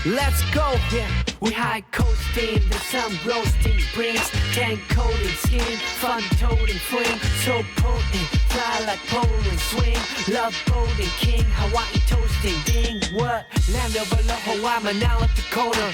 Let's go, yeah. We high coasting, the sun roasting, brings tan coating skin, fun toting fling, so potent, fly like Poland swing, love boating king, Hawaii toasting, ding, what? Land of Aloha, Manala, Dakota,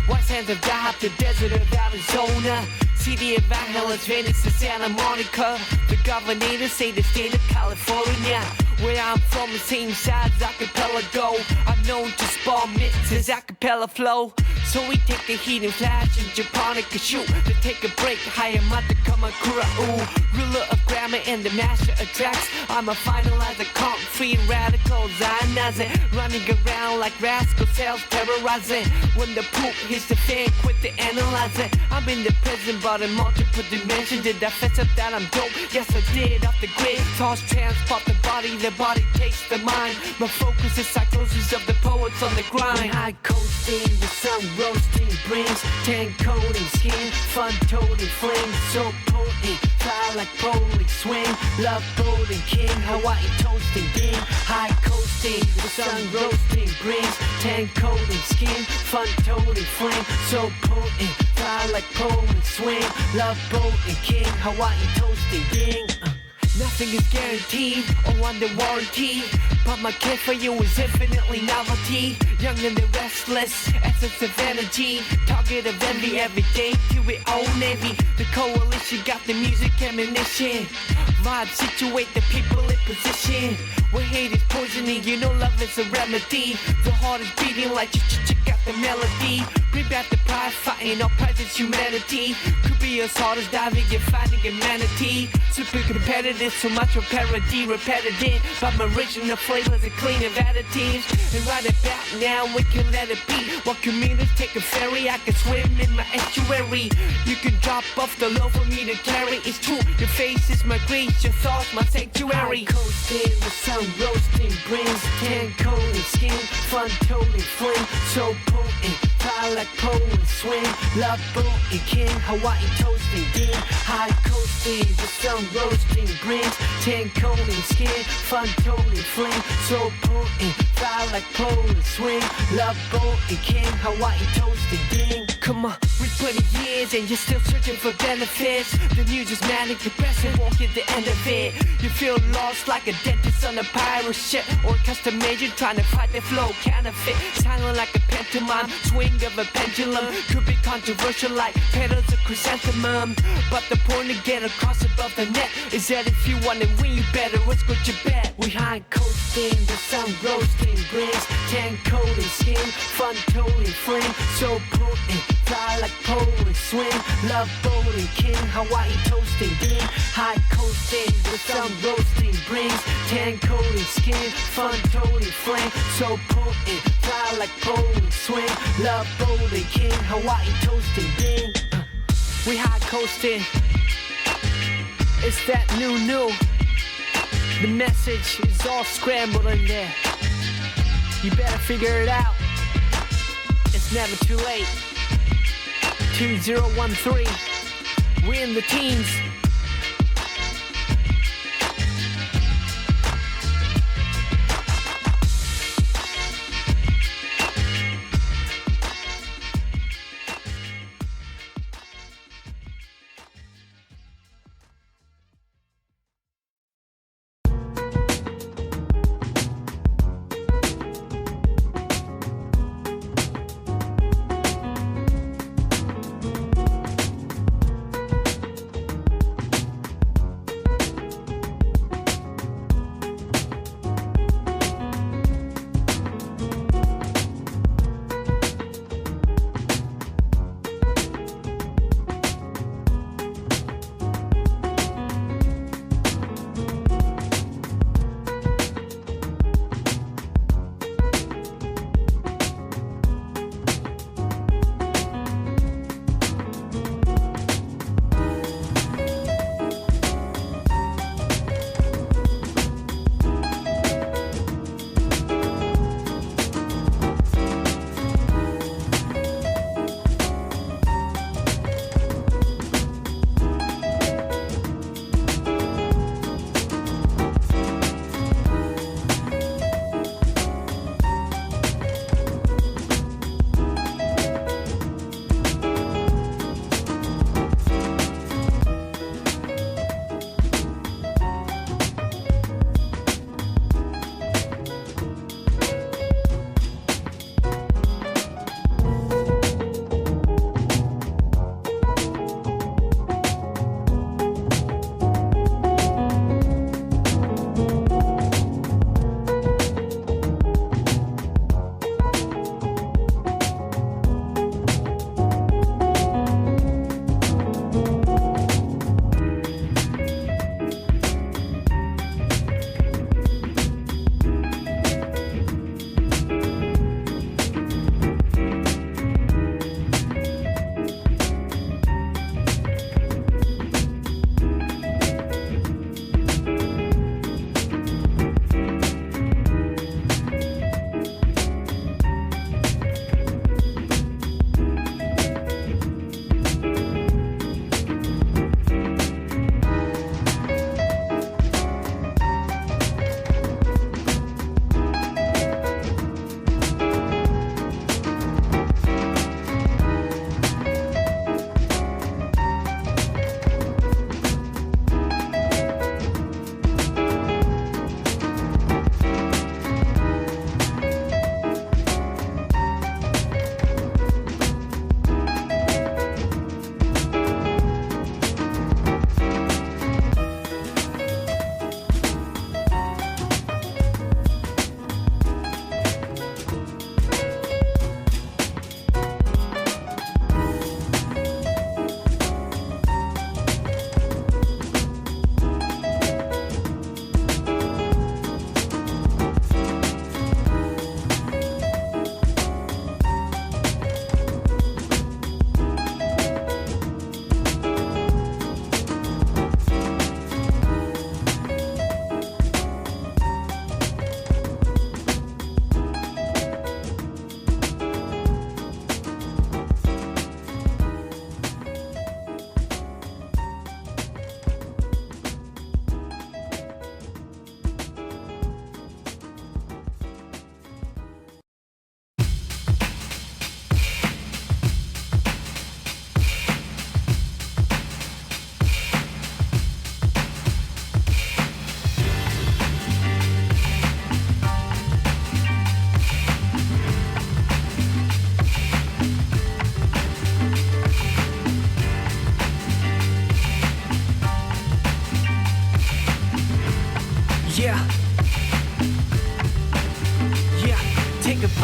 white sands of Dahab, the desert of Arizona. City of Angeles, Venice to Santa Monica. The governor say the state of California. Where I'm from, the same sides archipelago. I'm known to spawn mixes, acapella flow. So we take the heat and flash in Japonica shoot. To take a break, Hayamata Kamakura, ooh. Ruler of grammar and the master of tracks. I'm a finalizer, concrete radical Zionizer. Running around like rascal cells, terrorizing. When the poop hits the fan, quit the analyzer. I'm in the prison, but in multiple dimensions. Did I fess up that I'm dope? Yes, I did, off the grid. Toss, transport the body takes the mind. My focus is psychosis of the poets on the grind. High coasting, the sun roasting, brings tan coating skin, fun toting flame, so potent, fly like Poland swing, love boating king, Hawaii toasting ding. High coasting, the sun roasting, brings tan coating skin, fun toting flame, so potent, fly like Poland swing, love boating king, Hawaii toasting ding. Nothing is guaranteed or under warranty, but my care for you is infinitely novelty. Young and the restless, essence of energy, target of envy every day, to it old navy. The coalition got the music ammunition, vibe situate the people in position. Where hate is poisoning, you know love is a remedy. The heart is beating like ch-ch-ch got the melody. Bring back the pride, fighting all presence humanity. Could be as hard as diving and finding a manatee. Super competitive, so much of parody repetitive, but my original flavors are clean of additives. And right about now we can let it be. While commuters take a ferry, I can swim in my estuary. You can drop off the load for me to carry. It's true, your face is my grace, your thoughts my sanctuary. High coasting, the sun roasting, brings tan coating skin, fun toting flame, so potent, fly like Poland swing, love boating king, Hawaii toasting ding. High coasting, the sun roasting, brings tan coating skin, fun toting flame, so potent, fly like Poland swing, love boating king, Hawaii toasting ding. Come on, we 20 years and you're still searching for benefits. The news is manic depressing, won't get the end of it. You feel lost like a dentist on a pirate ship, or custom major trying to fight the flow counterfeit. Silent like a pantomime, swing of a pendulum. Could be controversial like petals of chrysanthemum, but the point to get across above the net is that if you want to win, you better risk what you bet. We high coasting, the sun roasting, brings tan coating skin, fun toting flame, so potent, fly like Poland swing, love boating king, Hawaii toasting ding. High coasting, the sun roasting, brings tan coating skin, fun toting flame, so potent, fly like Poland swing, love boating king, Hawaii toasting ding. We high coasting, it's that new. The message is all scrambled in there. You better figure it out. It's never too late. 2013, we're in the teens.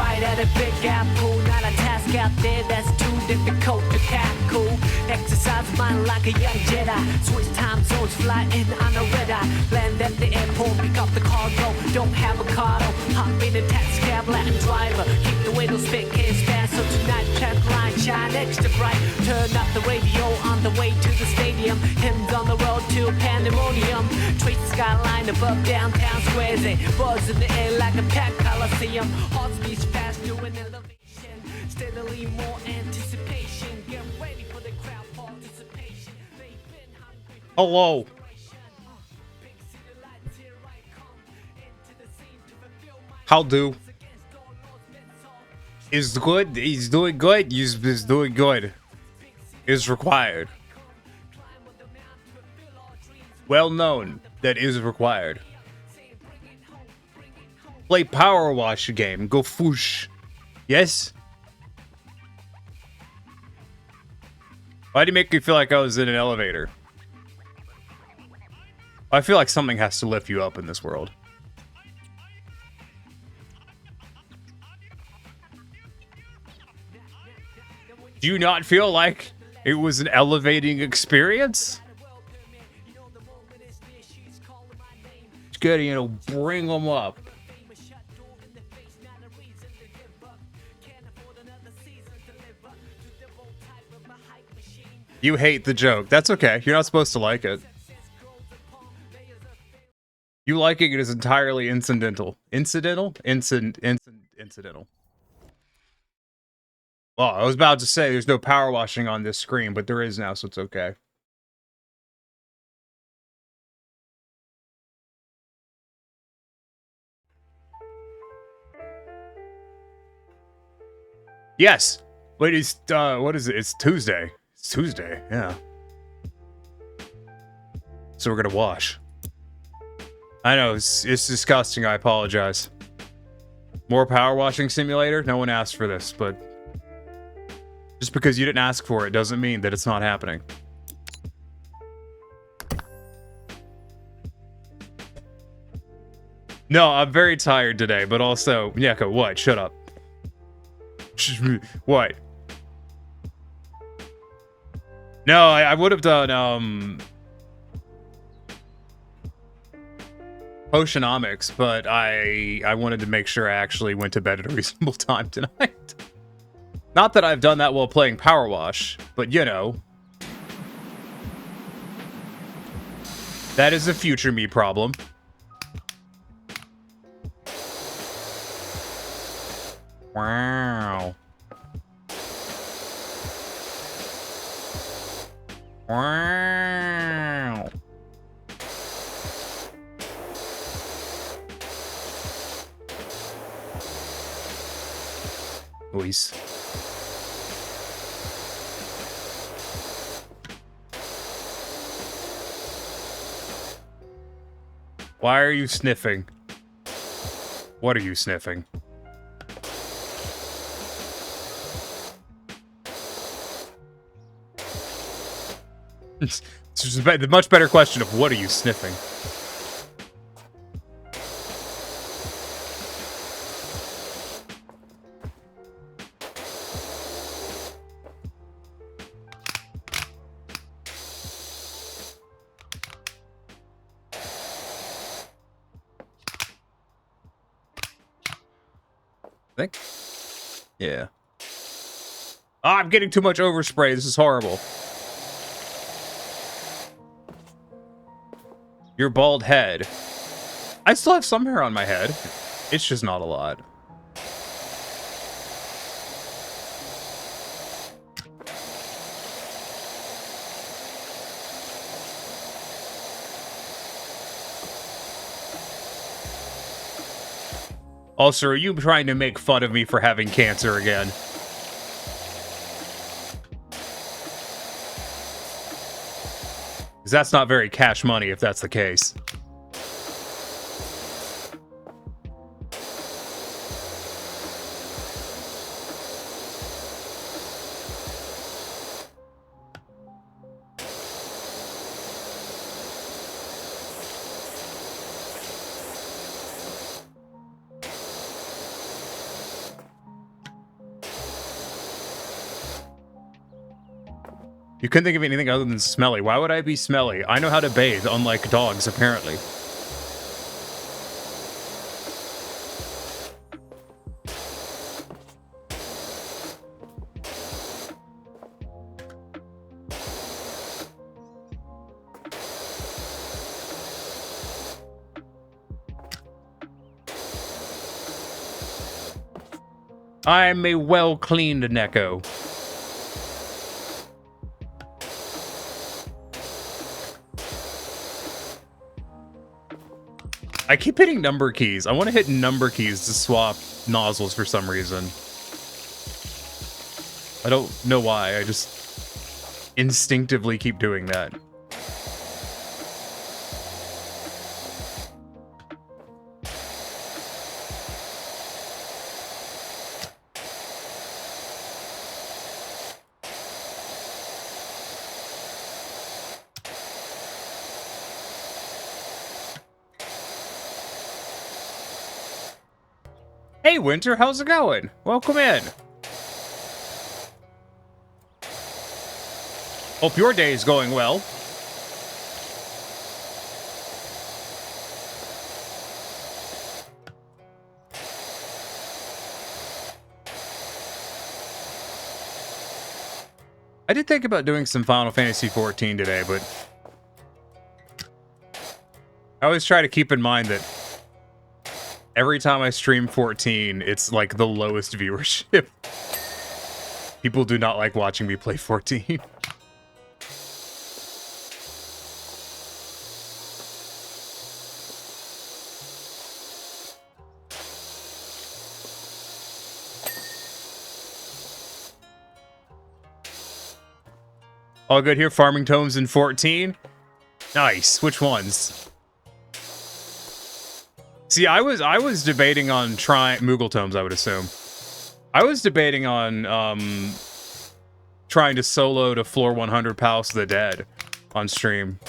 right at a big apple. Not a task out there that's too difficult to tackle. Exercise mind like a young Jedi. Switch time zones, fly in on a red eye. Land at the airport, pick up the cargo. Don't have a car, don't hop in a taxi cab, Latin driver. Keep the windows fit, case fast. So tonight, track line shine extra bright. Turn up the radio on the way to the stadium. Hymns on the road to pandemonium. Trace the skyline above downtown squares. Buzz in the air like a packed coliseum. Hearts beat fast doing elevation. Steadily more anticipation. Get ready for the crowd participation. They've been hungry. Hello. How do? Is good. He's doing good. He's doing good. Is required. Well known that is required. Play Power Wash game. Go foosh. Yes? Why do you make me feel like I was in an elevator? I feel like something has to lift you up in this world. Do you not feel like it was an elevating experience? Just gotta, you know, bring them up. You hate the joke. That's okay. You're not supposed to like it. You liking it is entirely incidental. Incidental? Incidental. Well, I was about to say there's no power washing on this screen, but there is now, so it's okay. Yes. Wait, it's what is it? It's Tuesday. It's Tuesday, yeah. So we're gonna wash. I know, it's disgusting, I apologize. More power washing simulator? No one asked for this, but just because you didn't ask for it doesn't mean that it's not happening. No, I'm very tired today, but also, Yeko, what? Shut up. What? No, I would have done, Potionomics, but I wanted to make sure I actually went to bed at a reasonable time tonight. Not that I've done that while playing Power Wash, but you know. That is a future me problem. Wow. Wow. Luis. Why are you sniffing? What are you sniffing? It's just the much better question of what are you sniffing? Think? Yeah. Oh, I'm getting too much overspray. This is horrible. Your bald head. I still have some hair on my head. It's just not a lot. Also, are you trying to make fun of me for having cancer again? Because that's not very cash money if that's the case. You couldn't think of anything other than smelly. Why would I be smelly? I know how to bathe, unlike dogs, apparently. I'm a well-cleaned Neko. I keep hitting number keys. I want to hit number keys to swap nozzles for some reason. I don't know why. I just instinctively keep doing that. Hey, Winter, how's it going? Welcome in. Hope your day is going well. I did think about doing some Final Fantasy XIV today, but I always try to keep in mind that every time I stream 14, it's like the lowest viewership. People do not like watching me play 14. All good here, farming tomes in 14. Nice. Which ones? See, I was debating on trying Moogle tomes, I would assume. I was debating on trying to solo to floor 100 Palace of the Dead on stream.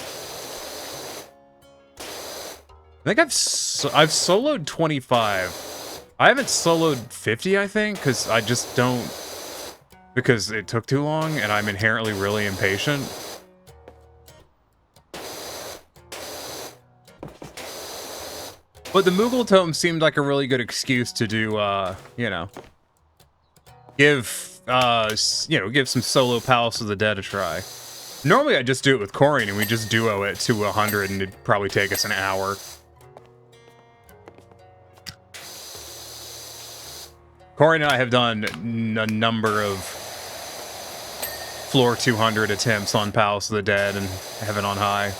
I think I've soloed 25. I haven't soloed 50, I think, because I just don't, because it took too long and I'm inherently really impatient. But the Moogle tome seemed like a really good excuse to do, you know, give some solo Palace of the Dead a try. Normally I just do it with Corian and we just duo it to 100 and it'd probably take us an hour. Corian and I have done a number of floor 200 attempts on Palace of the Dead and Heaven on High.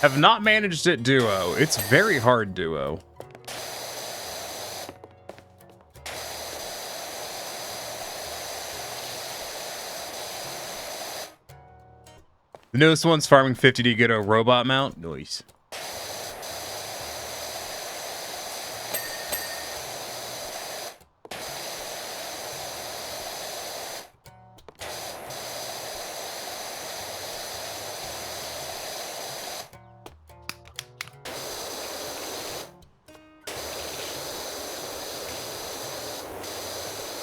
Have not managed it duo. It's very hard duo. The newest one's farming 50 to get a robot mount. Nice.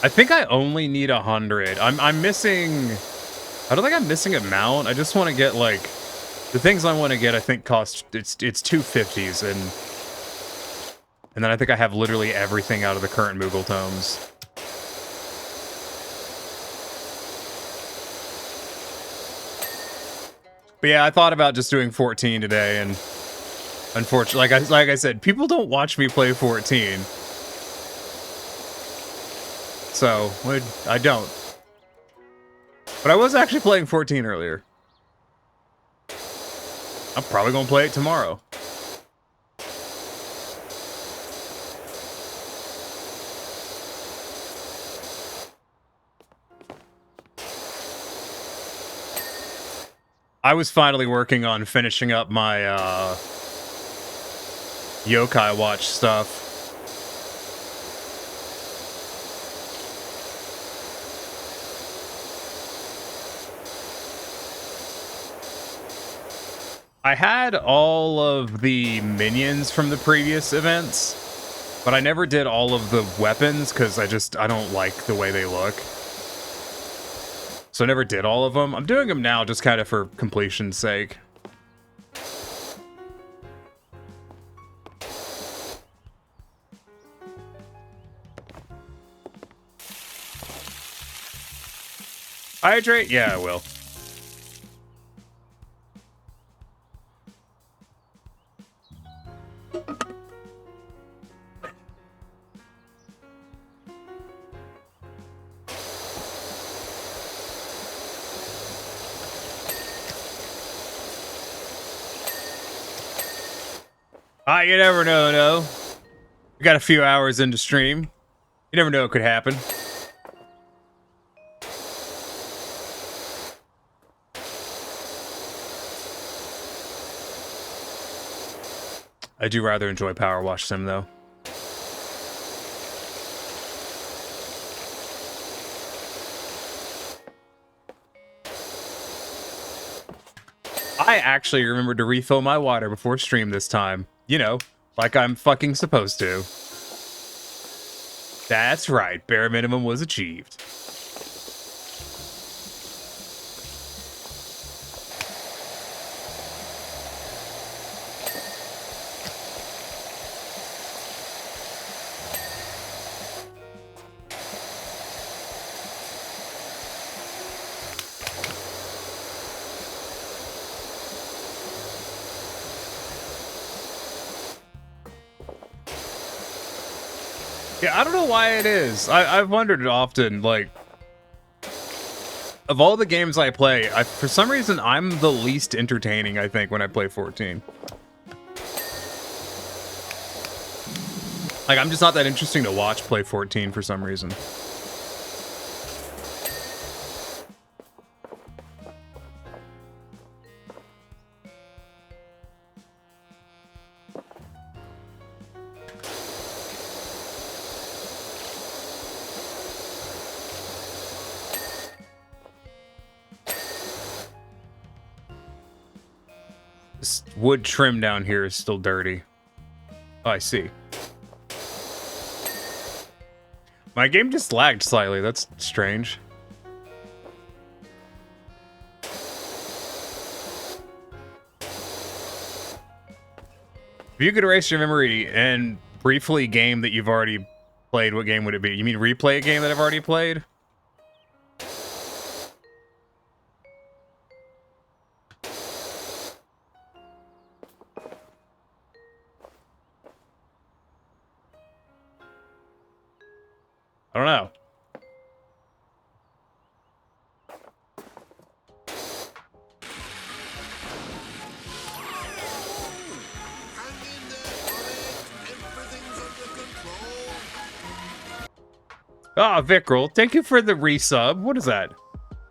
I think I only need 100. I'm missing. I don't think I'm missing a mount. I just want to get like the things I want to get. I think cost it's 250s and then I think I have literally everything out of the current Moogle tomes. But yeah, I thought about just doing 14 today, and unfortunately, like I said, people don't watch me play 14. So, I don't. But I was actually playing 14 earlier. I'm probably going to play it tomorrow. I was finally working on finishing up my Yokai Watch stuff. I had all of the minions from the previous events, but I never did all of the weapons because I don't like the way they look. So I never did all of them. I'm doing them now just kind of for completion's sake. Hydrate? Yeah, I will. You never know, no. We got a few hours into stream. You never know what could happen. I do rather enjoy Power Wash Sim, though. I actually remembered to refill my water before stream this time. You know, like I'm fucking supposed to. That's right, bare minimum was achieved. Yeah, I don't know why it is. I've wondered often, like, of all the games I play, for some reason, I'm the least entertaining, I think, when I play 14. Like, I'm just not that interesting to watch play 14 for some reason. This wood trim down here is still dirty. Oh, I see. My game just lagged slightly. That's strange. If you could erase your memory and briefly game that you've already played, what game would it be? You mean replay a game that I've already played? I don't know. Ah, Vickrel, thank you for the resub. What is that?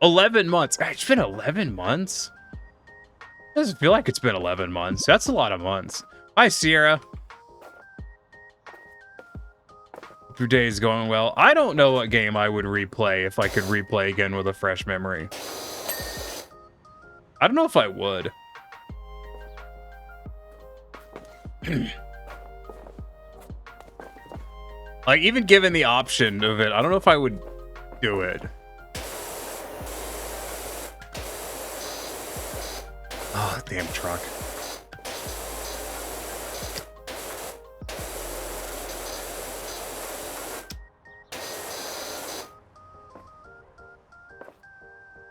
11 months. It's been 11 months? Doesn't feel like it's been 11 months. That's a lot of months. Hi, Sierra. Your day is going well. I don't know what game I would replay if I could replay again with a fresh memory. I don't know if I would. Like, even given the option of it, I don't know if I would do it. Oh, damn truck.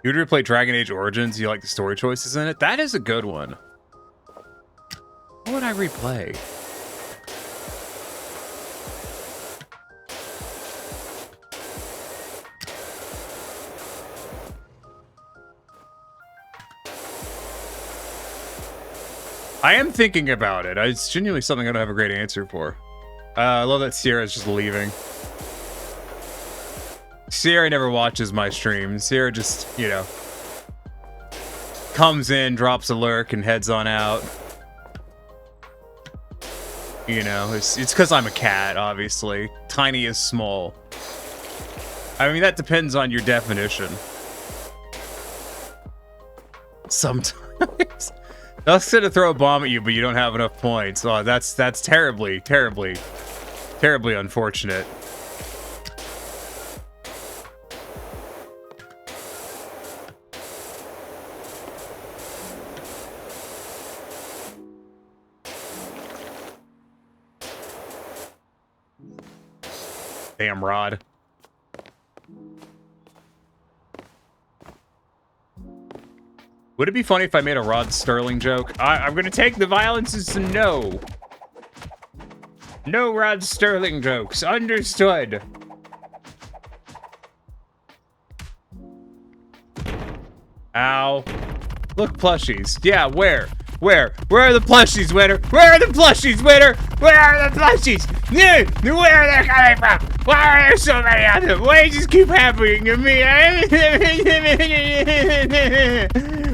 You would replay Dragon Age Origins? You like the story choices in it? That is a good one. What would I replay? I am thinking about it. It's genuinely something I don't have a great answer for. I love that Sierra's just leaving. Sierra never watches my streams. Sierra just, you know, comes in, drops a lurk, and heads on out. You know, it's because I'm a cat, obviously. Tiny is small. I mean, that depends on your definition. Sometimes. Dusk's gonna throw a bomb at you, but you don't have enough points. Oh, that's terribly, terribly, terribly unfortunate. Damn Rod. Would it be funny if I made a Rod Sterling joke? I'm gonna take the violence as a no. No Rod Sterling jokes. Understood. Ow. Look, plushies. Yeah, where? Where? Where are the plushies, Winter? Where are the plushies, Winter? Where are the plushies? Where are they coming from? Why are there so many of them? Why does this keep happening to me?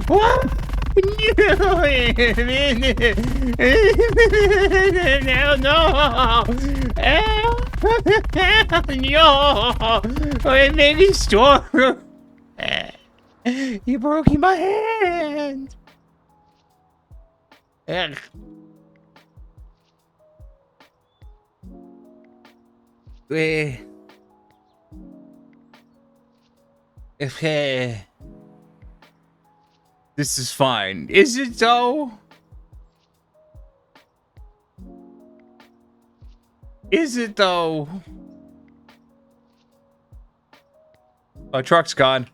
What? No! It made me storm. You broke my hand. Ugh. This is fine. Is it though? Is it though? Oh, truck's gone.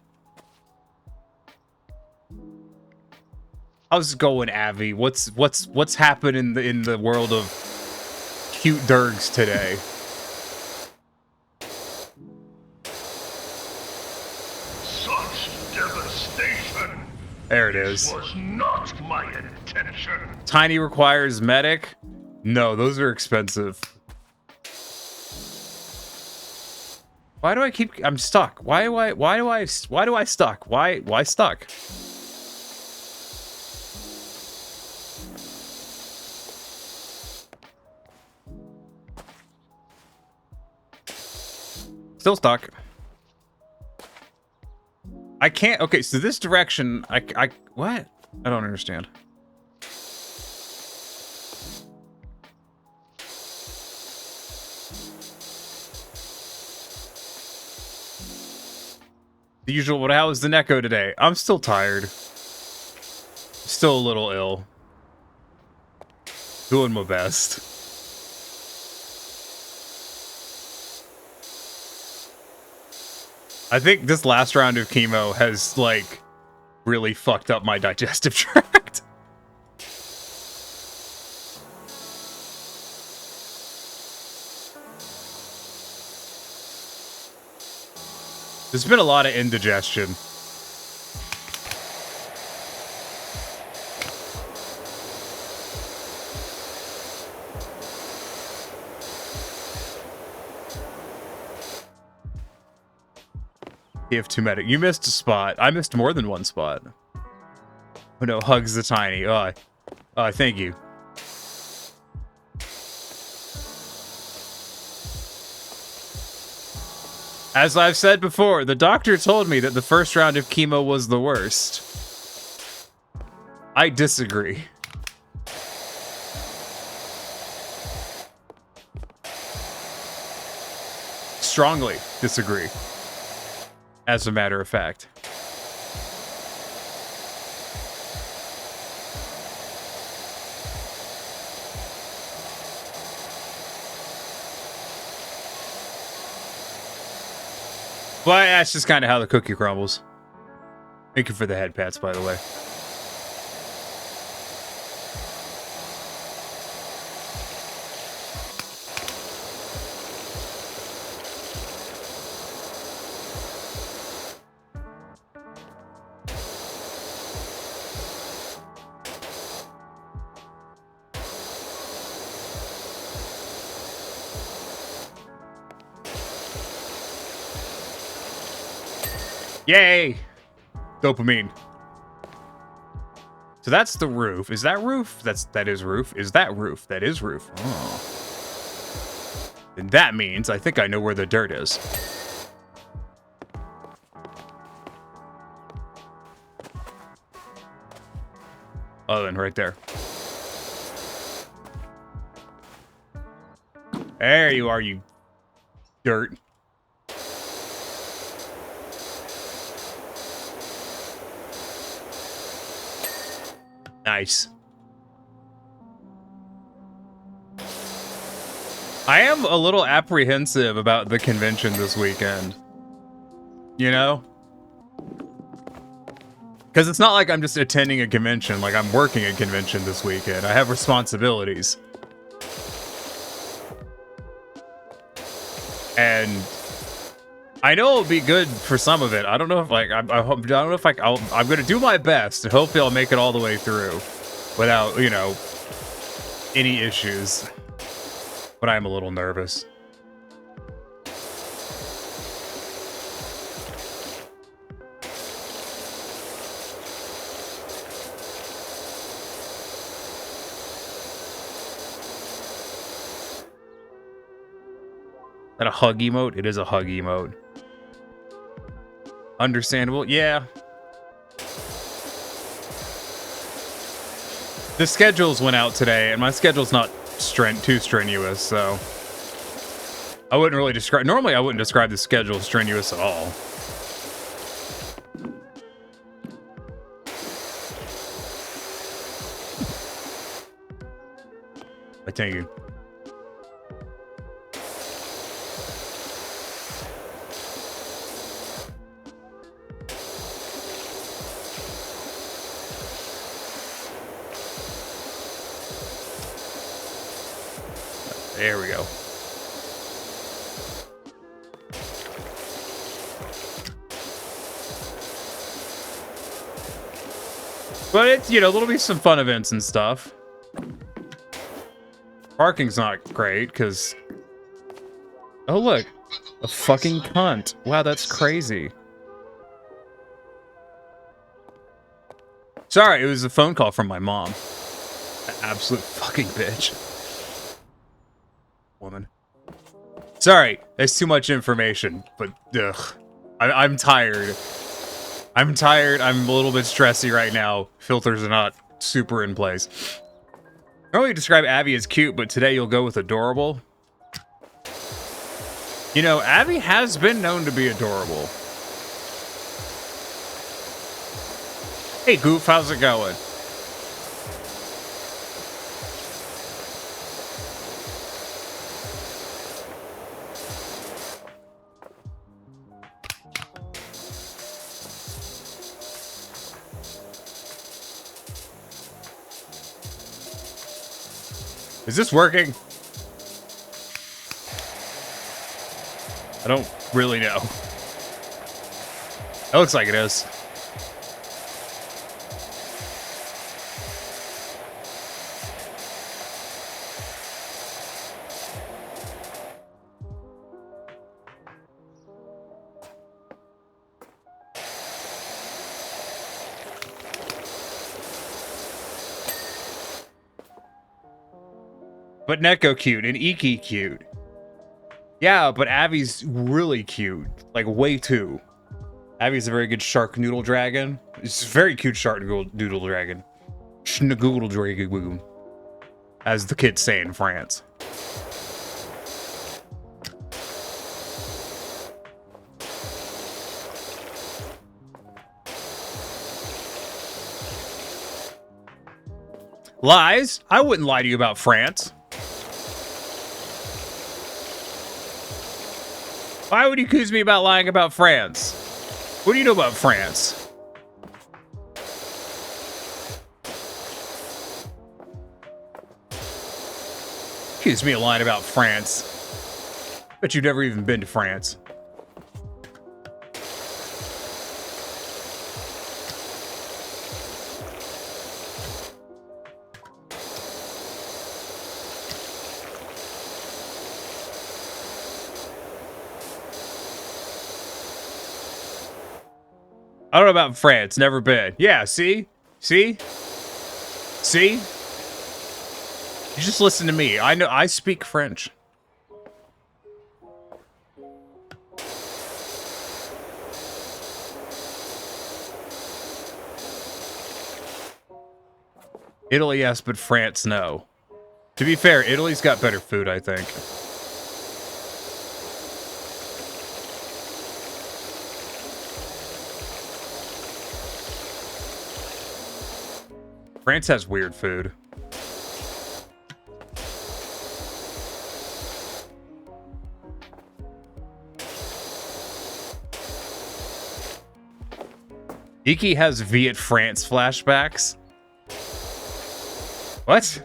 How's it going, Avi? What's happening in the world of cute dergs today? Such devastation. There it is. Was not my intention. Tiny requires medic. No, those are expensive. Why do I keep? I'm stuck. Why do I stuck? Why stuck? Still stuck. I can't. Okay, so this direction, what? I don't understand. The usual, but how is the Neko today? I'm still tired. Still a little ill. Doing my best. I think this last round of chemo has, like, really fucked up my digestive tract. There's been a lot of indigestion. TF2 medic. You missed a spot. I missed more than one spot. Oh no, hugs the tiny. Thank you. As I've said before, the doctor told me that the first round of chemo was the worst. I disagree. Strongly disagree. As a matter of fact. But that's just kind of how the cookie crumbles. Thank you for the head pats, by the way. Yay! Dopamine. So that's the roof. Is that roof? That is roof. Is that roof? That is roof. Oh. And that means I think I know where the dirt is. Oh, and right there. There you are, you dirt. Nice. I am a little apprehensive about the convention this weekend. You know? Because it's not like I'm just attending a convention, like I'm working a convention this weekend. I have responsibilities. And I know it'll be good for some of it. I don't know if like, I don't know if like, I'm going to do my best and hopefully I'll make it all the way through without, you know, any issues. But I'm a little nervous. Is that a hug emote? It is a hug emote. Understandable? Yeah. The schedules went out today, and my schedule's not too strenuous, so I wouldn't really describe. Normally, I wouldn't describe the schedule strenuous at all. I thank you. There we go. But it's, you know, there'll be some fun events and stuff. Parking's not great, because... Oh, look. A fucking cunt. Wow, that's crazy. Sorry, it was a phone call from my mom. Absolute fucking bitch. Woman. Sorry, there's too much information, but ugh. I'm tired. I'm tired. I'm a little bit stressy right now. Filters are not super in place. Normally describe Abby as cute, but today you'll go with adorable. You know, Abby has been known to be adorable. Hey Goof, how's it going? Is this working? I don't really know. It looks like it is. But Neko cute and Iki cute. Yeah, but Abby's really cute. Like, way too. Abby's a very good shark noodle dragon. It's a very cute shark noodle dragon. Schnagoodle dragon, as the kids say in France. Lies? I wouldn't lie to you about France. Why would you accuse me about lying about France? What do you know about France? Accuse me of lying about France. Bet you've never even been to France. I don't know about France. Never been. Yeah, see? See? See? You just listen to me. I know. I speak French. Italy, yes, but France, no. To be fair, Italy's got better food, I think. France has weird food. Iki has Viet France flashbacks. What?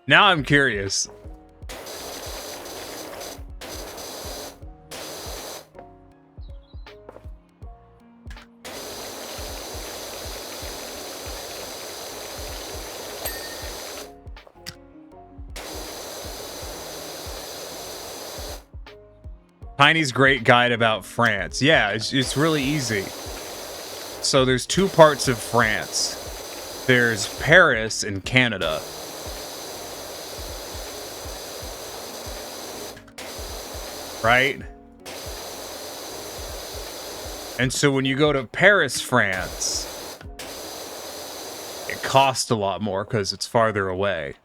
Now I'm curious. Tiny's great guide about France. Yeah, it's really easy. So there's two parts of France. There's Paris and Canada. Right? And so when you go to Paris, France, it costs a lot more because it's farther away.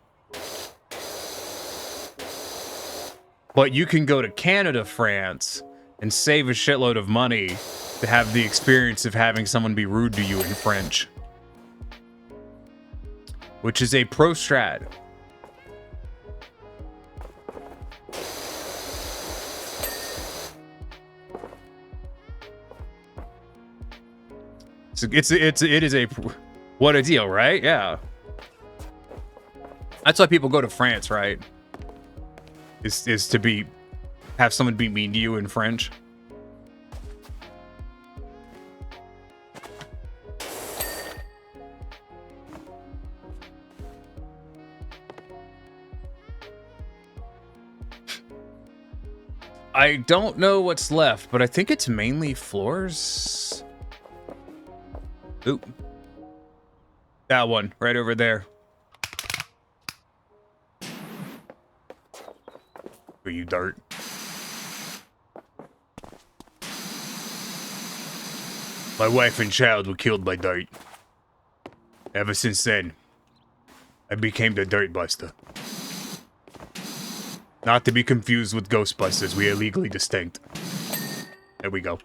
But you can go to Canada, France, and save a shitload of money to have the experience of having someone be rude to you in French. Which is a pro strat. It is a what a deal, right? Yeah. That's why people go to France, right? Is to have someone be mean to you in French. I don't know what's left, but I think it's mainly floors. Ooh. That one right over there. For you, dirt. My wife and child were killed by dirt. Ever since then, I became the Dirt Buster. Not to be confused with Ghostbusters, we are legally distinct. There we go.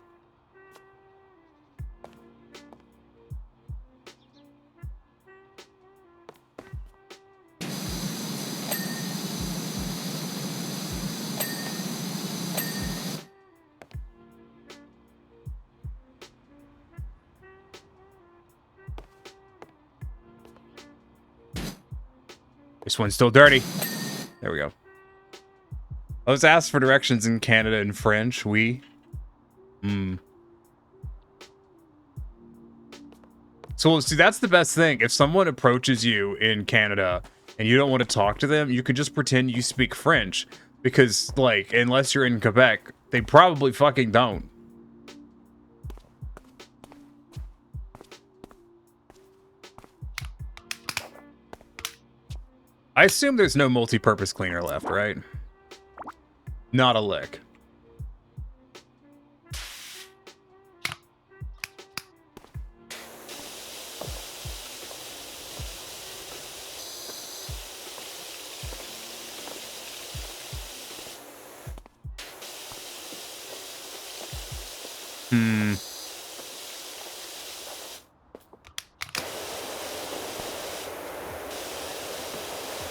This one's still dirty. There we go. I was asked for directions in Canada in French. Oui. So, see, that's the best thing. If someone approaches you in Canada and you don't want to talk to them, you could just pretend you speak French. Because, like, unless you're in Quebec, they probably fucking don't. I assume there's no multi-purpose cleaner left, right? Not a lick.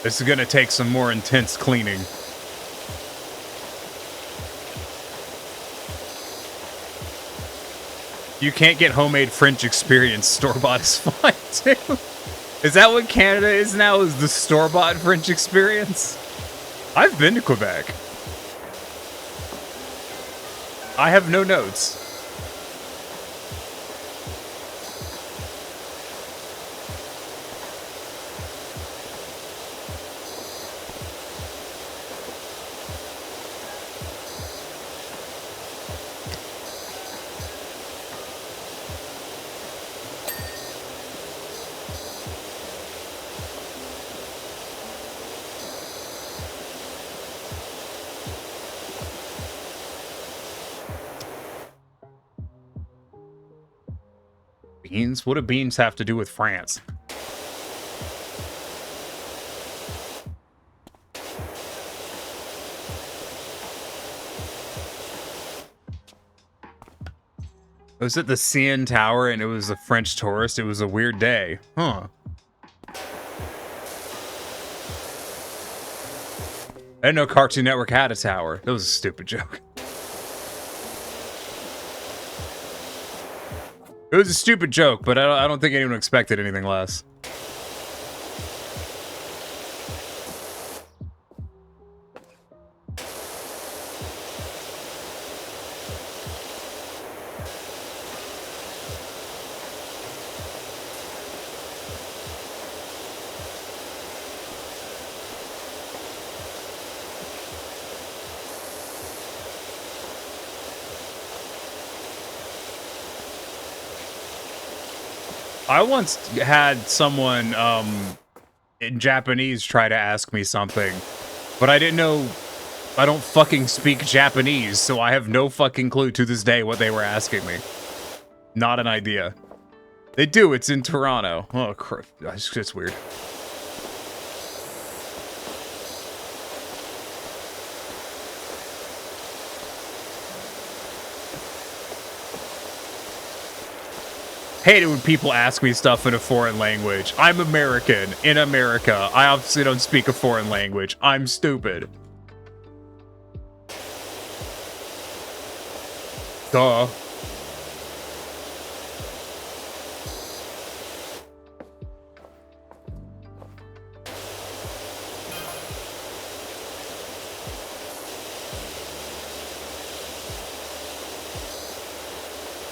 This is gonna take some more intense cleaning. You can't get homemade French experience. Store-bought is fine too. Is that what Canada is now? Is the store-bought French experience? I've been to Quebec. I have no notes. Beans? What do beans have to do with France? I was at the CN Tower and it was a French tourist. It was a weird day. Huh. I didn't know Cartoon Network had a tower. That was a stupid joke. It was a stupid joke, but I don't think anyone expected anything less. I once had someone in Japanese try to ask me something, but I didn't know. I don't fucking speak Japanese, so I have no fucking clue to this day what they were asking me. Not an idea. They do. It's in Toronto. Oh, crap. It's just weird. Hate it when people ask me stuff in a foreign language. I'm American, in America. I obviously don't speak a foreign language. I'm stupid. Duh.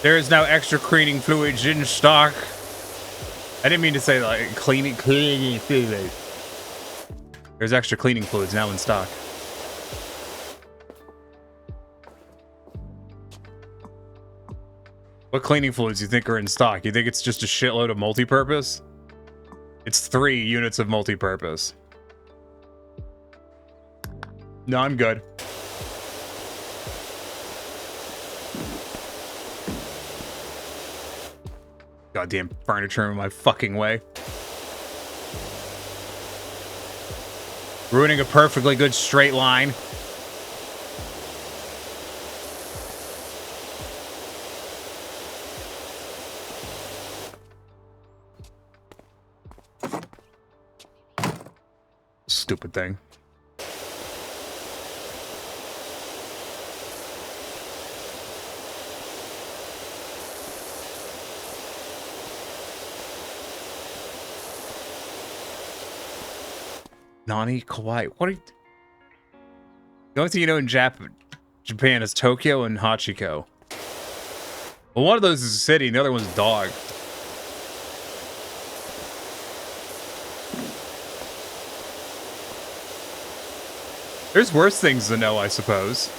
There is now extra cleaning fluids in stock. I didn't mean to say like cleaning fluid. There's extra cleaning fluids now in stock. What cleaning fluids you think are in stock? You think it's just a shitload of multi-purpose? It's 3 units of multi-purpose. No, I'm good. Goddamn furniture in my fucking way. Ruining a perfectly good straight line. Stupid thing. Nani? Kawaii? What are you... The only thing you know in Japan is Tokyo and Hachiko. Well, one of those is a city and the other one's a dog. There's worse things to know, I suppose.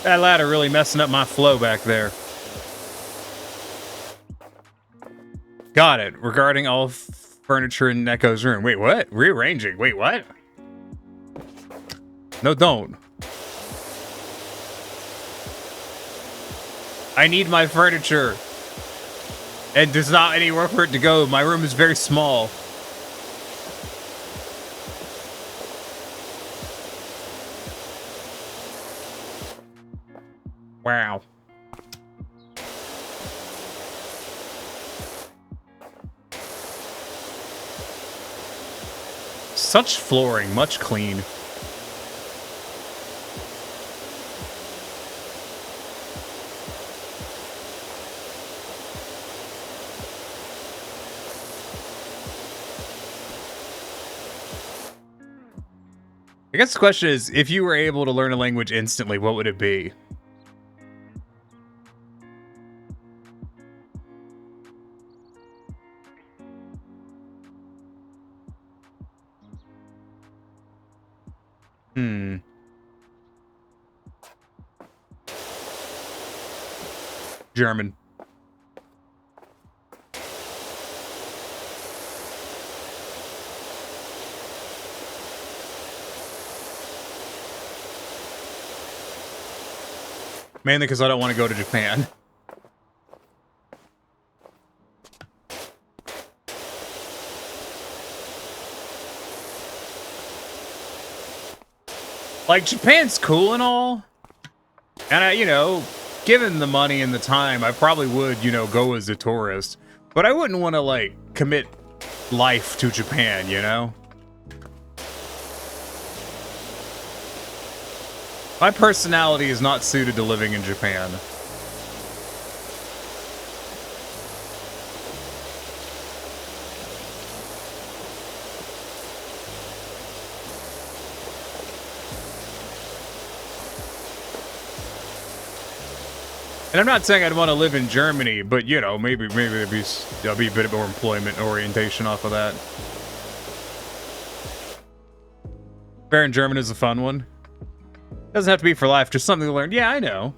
That ladder really messing up my flow back there. Got it. Regarding all furniture in Neko's room. Wait, what? Rearranging. Wait, what? No, don't. I need my furniture. And there's not anywhere for it to go. My room is very small. Wow. Such flooring, much clean. I guess the question is, if you were able to learn a language instantly, what would it be? German. Mainly because I don't want to go to Japan. Like, Japan's cool and all. And I, you know, given the money and the time, I probably would, you know, go as a tourist. But I wouldn't want to, like, commit life to Japan, you know? My personality is not suited to living in Japan. And I'm not saying I'd want to live in Germany, but you know, maybe there'll be a bit more employment orientation off of that. Baron German is a fun one. Doesn't have to be for life, just something to learn. Yeah, I know.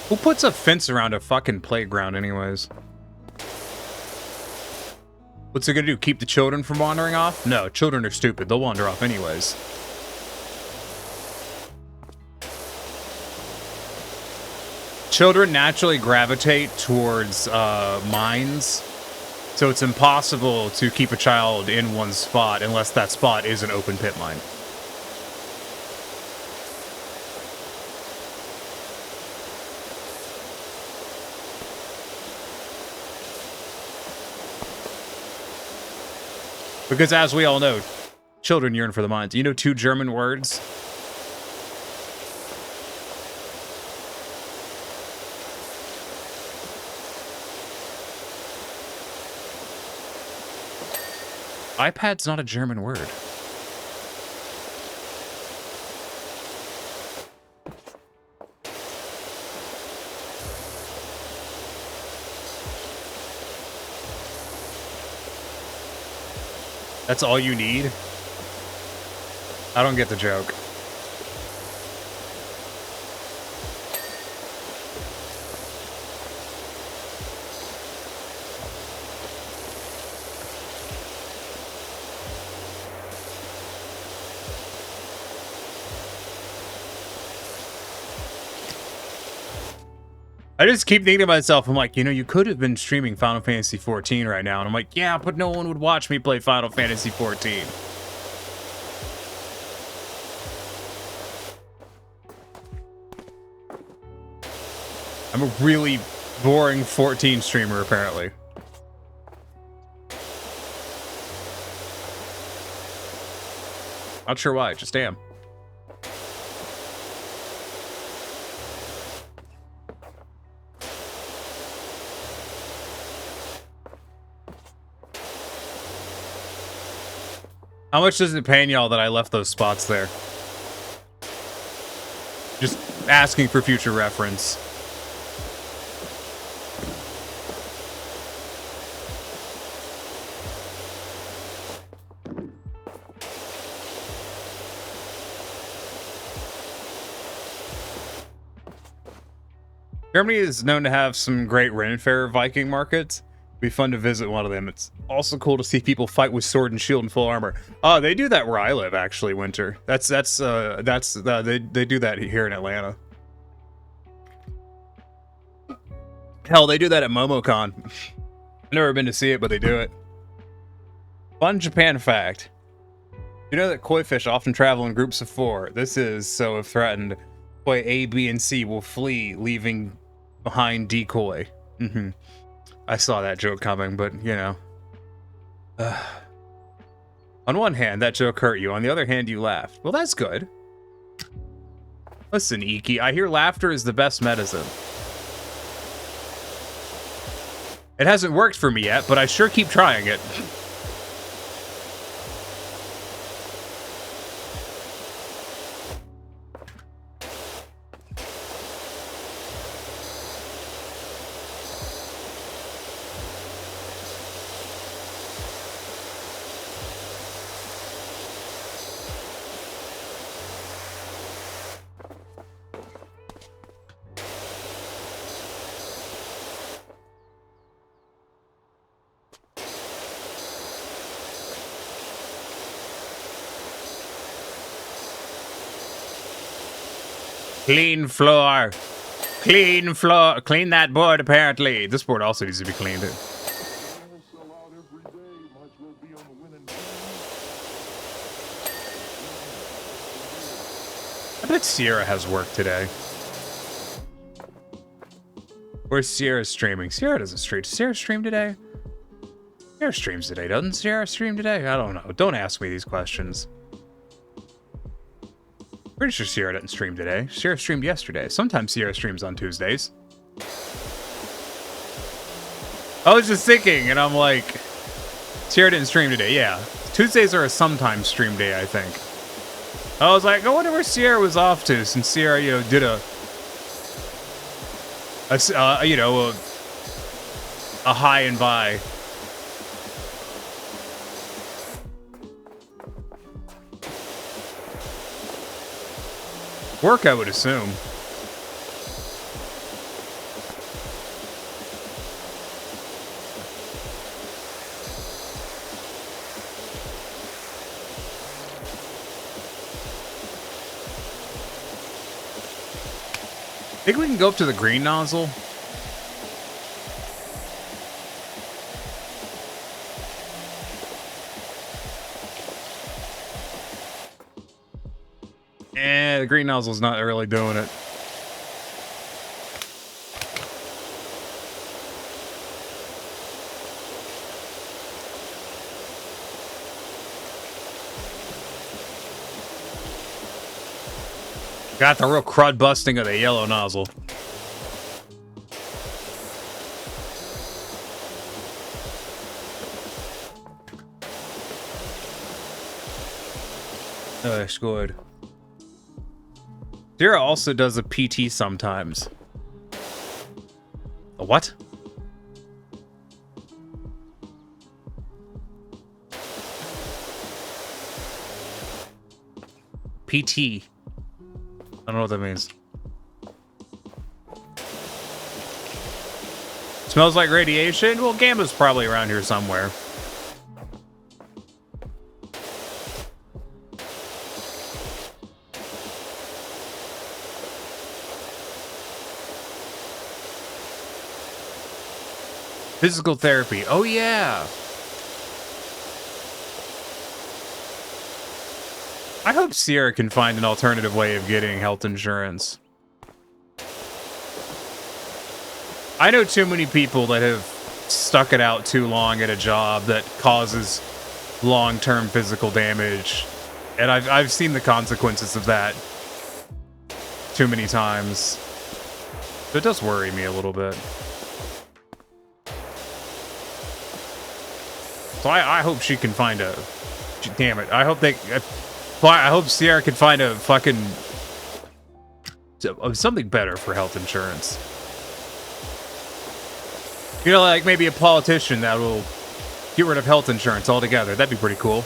Who puts a fence around a fucking playground anyways? What's it gonna do? Keep the children from wandering off? No, children are stupid. They'll wander off anyways. Children naturally gravitate towards mines. So it's impossible to keep a child in one spot unless that spot is an open pit mine. Because as we all know, children yearn for the mines. You know 2 German words? iPad's not a German word. That's all you need? I don't get the joke. I just keep thinking to myself, I'm like, you know, you could have been streaming Final Fantasy XIV right now. And I'm like, yeah, but no one would watch me play Final Fantasy XIV. I'm a really boring 14 streamer, apparently. Not sure why, just am. How much does it pain y'all that I left those spots there? Just asking for future reference. Germany is known to have some great Ren Fair Viking markets. Be fun to visit one of them. It's also cool to see people fight with sword and shield and full armor. Oh, they do that where I live, actually, Winter. They do that here in Atlanta. Hell, they do that at MomoCon. I've never been to see it, but they do it. Fun Japan fact. You know that koi fish often travel in groups of 4. This is so if threatened, koi A, B, and C will flee, leaving behind decoy. Mm-hmm. I saw that joke coming, but, you know. On one hand, that joke hurt you. On the other hand, you laughed. Well, that's good. Listen, Iki, I hear laughter is the best medicine. It hasn't worked for me yet, but I sure keep trying it. Clean floor. Clean floor. Clean that board, apparently. This board also needs to be cleaned. I bet Sierra has work today. Where's Sierra streaming? Sierra doesn't stream. Does Sierra stream today? Sierra streams today, doesn't Sierra stream today? I don't know. Don't ask me these questions. Pretty sure Sierra didn't stream today. Sierra streamed yesterday. Sometimes Sierra streams on Tuesdays. I was just thinking, and I'm like, Sierra didn't stream today. Yeah. Tuesdays are a sometimes stream day, I think. I was like, I wonder where Sierra was off to, since Sierra, you know, did a high and by. Work, I would assume. Think we can go up to the green nozzle? The green nozzle's not really doing it. Got the real crud busting of the yellow nozzle. Oh, that's good. Sierra also does a PT sometimes. A what? PT. I don't know what that means. Smells like radiation? Well, Gamma's probably around here somewhere. Physical therapy. Oh, yeah. I hope Sierra can find an alternative way of getting health insurance. I know too many people that have stuck it out too long at a job that causes long-term physical damage. And I've seen the consequences of that too many times. So it does worry me a little bit. So I hope she can find a... Damn it. I hope Sierra can find a fucking... something better for health insurance. You know, like maybe a politician that will get rid of health insurance altogether. That'd be pretty cool.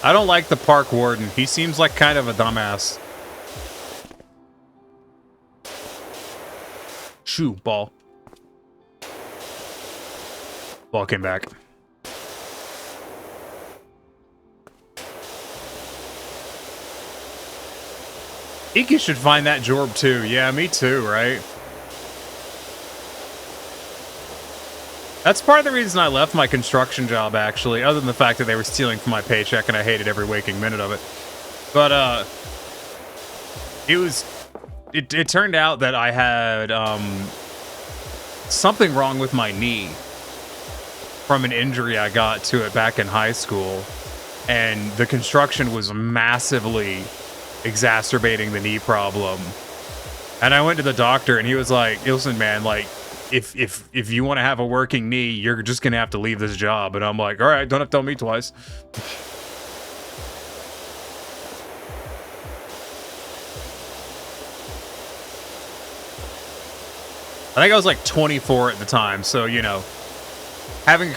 I don't like the park warden. He seems like kind of a dumbass. Shoo, ball. Ball came back. Iki should find that Jorb too. Yeah, me too, right? That's part of the reason I left my construction job, actually, other than the fact that they were stealing from my paycheck and I hated every waking minute of it. But, it turned out that I had, something wrong with my knee from an injury I got to it back in high school. And the construction was massively exacerbating the knee problem. And I went to the doctor and he was like, listen, man, like, if you want to have a working knee, you're just gonna have to leave this job. And I'm like, all right, don't have to tell me twice. I think I was like 24 at the time, so you know, having a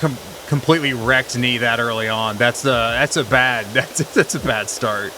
completely wrecked knee that early on, that's a bad start.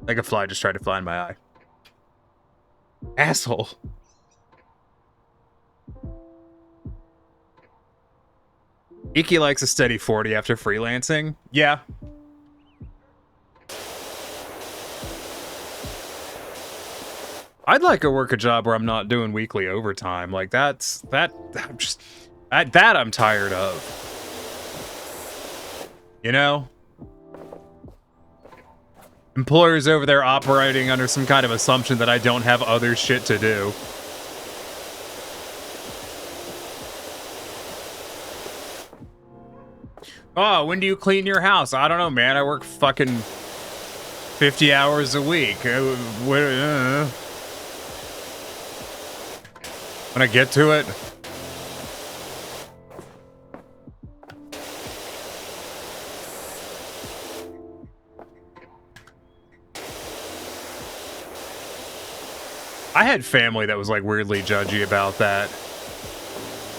Like a fly just tried to fly in my eye. Asshole. Iki likes a steady 40 after freelancing. Yeah. I'd like to work a job where I'm not doing weekly overtime. Like that I'm tired of. You know? Employers over there operating under some kind of assumption that I don't have other shit to do. Oh, when do you clean your house? I don't know, man. I work fucking 50 hours a week. When I get to it. I had family that was like weirdly judgy about that.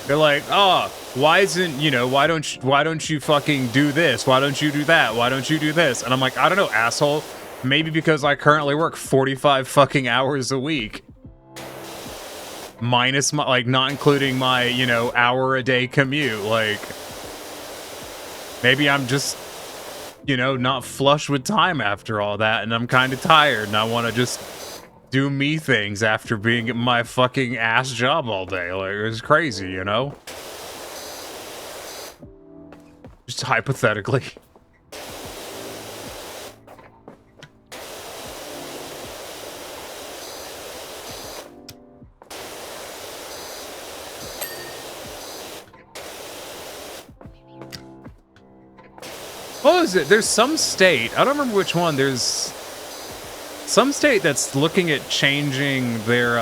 They're like, oh, why don't you fucking do this? Why don't you do that? Why don't you do this? And I'm like, I don't know, asshole. Maybe because I currently work 45 fucking hours a week. Minus my, like, not including my, hour a day commute. Like, maybe I'm just, not flush with time after all that. And I'm kind of tired and I want to just do me things after being at my fucking ass job all day. Like, it's crazy, Just hypothetically. What was it? There's some state, I don't remember which one, there's some state that's looking at changing their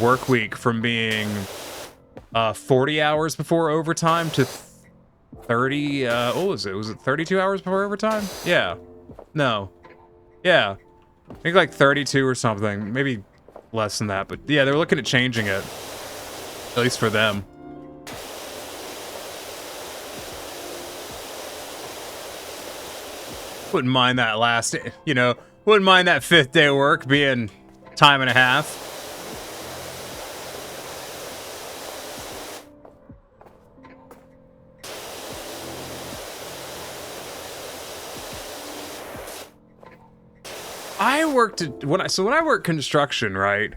work week from being 40 hours before overtime to 30, what was it? Was it 32 hours before overtime? Yeah. No. Yeah. I think like 32 or something. Maybe less than that. But yeah, they're looking at changing it. At least for them. Wouldn't mind that last, wouldn't mind that 5th day of work being time and a half. When I worked construction, right?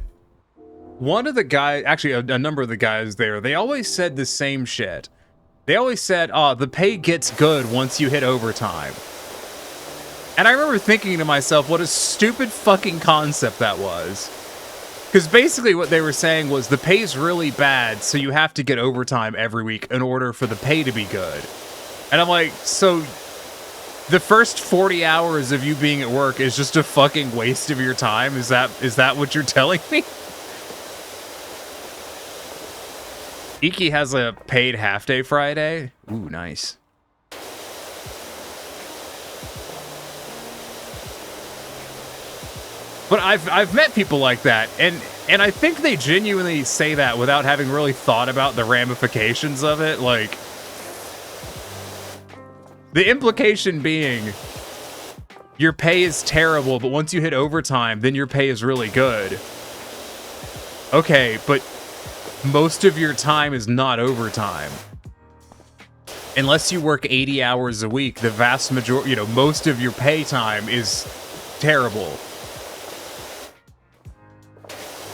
One of the guys, actually a number of the guys there, they always said the same shit. They always said, oh, the pay gets good once you hit overtime. And I remember thinking to myself, what a stupid fucking concept that was. Because basically what they were saying was the pay's really bad, so you have to get overtime every week in order for the pay to be good. And I'm like, so the first 40 hours of you being at work is just a fucking waste of your time? Is that what you're telling me? Iki has a paid half-day Friday. Ooh, nice. But I've met people like that, and I think they genuinely say that without having really thought about the ramifications of it. Like, the implication being, your pay is terrible, but once you hit overtime, then your pay is really good. Okay, but most of your time is not overtime. Unless you work 80 hours a week, the vast majority, most of your pay time is terrible.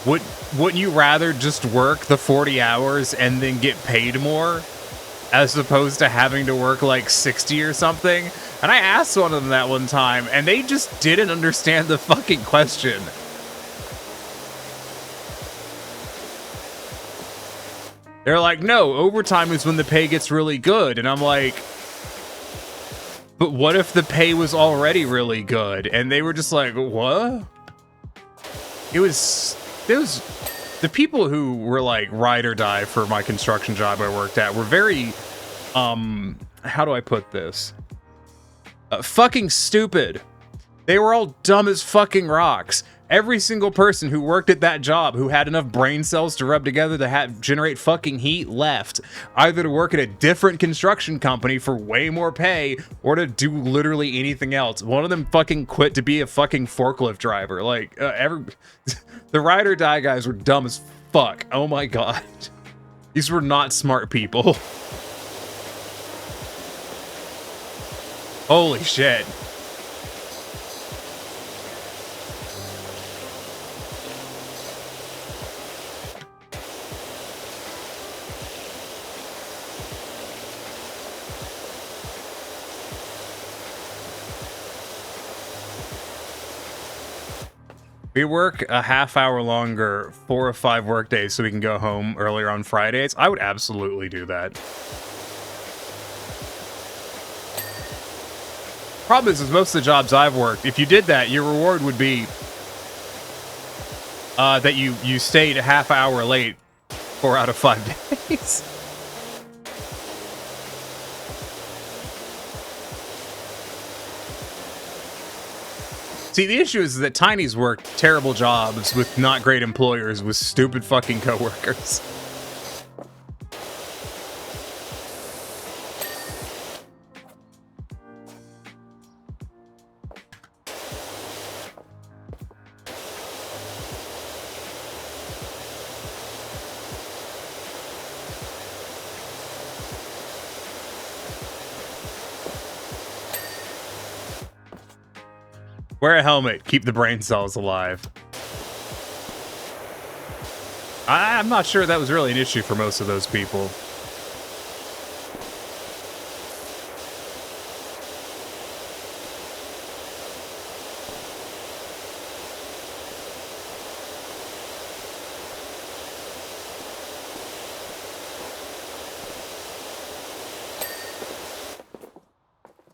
Wouldn't you rather just work the 40 hours and then get paid more, as opposed to having to work like 60 or something? And I asked one of them that one time, and they just didn't understand the fucking question. They're like, no, overtime is when the pay gets really good. And I'm like, But what if the pay was already really good and they were just like, what? It was the people who were like ride or die for my construction job I worked at were very, how do I put this? Fucking stupid. They were all dumb as fucking rocks. Every single person who worked at that job who had enough brain cells to rub together to generate fucking heat left, either to work at a different construction company for way more pay or to do literally anything else. One of them fucking quit to be a fucking forklift driver. Like, the ride or die guys were dumb as fuck. Oh my god. These were not smart people. Holy shit. We work a half-hour longer, 4 or 5 work days, so we can go home earlier on Fridays. I would absolutely do that. Problem is most of the jobs I've worked, if you did that, your reward would be that you stayed a half hour late 4 out of 5 days. See, the issue is that Tiny's worked terrible jobs with not great employers with stupid fucking coworkers. Wear a helmet. Keep the brain cells alive. I'm not sure that was really an issue for most of those people.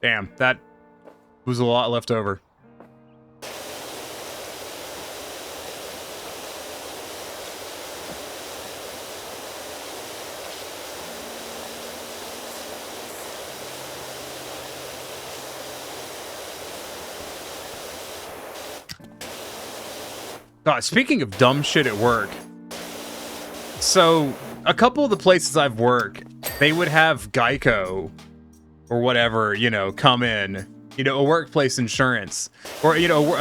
Damn, that was a lot left over. God, speaking of dumb shit at work, so a couple of the places I've worked, they would have Geico or whatever, you know, come in, you know, a workplace insurance or, you know,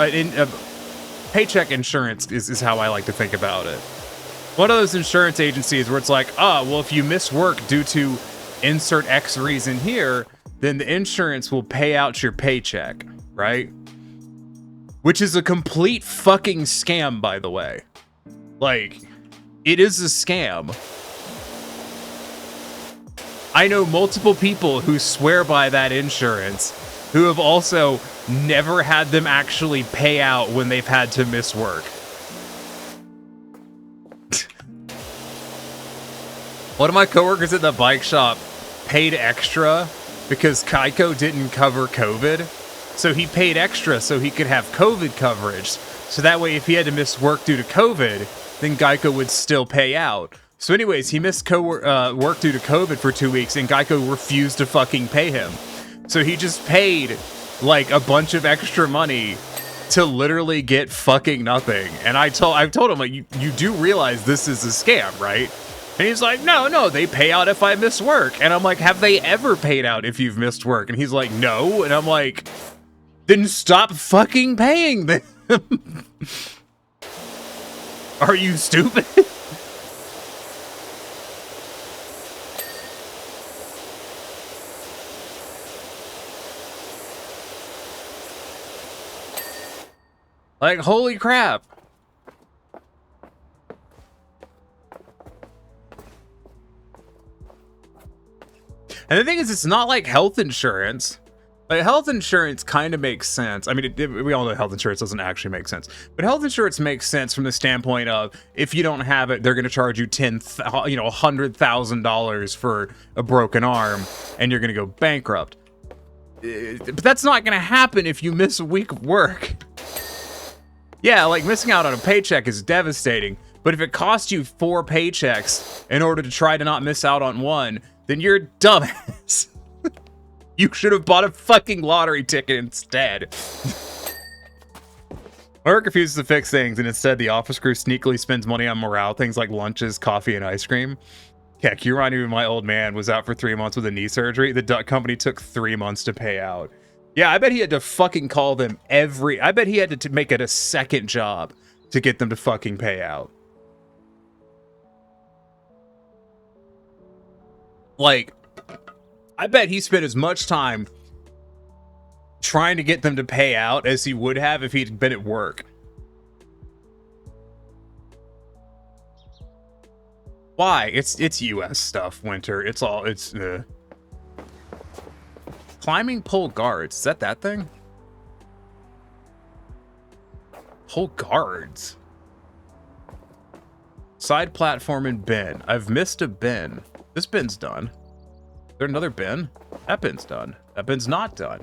paycheck insurance is how I like to think about it. One of those insurance agencies where it's like, well, if you miss work due to insert X reason here, then the insurance will pay out your paycheck, right? Which is a complete fucking scam, by the way. Like, it is a scam. I know multiple people who swear by that insurance who have also never had them actually pay out when they've had to miss work. One of my coworkers at the bike shop paid extra because Geico didn't cover COVID. So he paid extra so he could have COVID coverage. So that way, if he had to miss work due to COVID, then Geico would still pay out. So anyways, he missed work due to COVID for 2 weeks and Geico refused to fucking pay him. So he just paid like a bunch of extra money to literally get fucking nothing. And I've told him, like, you do realize this is a scam, right? And he's like, no, they pay out if I miss work. And I'm like, have they ever paid out if you've missed work? And he's like, no. And I'm like, then stop fucking paying them. Are you stupid? Like, holy crap. And the thing is, it's not like health insurance. Like, health insurance kind of makes sense. I mean, we all know health insurance doesn't actually make sense. But health insurance makes sense from the standpoint of, if you don't have it, they're going to charge you $100,000 for a broken arm, and you're going to go bankrupt. but that's not gonna happen if you miss a week of work. Yeah, like missing out on a paycheck is devastating, but if it costs you 4 paychecks in order to try to not miss out on one, then you're a dumbass. You should have bought a fucking lottery ticket instead. Work refuses to fix things, and instead the office crew sneakily spends money on morale, things like lunches, coffee, and ice cream. Heck, you remind me when my old man was out for 3 months with a knee surgery. The duck company took 3 months to pay out. Yeah, I bet he had to fucking call them I bet he had to make it a second job to get them to fucking pay out. Like, I bet he spent as much time trying to get them to pay out as he would have if he'd been at work. Why? It's US stuff, Winter. It's climbing pole guards. Is that thing? Pole guards. Side platform and bin. I've missed a bin. This bin's done. Is there another bin? That bin's done. That bin's not done.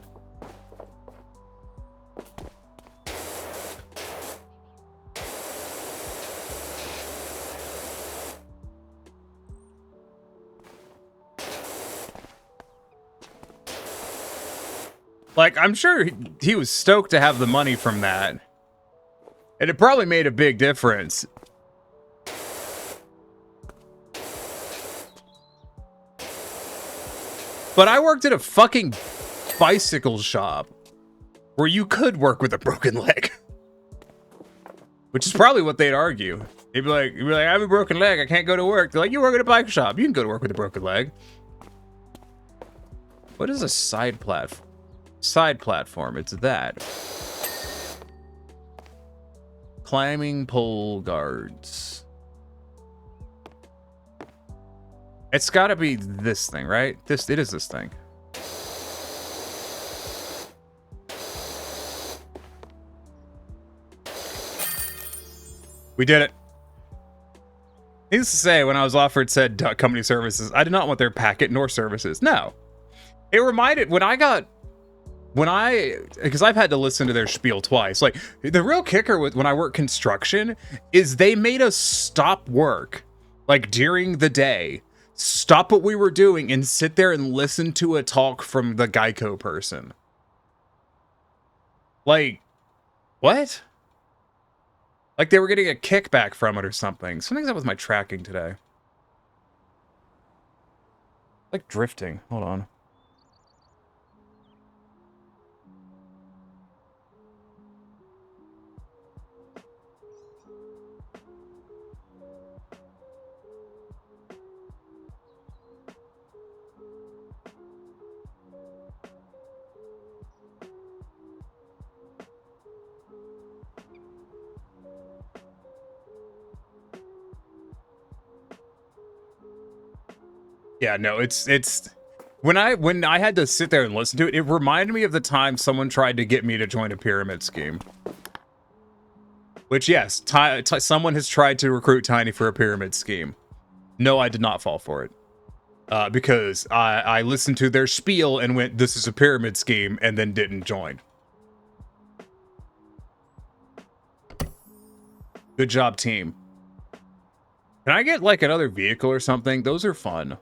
Like, I'm sure he was stoked to have the money from that. And it probably made a big difference. But I worked at a fucking bicycle shop where you could work with a broken leg. Which is probably what they'd argue. They'd be like, I have a broken leg, I can't go to work. They're like, you work at a bike shop, you can go to work with a broken leg. What is a side platform? Side platform, it's that. Climbing pole guards. It's gotta be this thing, right? It is this thing. We did it. Needless to say, when I was offered said duck company services, I did not want their packet nor services. No. It reminded, because I've had to listen to their spiel twice. Like, the real kicker with when I work construction is they made us stop work, like during the day, stop what we were doing and sit there and listen to a talk from the Geico person. Like, what? Like they were getting a kickback from it or something. Something's up with my tracking today. Like drifting. Hold on. Yeah, no, it's when I had to sit there and listen to it, it reminded me of the time someone tried to get me to join a pyramid scheme. Which, yes, someone has tried to recruit Tiny for a pyramid scheme. No, I did not fall for it. Because I listened to their spiel and went, this is a pyramid scheme, and then didn't join. Good job, team. Can I get, like, another vehicle or something? Those are fun.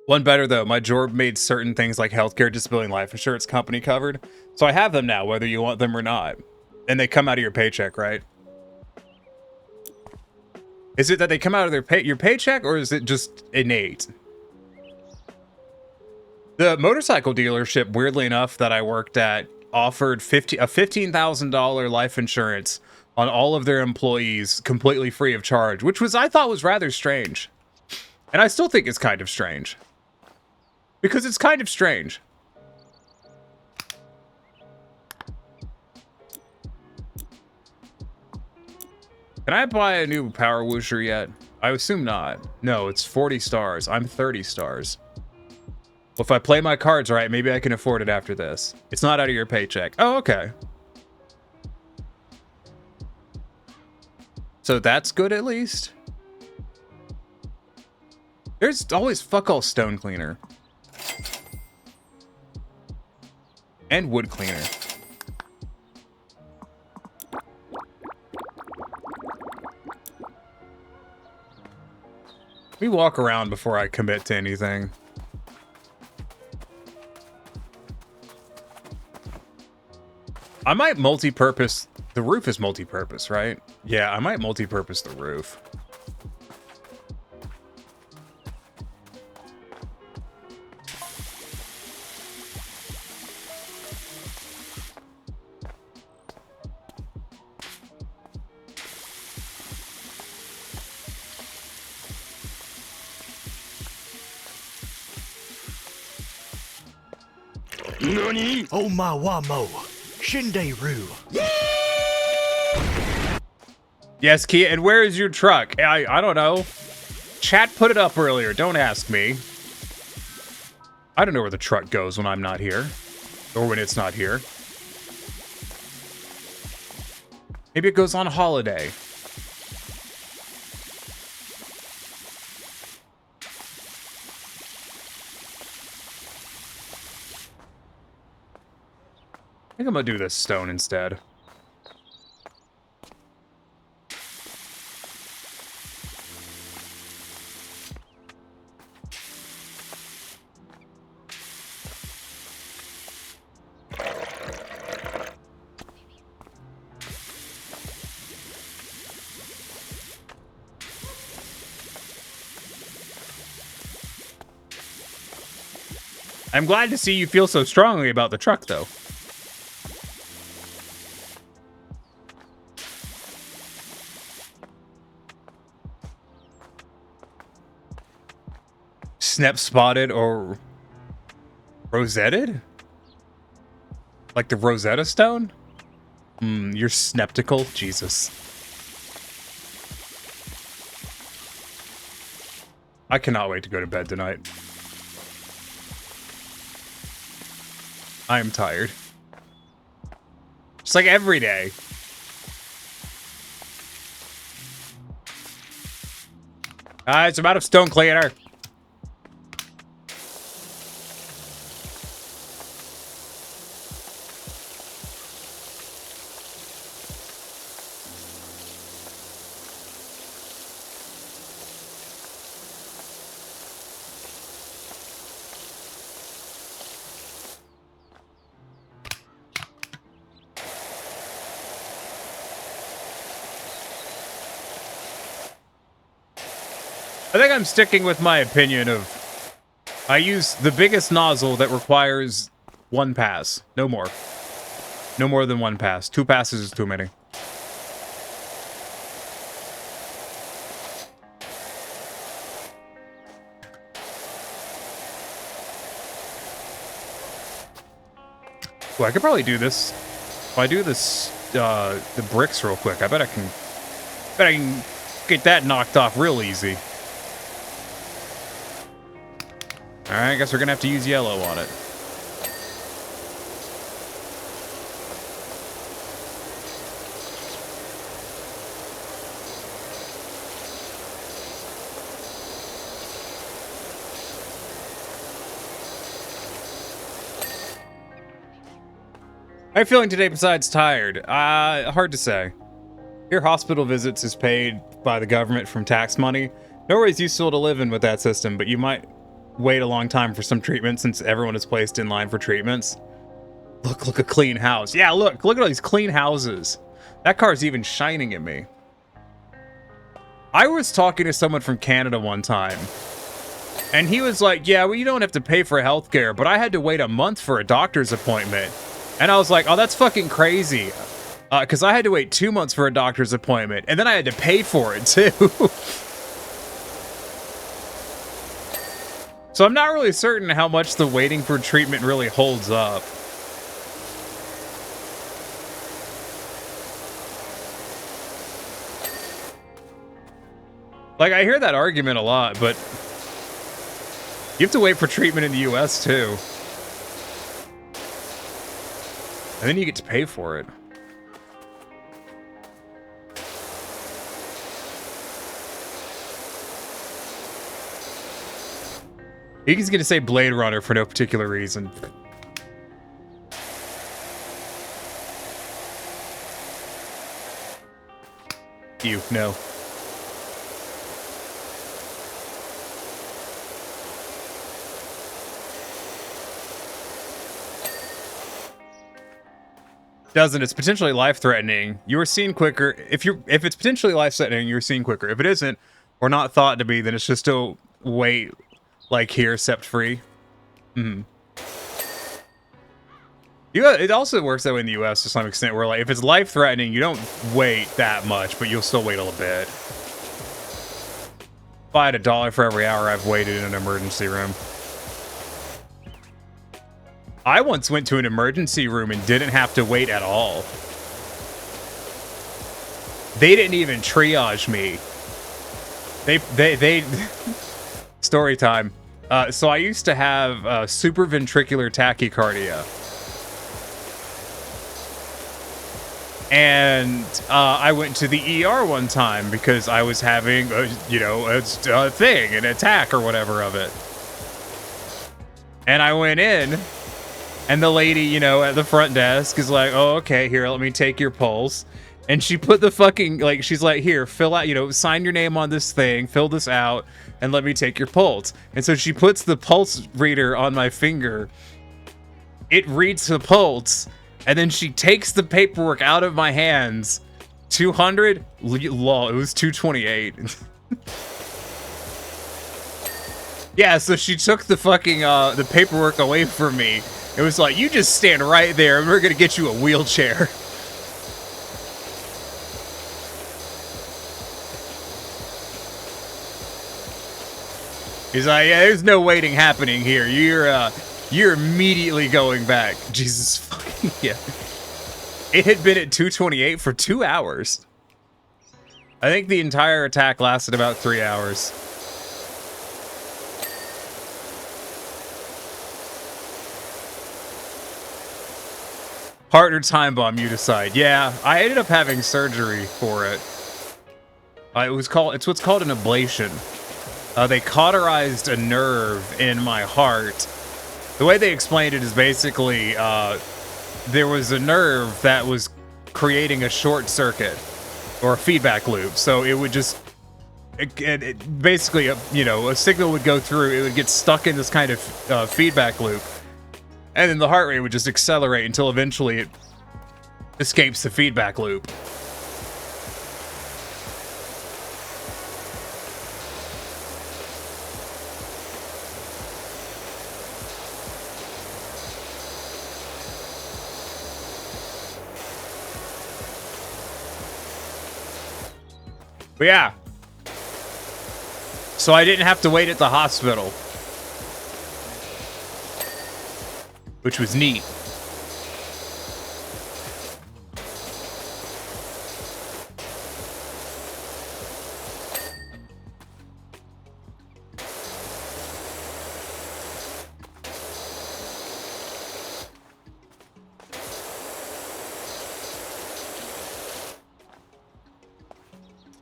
One better, though. My job made certain things like healthcare, disability, and life insurance company covered. So I have them now, whether you want them or not. And they come out of your paycheck, right? Is it that they come out of your paycheck, or is it just innate? The motorcycle dealership, weirdly enough, that I worked at offered a $15,000 life insurance on all of their employees completely free of charge, which I thought was rather strange. And I still think it's kind of strange. Because it's kind of strange. Can I buy a new power whoosher yet? I assume not. No, it's 40 stars. I'm 30 stars. Well, if I play my cards right, maybe I can afford it after this. It's not out of your paycheck. Oh, okay. So that's good at least? There's always fuck all stone cleaner. And wood cleaner. Let me walk around before I commit to anything. I might multi-purpose. The roof is multi-purpose, right? Yeah, I might multi-purpose the roof. Nani? Oh my wamo. Shinderu. Yes, Kia, and where is your truck? I don't know. Chat put it up earlier. Don't ask me. I don't know where the truck goes when I'm not here. Or when it's not here. Maybe it goes on holiday. I think I'm gonna do this stone instead. I'm glad to see you feel so strongly about the truck, though. Snep spotted or rosetted? Like the Rosetta Stone? You're sneptical? Jesus. I cannot wait to go to bed tonight. I am tired. Just like every day. Guys, I'm out of stone cleaner. I think I'm sticking with my opinion of I use the biggest nozzle that requires one pass. No more. No more than one pass. 2 passes is too many. Well, I could probably do this. If I do this, the bricks real quick, I bet I can get that knocked off real easy. Alright, I guess we're gonna have to use yellow on it. How are you feeling today besides tired? Hard to say. Your hospital visits is paid by the government from tax money. Norway's useful to live in with that system, but you might wait a long time for some treatment since everyone is placed in line for treatments. Look, a clean house. Yeah, look at all these clean houses. That car's even shining at me. I was talking to someone from Canada one time, and he was like, yeah, well, you don't have to pay for healthcare, but I had to wait a month for a doctor's appointment. And I was like, oh, that's fucking crazy. Because I had to wait 2 months for a doctor's appointment, and then I had to pay for it, too. So I'm not really certain how much the waiting for treatment really holds up. Like, I hear that argument a lot, but you have to wait for treatment in the US, too. And then you get to pay for it. He's gonna say Blade Runner for no particular reason. No. Doesn't. It's potentially life-threatening. You are seen quicker. If it's potentially life-threatening, you're seen quicker. If it isn't, or not thought to be, then it's just a wait, like here, except free. It also works that way in the US to some extent, where like if it's life-threatening, you don't wait that much, but you'll still wait a little bit. If I had $1 for every hour I've waited in an emergency room. I once went to an emergency room and didn't have to wait at all. They didn't even triage me. They story time. So I used to have supraventricular tachycardia. And I went to the ER one time because I was having, a thing, an attack or whatever of it. And I went in, and the lady, at the front desk is like, oh, okay, here, let me take your pulse. And she put the fucking, like, she's like, here, fill out, sign your name on this thing, fill this out, and let me take your pulse. And so she puts the pulse reader on my finger. It reads the pulse. And then she takes the paperwork out of my hands. 200? Lol, it was 228. Yeah, so she took the fucking, the paperwork away from me. It was like, you just stand right there and we're gonna get you a wheelchair. He's like, yeah, there's no waiting happening here. You're immediately going back. Jesus fucking yeah. It had been at 228 for 2 hours. I think the entire attack lasted about 3 hours. Partner time bomb, you decide. Yeah, I ended up having surgery for it. It's what's called an ablation. They cauterized a nerve in my heart. The way they explained it is basically there was a nerve that was creating a short circuit or a feedback loop. So it would just basically, a signal would go through. It would get stuck in this kind of feedback loop. And then the heart rate would just accelerate until eventually it escapes the feedback loop. But yeah. So I didn't have to wait at the hospital. Which was neat.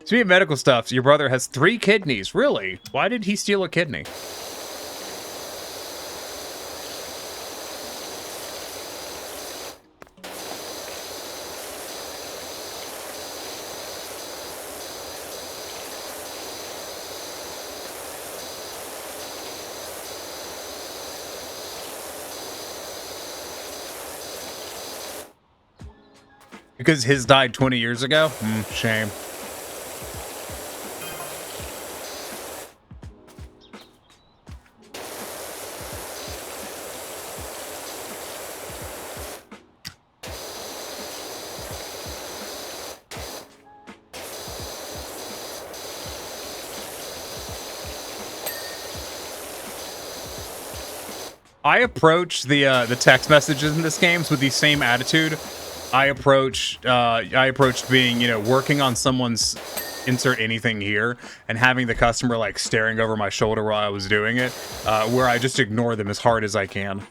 Speaking of medical stuff, your brother has 3 kidneys. Really? Why did he steal a kidney? Because his died 20 years ago? Shame. I approach the text messages in this game with the same attitude. I approached being, working on someone's insert anything here and having the customer like staring over my shoulder while I was doing it, where I just ignore them as hard as I can.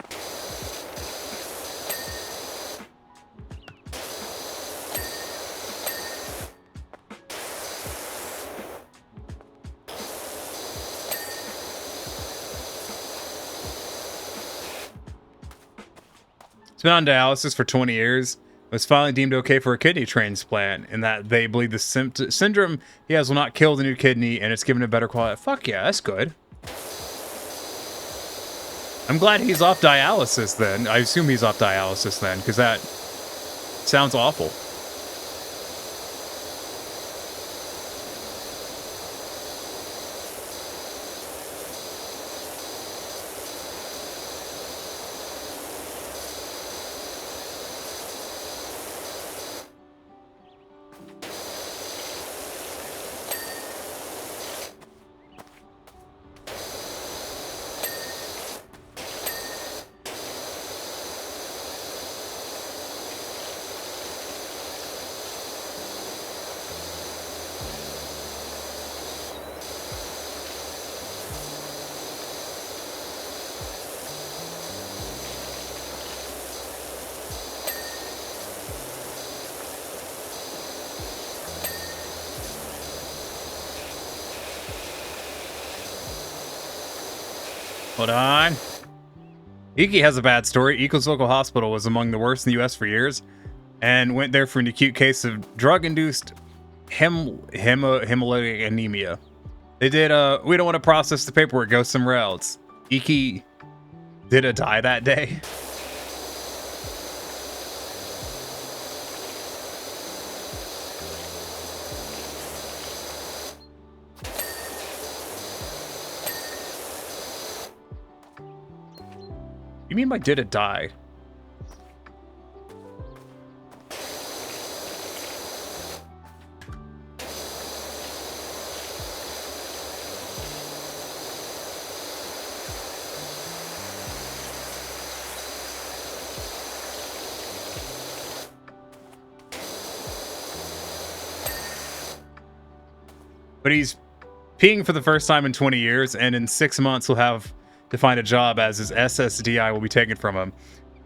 He's been on dialysis for 20 years. Was finally deemed okay for a kidney transplant, and that they believe the syndrome he has will not kill the new kidney, and it's given a better quality. Fuck yeah, that's good. I'm glad he's off dialysis then. I assume he's off dialysis then, because that sounds awful. Hold on. Iki has a bad story. Eco's local hospital was among the worst in the U.S. for years, and went there for an acute case of drug-induced hemolytic anemia. They did, we don't want to process the paperwork, go somewhere else. Iki did die that day. You mean by did it die? But he's peeing for the first time in 20 years, and in 6 months he'll have to find a job as his SSDI will be taken from him.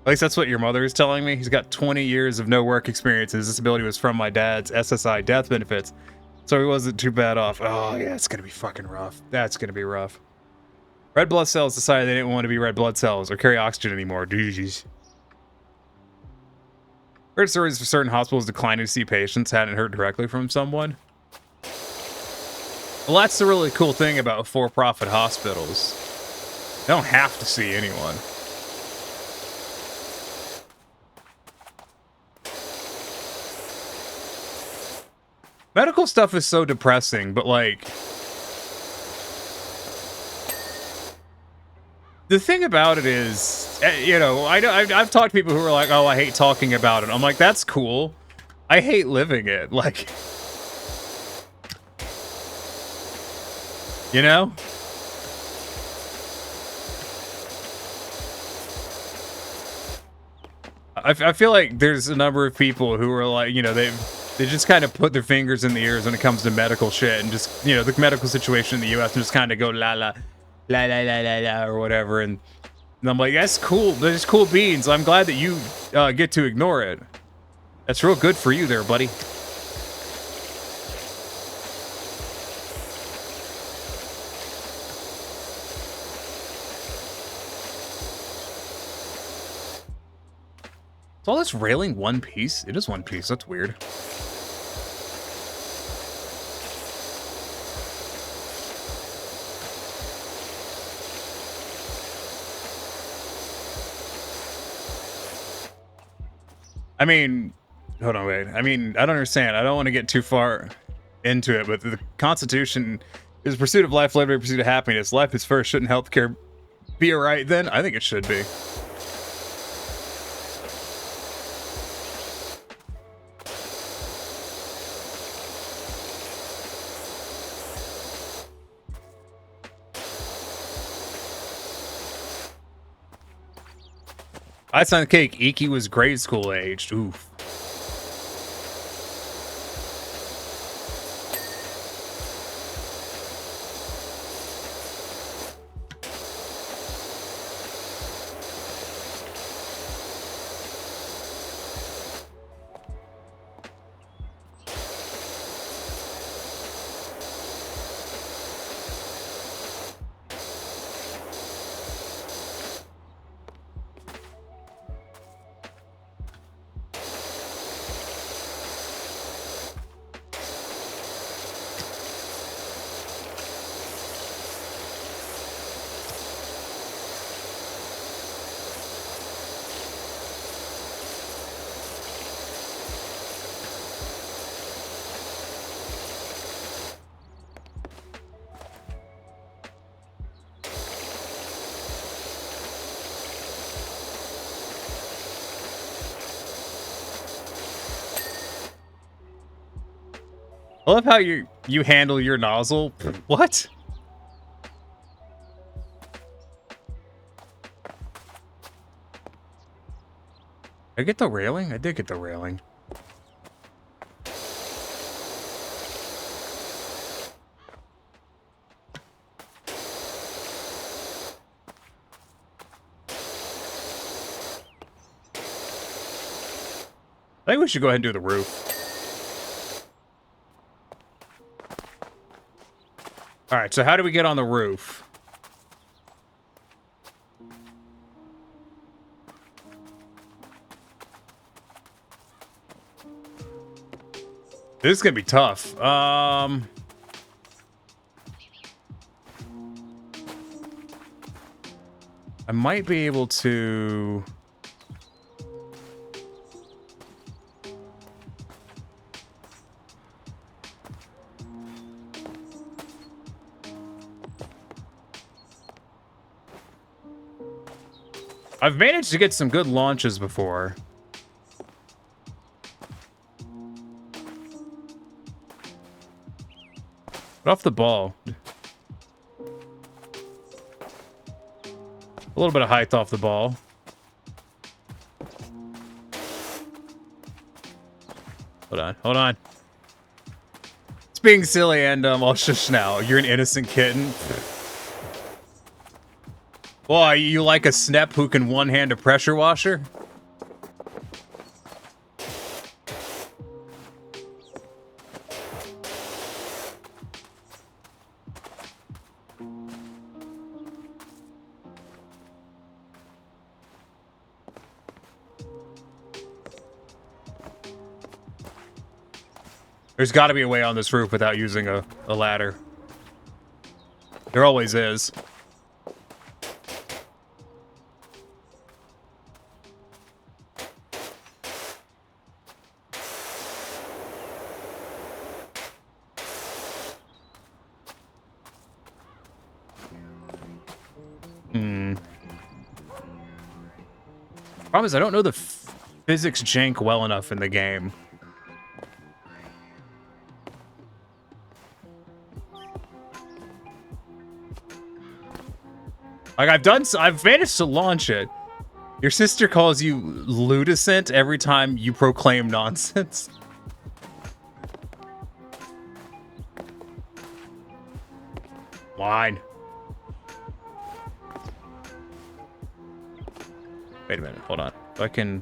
At least that's what your mother is telling me. He's got 20 years of no work experience. His disability was from my dad's SSI death benefits, so he wasn't too bad off. Oh yeah, it's gonna be fucking rough. That's gonna be rough. Red blood cells decided they didn't want to be red blood cells or carry oxygen anymore. Jeez. Heard stories of certain hospitals declining to see patients hadn't heard directly from someone. Well, that's the really cool thing about for-profit hospitals. They don't have to see anyone. Medical stuff is so depressing, but like... the thing about it is, you know, I've talked to people who are like, oh, I hate talking about it. I'm like, that's cool. I hate living it. Like... you know? I feel like there's a number of people who are like, you know, they just kind of put their fingers in the ears when it comes to medical shit, and just, you know, the medical situation in the U.S. and just kind of go la la la la la la la or whatever, and I'm like, that's cool. There's cool beans. I'm glad that you get to ignore it. That's real good for you there, buddy. Is all this railing one piece? It is one piece. That's weird. I mean, hold on, wait. I mean, I don't understand. I don't want to get too far into it, but the Constitution is pursuit of life, liberty, pursuit of happiness. Life is first. Shouldn't healthcare be a right then? I think it should be. Ice on the cake. Iki was grade school aged. Oof. I love how you handle your nozzle. What? Did I get the railing? I did get the railing. I think we should go ahead and do the roof. Alright, so how do we get on the roof? This is gonna be tough. I might be able to... I've managed to get some good launches before. Get off the ball. A little bit of height off the ball. Hold on, hold on. It's being silly and I'll shush now. You're an innocent kitten. Boy, you like a snep who can one-hand a pressure washer? There's got to be a way on this roof without using a ladder. There always is. Problem is, I don't know the physics jank well enough in the game. Like, I've managed to launch it. Your sister calls you ludicent every time you proclaim nonsense. Line. Wait a minute, hold on. If I can...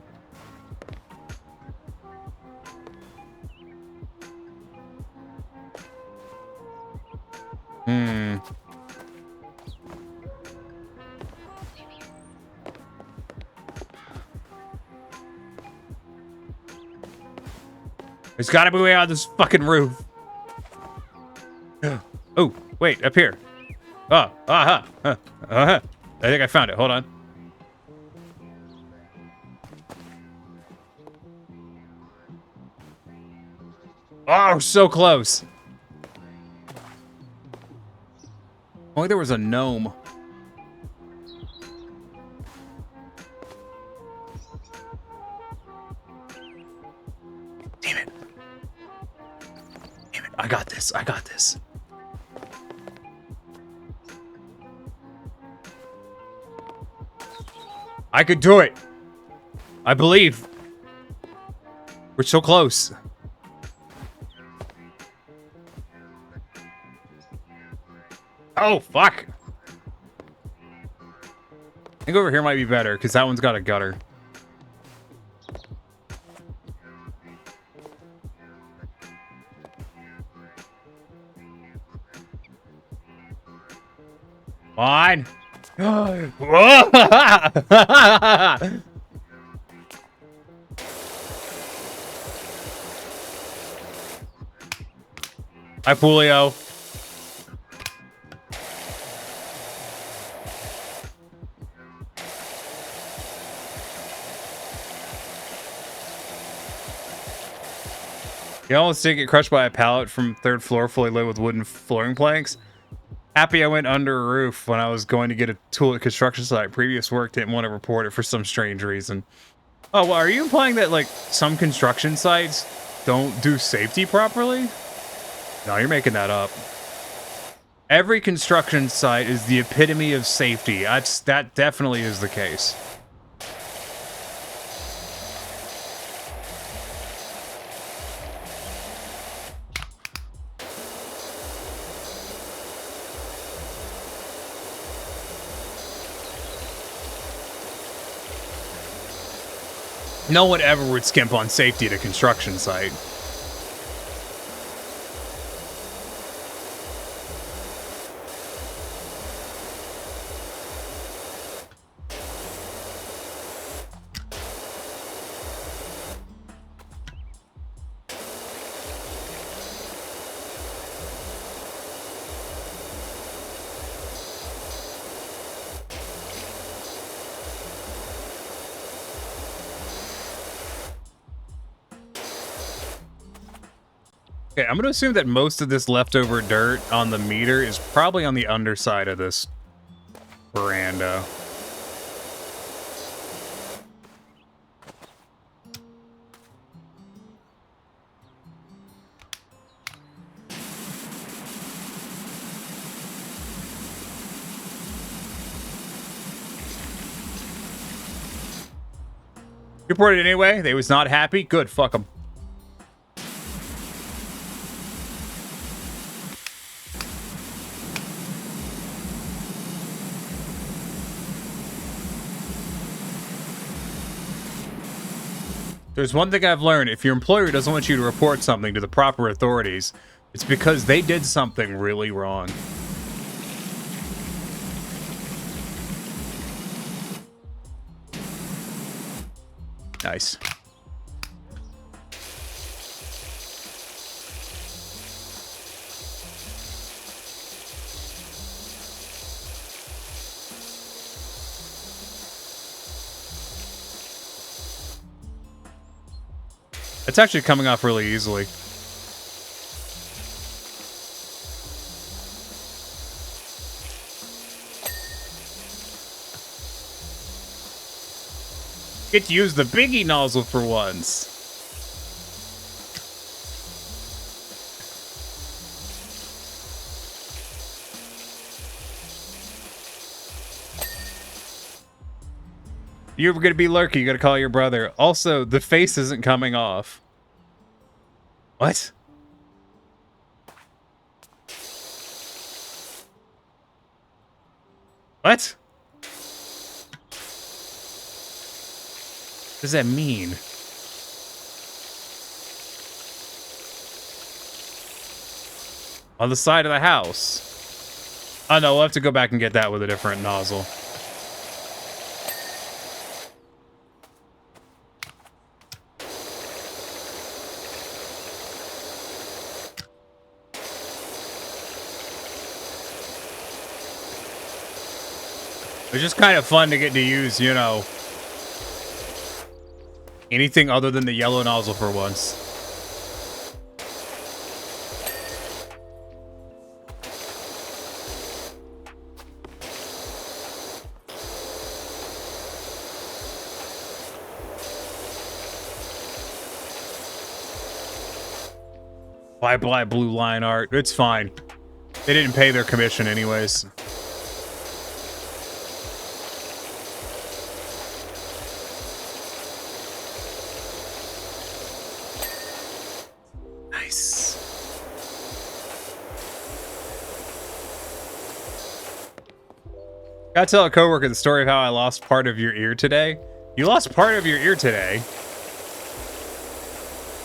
There's gotta be a way on this fucking roof. Oh, wait, up here. Oh, aha. I think I found it. Hold on. Oh, so close. Only there was a gnome. Damn it. Damn it. I got this. I got this. I could do it. I believe. We're so close. Oh, fuck. I think over here might be better, because that one's got a gutter. Fine. Hi, Julio. You almost did get crushed by a pallet from third floor fully lit with wooden flooring planks. Happy I went under a roof when I was going to get a tool at construction site. Previous work didn't want to report it for some strange reason. Oh, well, are you implying that, like, some construction sites don't do safety properly? No, you're making that up. Every construction site is the epitome of safety. That definitely is the case. No one ever would skimp on safety at a construction site. Okay, I'm going to assume that most of this leftover dirt on the meter is probably on the underside of this veranda. Reported anyway. They was not happy. Good. Fuck them. There's one thing I've learned. If your employer doesn't want you to report something to the proper authorities, it's because they did something really wrong. Nice. It's actually coming off really easily. Get to use the biggie nozzle for once. You're gonna be lurky, you gotta call your brother. Also, the face isn't coming off. What? What? What does that mean? On the side of the house. Oh no, we'll have to go back and get that with a different nozzle. It's just kind of fun to get to use, you know, anything other than the yellow nozzle for once. Bye blue line art. It's fine. They didn't pay their commission anyways. Gotta tell a coworker the story of how I lost part of your ear today. You lost part of your ear today?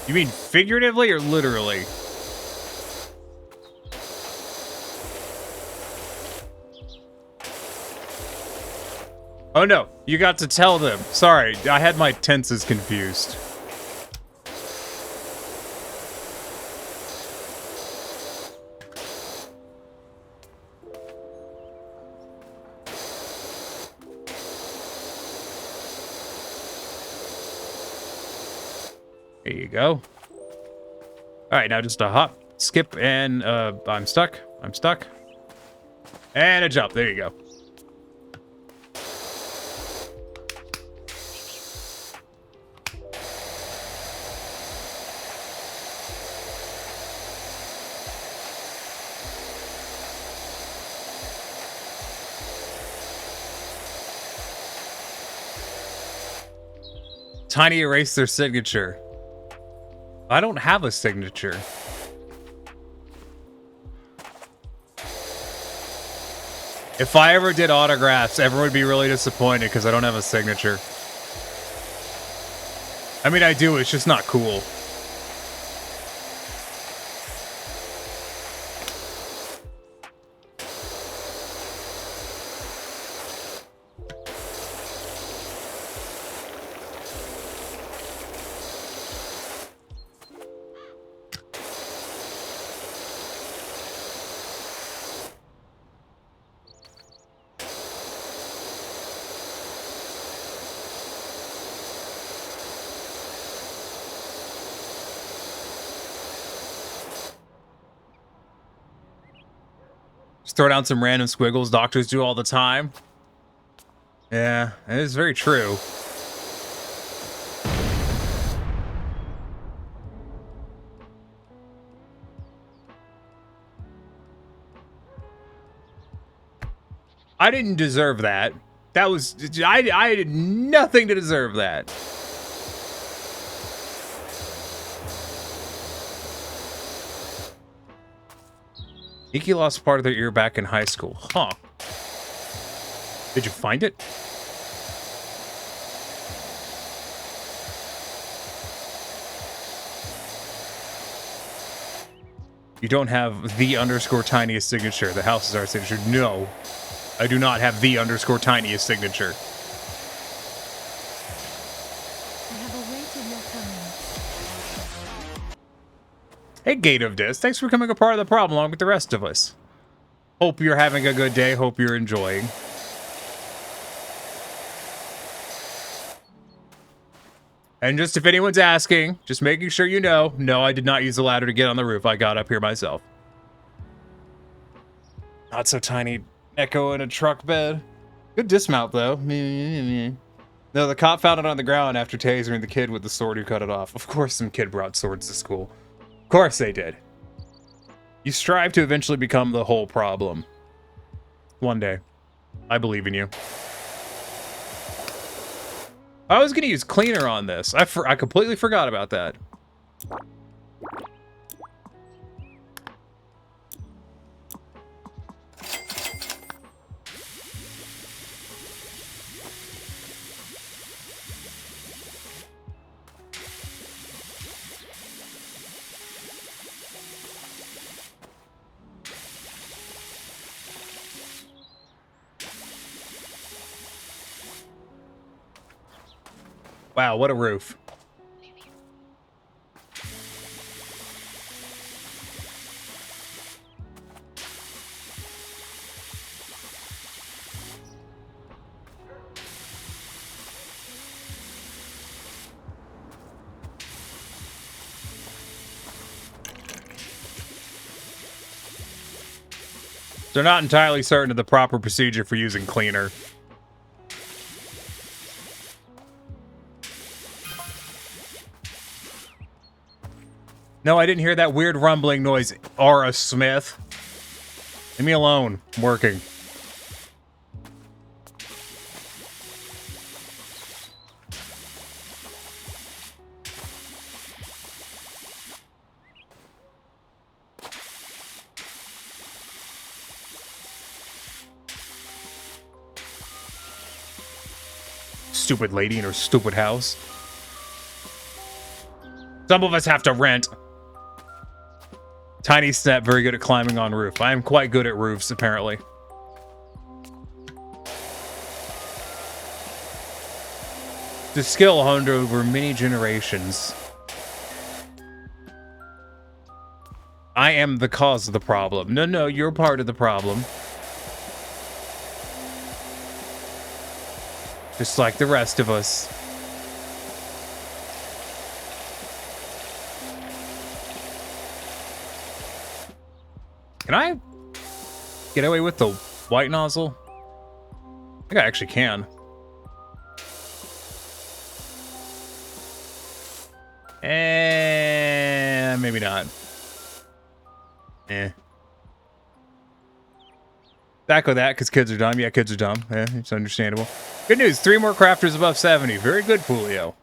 You mean figuratively or literally? Oh no, you got to tell them. Sorry, I had my tenses confused. There you go. All right, now just a hop, skip, and I'm stuck. I'm stuck. And a jump. There you go. Tiny erased their signature. I don't have a signature. If I ever did autographs, everyone would be really disappointed because I don't have a signature. I mean, I do, it's just not cool. Throw down some random squiggles doctors do all the time. Yeah, it is very true. I didn't deserve that. That was... I did nothing to deserve that. Iki lost part of their ear back in high school. Huh. Did you find it? You don't have the underscore tiniest signature. The house is our signature. No. I do not have the underscore tiniest signature. I have awaited your coming. Hey, Gate of Dis, thanks for becoming a part of the problem along with the rest of us. Hope you're having a good day. Hope you're enjoying. And just if anyone's asking, just making sure you know, no, I did not use the ladder to get on the roof. I got up here myself. Not so tiny. Echo in a truck bed. Good dismount, though. No, the cop found it on the ground after tasering the kid with the sword who cut it off. Of course some kid brought swords to school. Of course they did. You strive to eventually become the whole problem. One day. I believe in you. I was going to use cleaner on this. I completely forgot about that. Wow, what a roof. They're not entirely certain of the proper procedure for using cleaner. No, I didn't hear that weird rumbling noise, Aura Smith. Leave me alone. I'm working. Stupid lady in her stupid house. Some of us have to rent. Tiny Snap, very good at climbing on roof. I am quite good at roofs, apparently. The skill honed over many generations. I am the cause of the problem. No, you're part of the problem. Just like the rest of us. Can I get away with the white nozzle? I think I actually can. Maybe not. Back with that, because kids are dumb. Yeah, kids are dumb. It's understandable. Good news, 3 more crafters above 70. Very good, Fulio.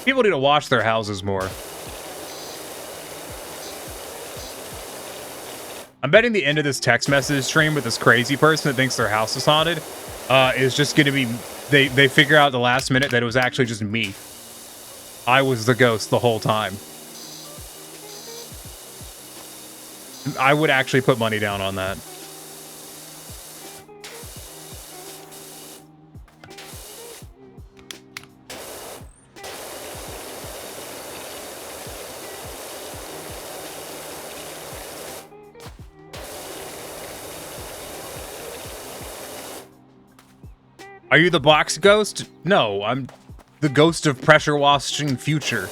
People need to wash their houses more. I'm betting the end of this text message stream with this crazy person that thinks their house is haunted is just going to be... They figure out at the last minute that it was actually just me. I was the ghost the whole time. I would actually put money down on that. Are you the box ghost? No, I'm the ghost of pressure washing future.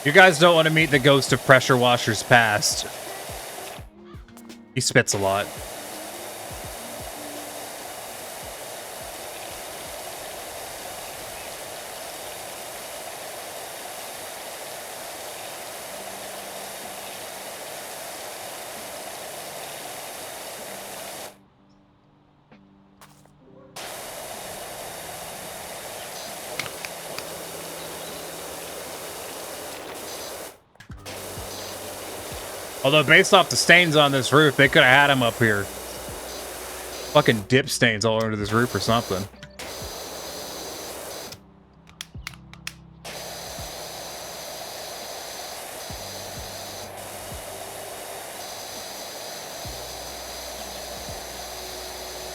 You guys don't want to meet the ghost of pressure washers past. He spits a lot. Although, based off the stains on this roof, they could have had him up here. Fucking dip stains all over this roof or something.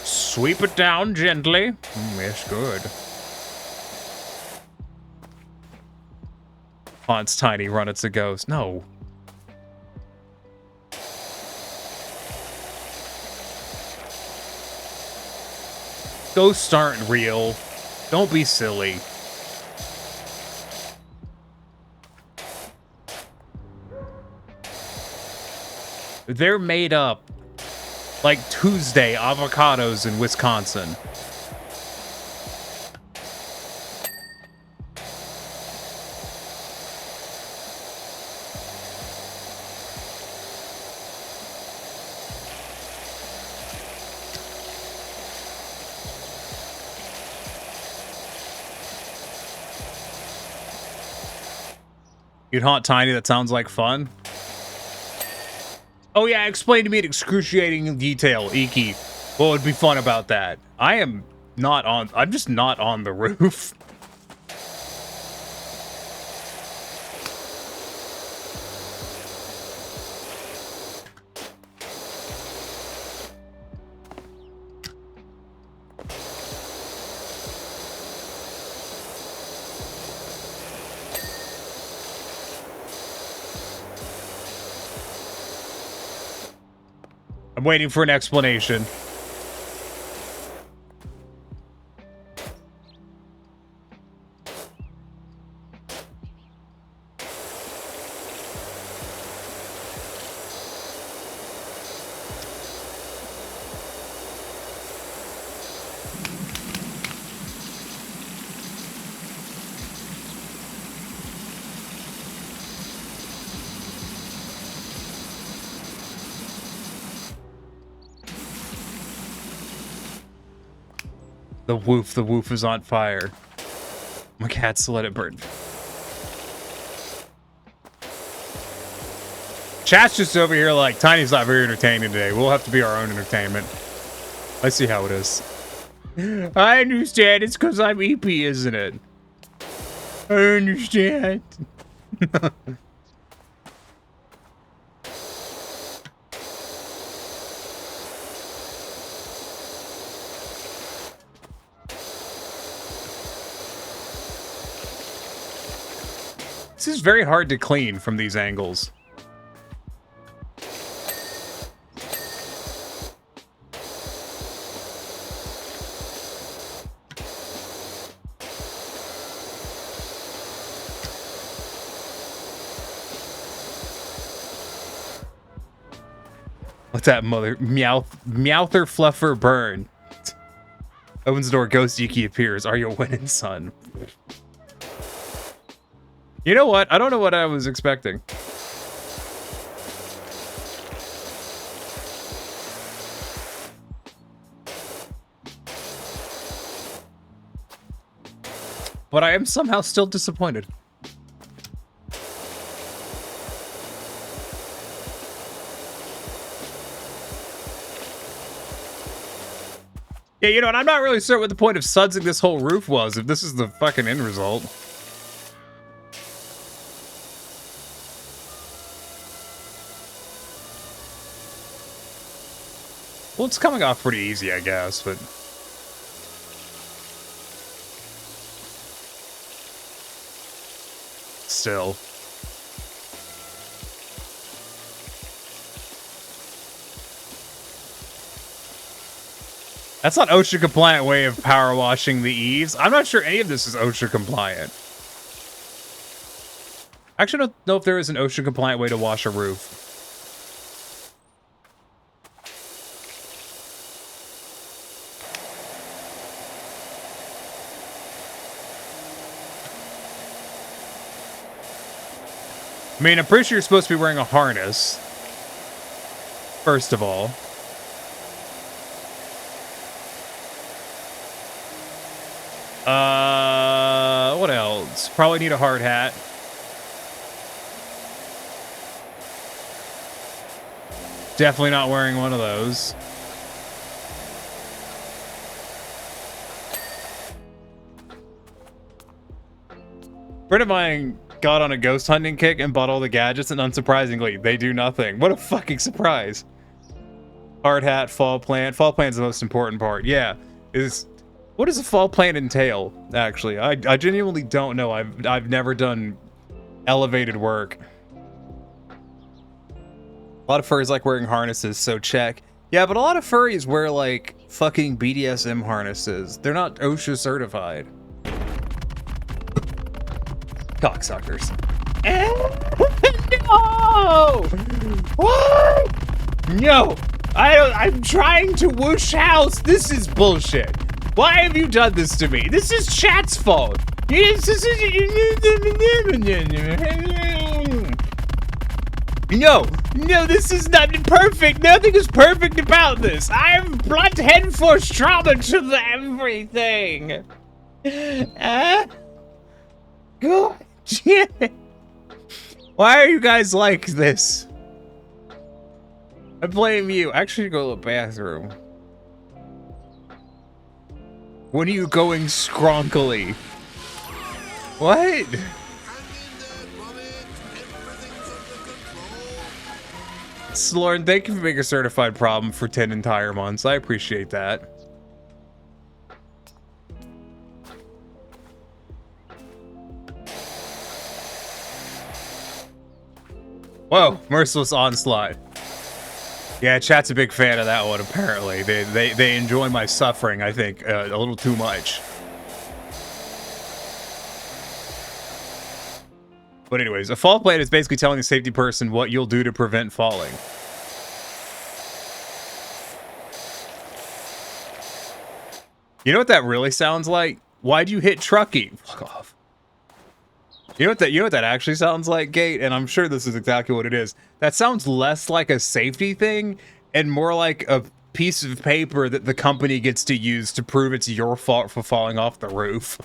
Sweep it down gently. Yes, good. Haunts Tiny, run, it's a ghost. No. Ghosts aren't real. Don't be silly. They're made up. Like Tuesday avocados in Wisconsin. You'd haunt Tiny, that sounds like fun. Oh yeah, explain to me in excruciating detail, Iki. What would be fun about that? I'm just not on the roof. I'm waiting for an explanation. The woof is on fire. My cat's let it burn. Chat's just over here like, Tiny's not very entertaining today. We'll have to be our own entertainment. Let's see how it is. I understand. It's because I'm EP, isn't it? I understand. This is very hard to clean from these angles. What's that, mother? Meowther fluffer burn. Opens the door, ghost Iki appears. Are you winning, son? You know what? I don't know what I was expecting. but I am somehow still disappointed. Yeah, you know, and I'm not really sure what the point of sudsing this whole roof was, if this is the fucking end result. Well, it's coming off pretty easy, I guess, but... still. That's not OSHA compliant way of power washing the eaves. I'm not sure any of this is OSHA compliant. I actually don't know if there is an OSHA compliant way to wash a roof. I mean, I'm pretty sure you're supposed to be wearing a harness. First of all. What else? Probably need a hard hat. Definitely not wearing one of those. A friend of mine got on a ghost hunting kick and bought all the gadgets, and unsurprisingly, they do nothing. What a fucking surprise. Hard hat, fall plant. Fall plant's the most important part. Yeah. What does a fall plant entail, actually? I genuinely don't know. I've never done elevated work. A lot of furries like wearing harnesses, so check. Yeah, but a lot of furries wear, like, fucking BDSM harnesses. They're not OSHA certified. Cocksuckers. No! What? No! I'm trying to whoosh house. This is bullshit. Why have you done this to me? This is chat's fault. No, this is not perfect. Nothing is perfect about this. I've brought head-force trauma to everything. God damn it. Why are you guys like this? I blame you. Actually, go to the bathroom. When are you going skronkily? What? Lauren, thank you for being a certified problem for 10 entire months. I appreciate that. Whoa, merciless onslaught. Yeah, chat's a big fan of that one, apparently. They enjoy my suffering, I think, a little too much. But anyways, a fall plan is basically telling a safety person what you'll do to prevent falling. You know what that really sounds like? Why'd you hit Truckee? Fuck off. You know what that actually sounds like, Gate? And I'm sure this is exactly what it is. That sounds less like a safety thing and more like a piece of paper that the company gets to use to prove it's your fault for falling off the roof.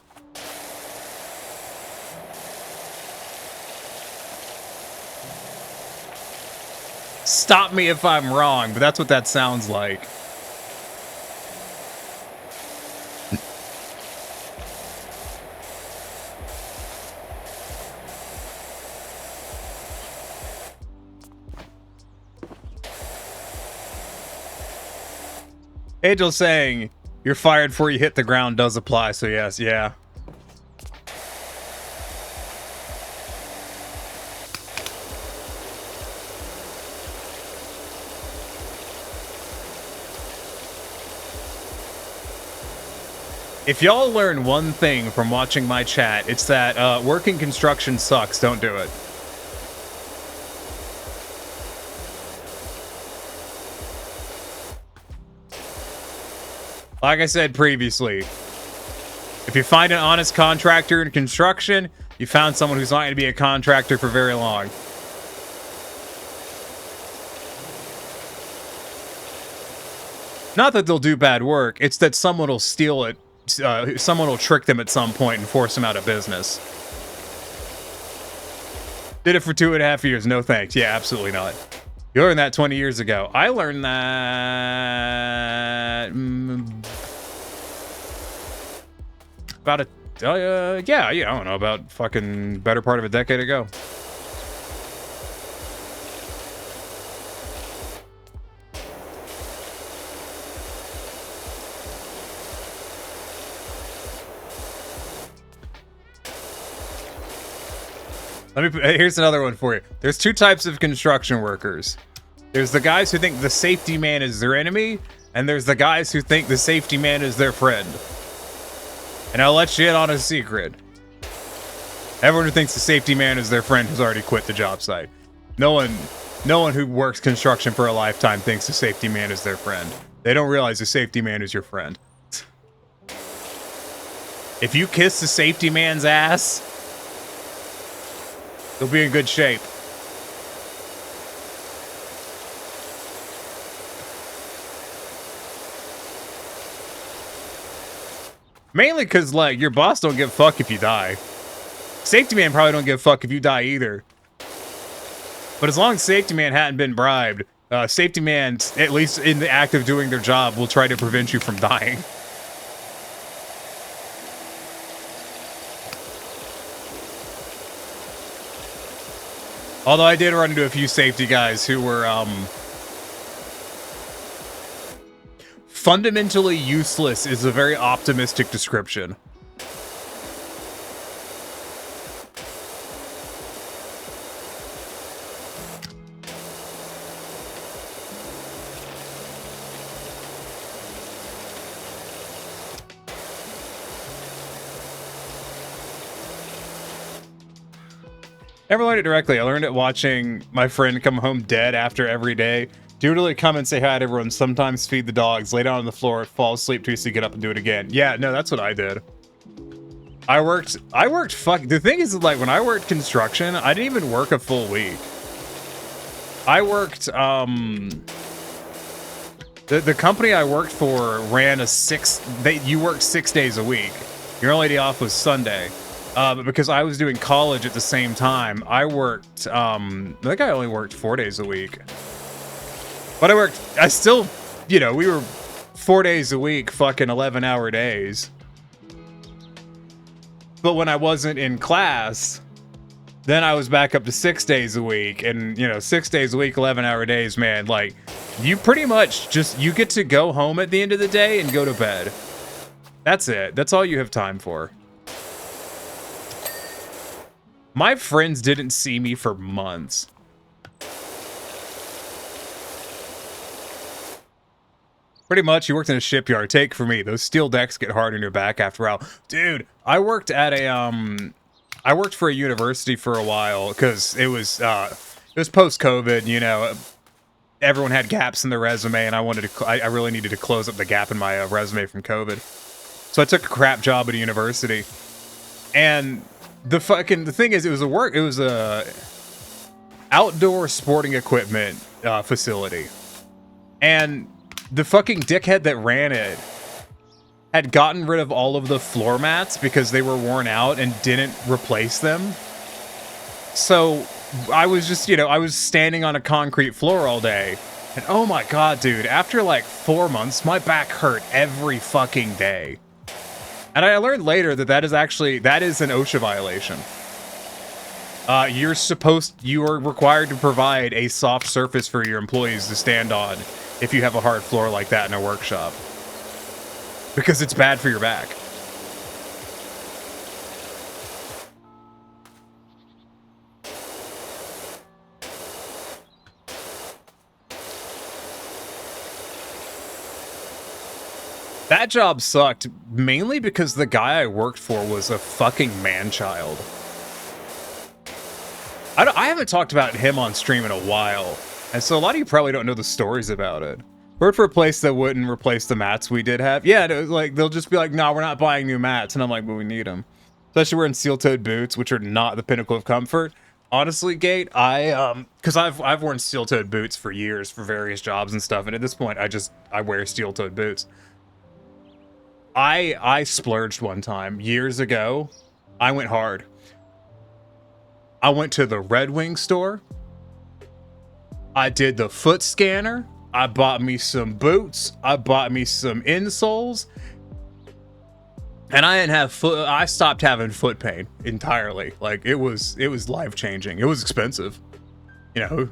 Stop me if I'm wrong, but that's what that sounds like. Angel saying, you're fired before you hit the ground does apply, so yes, yeah. If y'all learn one thing from watching my chat, it's that working construction sucks. Don't do it. Like I said previously, if you find an honest contractor in construction, you found someone who's not going to be a contractor for very long. Not that they'll do bad work, it's that someone will steal it someone will trick them at some point and force them out of business. Did it for 2.5 years. No thanks. Yeah, absolutely not. You learned that 20 years ago. I learned that about yeah, I don't know, about fucking better part of a decade ago. Here's another one for you. There's two types of construction workers. There's the guys who think the safety man is their enemy, and there's the guys who think the safety man is their friend. And I'll let you in on a secret. Everyone who thinks the safety man is their friend has already quit the job site. No one who works construction for a lifetime thinks the safety man is their friend. They don't realize the safety man is your friend. If you kiss the safety man's ass, you'll be in good shape. Mainly because, like, your boss don't give a fuck if you die. Safety man probably don't give a fuck if you die either. But as long as safety man hadn't been bribed, safety man, at least in the act of doing their job, will try to prevent you from dying. Although I did run into a few safety guys who were fundamentally useless is a very optimistic description. Never learned it directly. I learned it watching my friend come home dead after every day. Dutifully come and say hi to everyone, sometimes feed the dogs, lay down on the floor, fall asleep till you get up and do it again. Yeah, no, that's what I did. I worked, the thing is, like, when I worked construction, I didn't even work a full week. I worked, the company I worked for ran you worked 6 days a week. Your only day off was Sunday. But because I was doing college at the same time, I worked, I think I only worked 4 days a week. But I still, you know, we were 4 days a week, fucking 11-hour days. But when I wasn't in class, then I was back up to 6 days a week. And, you know, 6 days a week, 11-hour days, man, like, you pretty much you get to go home at the end of the day and go to bed. That's it. That's all you have time for. My friends didn't see me for months. Pretty much, you worked in a shipyard. Take for me, those steel decks get hard on your back after a while. Dude, I worked at I worked for a university for a while because it was post-COVID, you know. Everyone had gaps in their resume, and I really needed to close up the gap in my resume from COVID. So I took a crap job at a university. And the thing is, it was a outdoor sporting equipment facility. And the fucking dickhead that ran it had gotten rid of all of the floor mats because they were worn out and didn't replace them. So I was just, you know, I was standing on a concrete floor all day. And oh my god, dude, after like 4 months, my back hurt every fucking day. And I learned later that is an OSHA violation. You are required to provide a soft surface for your employees to stand on if you have a hard floor like that in a workshop. Because it's bad for your back. That job sucked, mainly because the guy I worked for was a fucking man-child. I haven't talked about him on stream in a while, and so a lot of you probably don't know the stories about it. Worked for a place that wouldn't replace the mats we did have. Yeah, it was like, they'll just be like, no, we're not buying new mats, and I'm like, but we need them. Especially wearing steel-toed boots, which are not the pinnacle of comfort. Honestly, Gate, because I've worn steel-toed boots for years for various jobs and stuff, and at this point, I wear steel-toed boots. I splurged one time years ago. I went hard. I went to the Red Wing store. I did the foot scanner. I bought me some boots. I bought me some insoles. And I didn't have foot. I stopped having foot pain entirely. Like it was life changing. It was expensive, you know.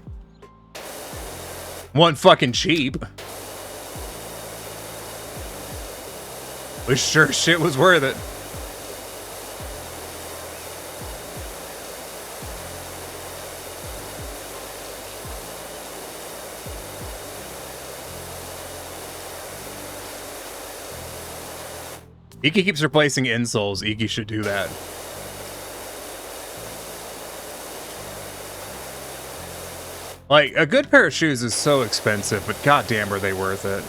Wasn't fucking cheap. But sure shit was worth it. Iki keeps replacing insoles. Iki should do that. Like, a good pair of shoes is so expensive, but goddamn are they worth it.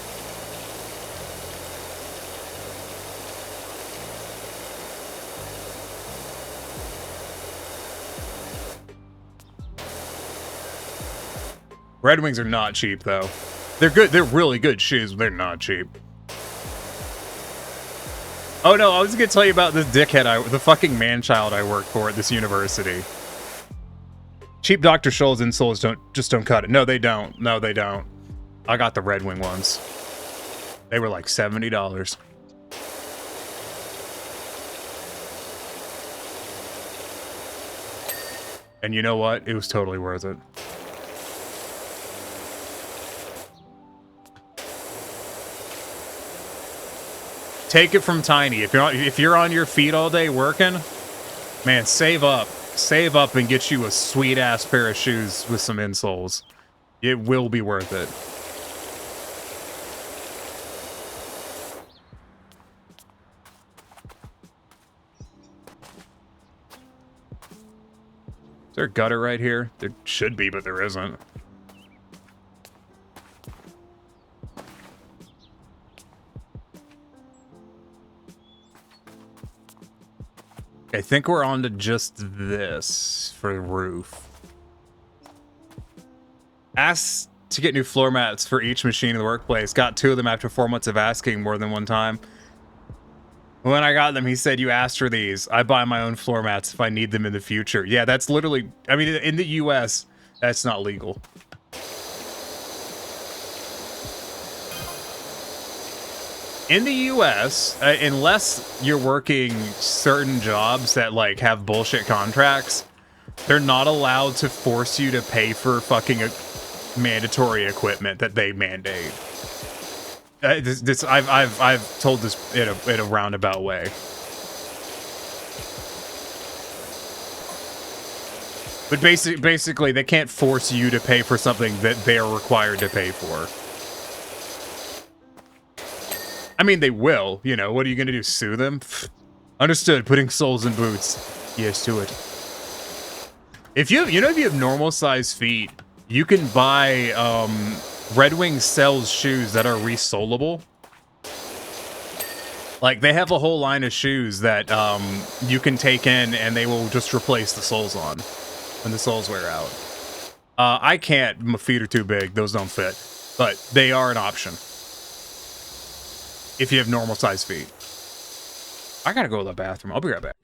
Red Wings are not cheap, though. They're good. They're really good shoes, but they're not cheap. Oh no, I was gonna tell you about this dickhead, the fucking man-child I work for at this university. Cheap Dr. Scholl's insoles don't cut it. No, they don't. No, they don't. I got the Red Wing ones. They were like $70. And you know what? It was totally worth it. Take it from Tiny. If you're on your feet all day working, man, save up and get you a sweet ass pair of shoes with some insoles. It will be worth it. Is there a gutter right here? There should be, but there isn't. I think we're on to just this for the roof. Asked to get new floor mats for each machine in the workplace. Got 2 of them after 4 months of asking more than one time. When I got them, he said, "You asked for these. I buy my own floor mats if I need them in the future." Yeah, that's literally, I mean, in the US, that's not legal. In the US, unless you're working certain jobs that like have bullshit contracts, they're not allowed to force you to pay for fucking mandatory equipment that they mandate. I've told this in a roundabout way. But basically, they can't force you to pay for something that they're required to pay for. I mean, they will, you know, what are you gonna do, sue them? Understood, putting soles in boots. Yes, to it. If you have normal size feet, you can buy, Red Wing sells shoes that are resolable. Like, they have a whole line of shoes that, you can take in and they will just replace the soles on when the soles wear out. I can't, my feet are too big, those don't fit, but they are an option. If you have normal size feet. I gotta go to the bathroom. I'll be right back.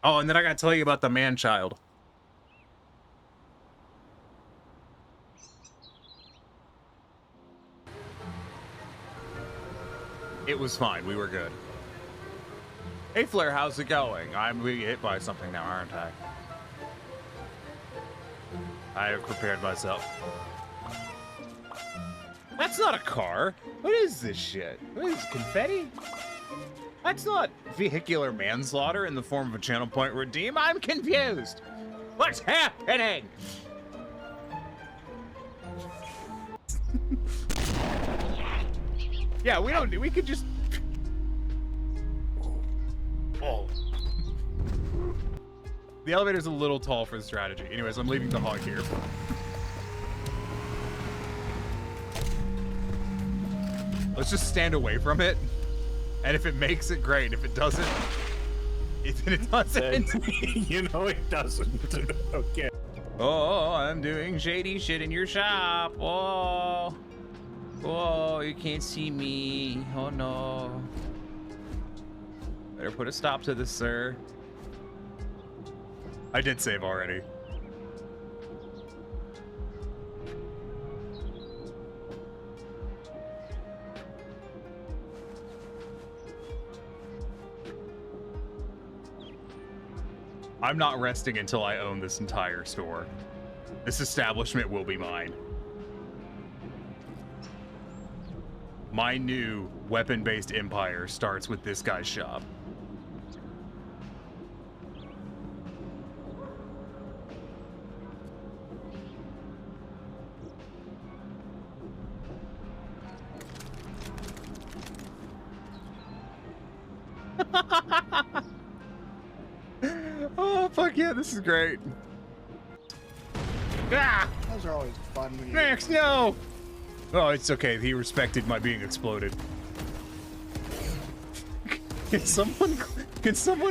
Oh, and then I gotta tell you about the man-child. It was fine. We were good. Hey, Flair, how's it going? I'm being hit by something now, aren't I? I have prepared myself. That's not a car. What is this shit? What is this, confetti? That's not vehicular manslaughter in the form of a channel point redeem. I'm confused. What's happening? Yeah, we could just... Oh. The elevator's a little tall for the strategy. Anyways, I'm leaving the hog here. Let's just stand away from it, and if it makes it, great. If it doesn't, then it doesn't. You know it doesn't. Okay. Oh, I'm doing shady shit in your shop. Oh. Whoa, you can't see me. Oh no. Better put a stop to this, sir. I did save already. I'm not resting until I own this entire store. This establishment will be mine. My new weapon-based empire starts with this guy's shop. Oh, fuck yeah, this is great. Ah! Those are always fun when you Max, no! Oh, it's okay. He respected my being exploded. Can someone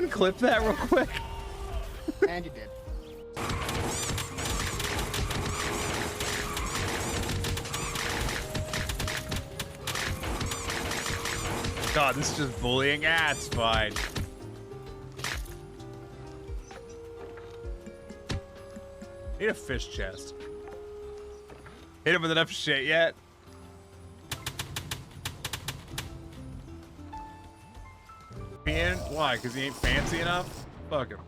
clip that real quick? and you did. God, this is just bullying. Ah, it's fine. Need a fish chest. Hit him with enough shit yet? Why? Because he ain't fancy enough? Fuck him.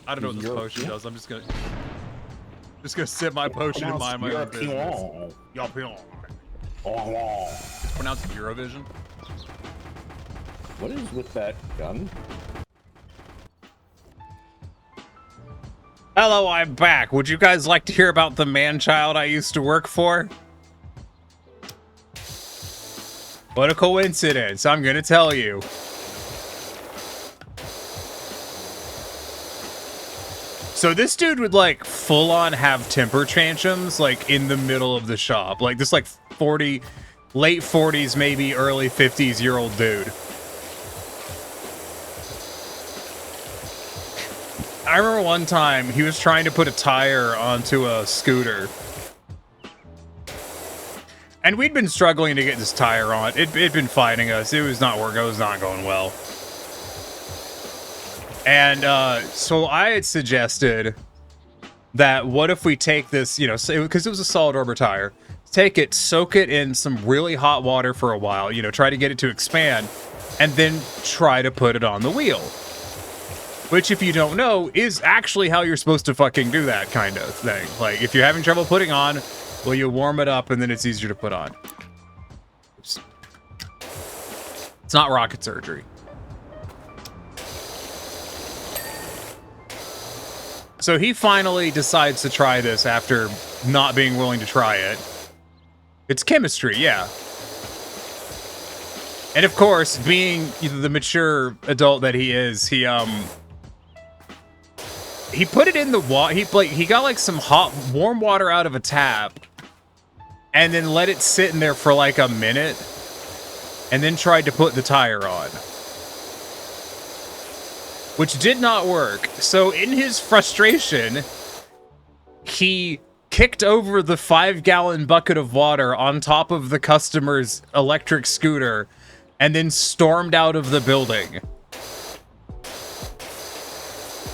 I don't know what this potion does. I'm just gonna sip my potion and mind my own business. European. It's pronounced Eurovision. What is with that gun? Hello, I'm back. Would you guys like to hear about the man-child I used to work for? What a coincidence. I'm gonna tell you. So this dude would like full on have temper tantrums like in the middle of the shop. Like this like late 40s, maybe early 50s year old dude. I remember one time he was trying to put a tire onto a scooter. And we'd been struggling to get this tire on. It'd been fighting us. It was not working. It was not going well. And so I had suggested that what if we take this, you know, because it was a solid rubber tire, take it, soak it in some really hot water for a while, you know, try to get it to expand, and then try to put it on the wheel. Which, if you don't know, is actually how you're supposed to fucking do that kind of thing. Like, if you're having trouble putting on, well, you warm it up and then it's easier to put on. Oops. It's not rocket surgery. So he finally decides to try this after not being willing to try it. It's chemistry, yeah. And of course, being the mature adult that he is, he put it in the water. He got like some warm water out of a tap, and then let it sit in there for like a minute, and then tried to put the tire on, which did not work. So in his frustration, he kicked over the 5-gallon bucket of water on top of the customer's electric scooter, and then stormed out of the building.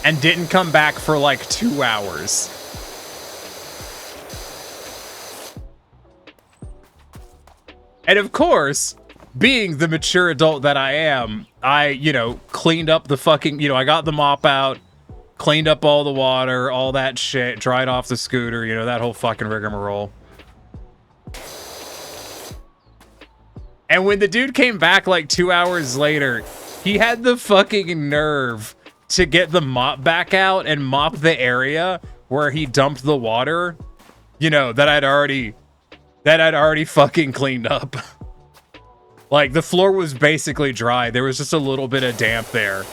And didn't come back for like 2 hours. And of course, being the mature adult that I am, I, you know, cleaned up the fucking, you know, I got the mop out, cleaned up all the water, all that shit, dried off the scooter, you know, that whole fucking rigmarole. And when the dude came back like 2 hours later, he had the fucking nerve to get the mop back out and mop the area where he dumped the water, you know, that I'd already fucking cleaned up. Like, the floor was basically dry. There was just a little bit of damp there.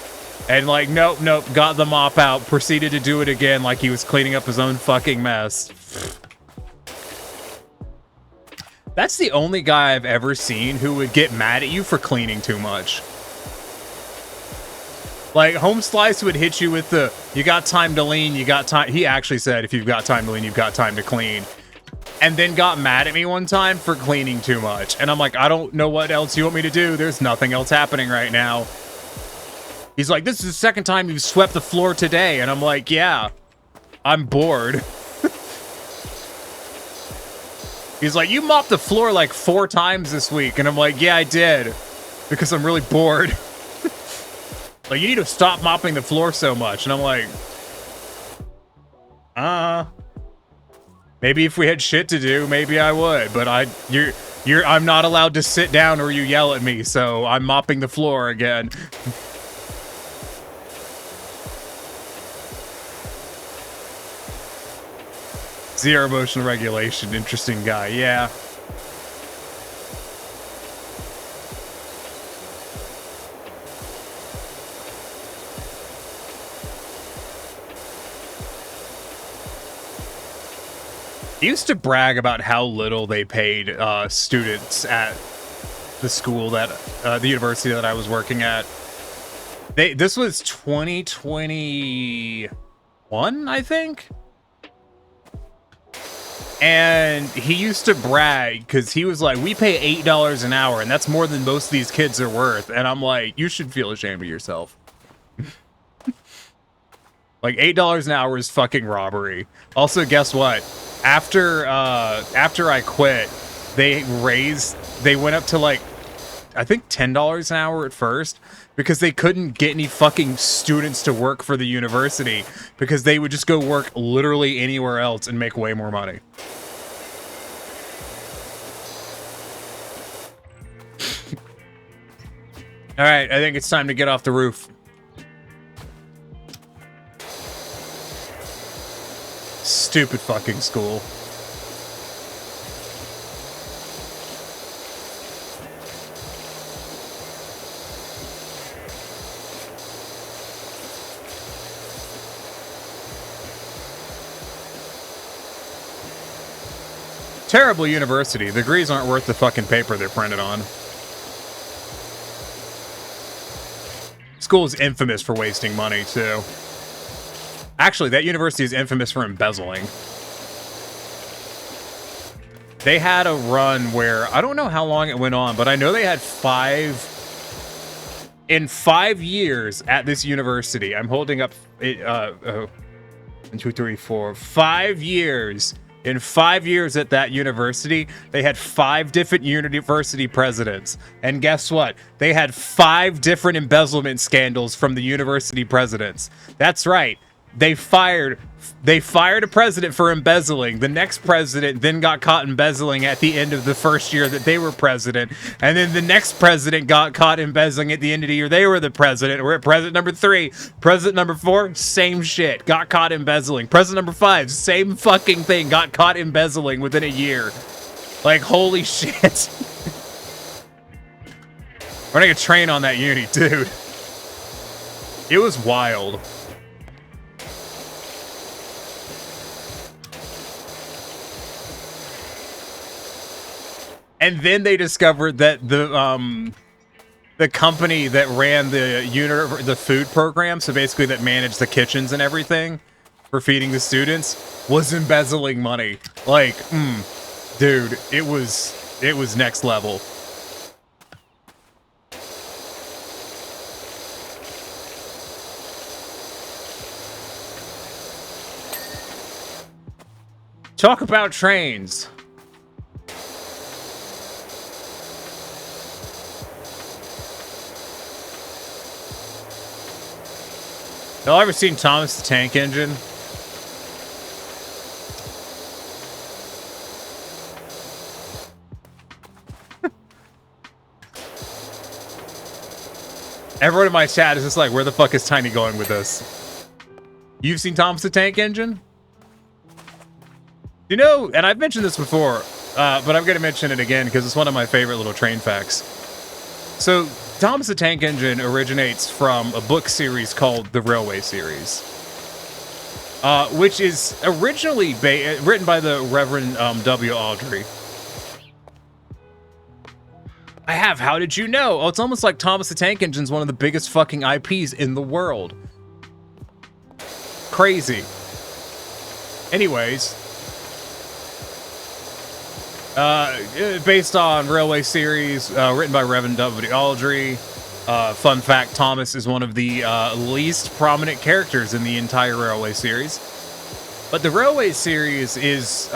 And like, nope, got the mop out, proceeded to do it again like he was cleaning up his own fucking mess. That's the only guy I've ever seen who would get mad at you for cleaning too much. Like, Home Slice would hit you with the, you got time to lean, you got time. He actually said, if you've got time to lean, you've got time to clean. and then got mad at me one time for cleaning too much. And I'm like, I don't know what else you want me to do. There's nothing else happening right now. He's like, this is the second time you've swept the floor today. And I'm like, yeah, I'm bored. He's like, you mopped the floor like 4 times this week. And I'm like, yeah, I did. Because I'm really bored. Like, you need to stop mopping the floor so much. And I'm like, maybe if we had shit to do, maybe I would. But I'm not allowed to sit down or you yell at me. So I'm mopping the floor again. Zero emotional regulation. Interesting guy. Yeah. He used to brag about how little they paid students at the school that the university that I was working at. This was 2021, I think. And he used to brag because he was like, we pay $8 an hour, and that's more than most of these kids are worth. And I'm like, you should feel ashamed of yourself. Like, $8 an hour is fucking robbery. Also, guess what? After I quit, they went up to like, I think $10 an hour at first, because they couldn't get any fucking students to work for the university because they would just go work literally anywhere else and make way more money. All right, I think it's time to get off the roof. Stupid fucking school. Terrible university. The degrees aren't worth the fucking paper they're printed on. School is infamous for wasting money, too. Actually, that university is infamous for embezzling. They had a run where, I don't know how long it went on, but I know they had 5 years at this university. I'm holding up 1, 2, 3, 4, 5 years. In 5 years at that university, they had 5 different university presidents. And guess what? They had 5 different embezzlement scandals from the university presidents. That's right. They fired a president for embezzling. The next president then got caught embezzling at the end of the first year that they were president. And then the next president got caught embezzling at the end of the year they were the president. We're at president number 3. President number 4, same shit. Got caught embezzling. President number 5, same fucking thing. Got caught embezzling within a year. Like, holy shit. We're gonna train on that uni, dude. It was wild. And then they discovered that the company that ran the food program, so basically that managed the kitchens and everything for feeding the students, was embezzling money. Like, dude, it was next level. Talk about trains. Y'all ever seen Thomas the Tank Engine? Everyone in my chat is just like, where the fuck is Tiny going with this? You've seen Thomas the Tank Engine? You know, and I've mentioned this before, but I'm going to mention it again because it's one of my favorite little train facts. So, Thomas the Tank Engine originates from a book series called the Railway Series, which is originally written by the Reverend W. Awdry. I have. How did you know? Oh, it's almost like Thomas the Tank Engine is one of the biggest fucking IPs in the world. Crazy. Anyways, Based on Railway series, written by Reverend W. Aldry. Fun fact, Thomas is one of the least prominent characters in the entire Railway series. But the Railway series is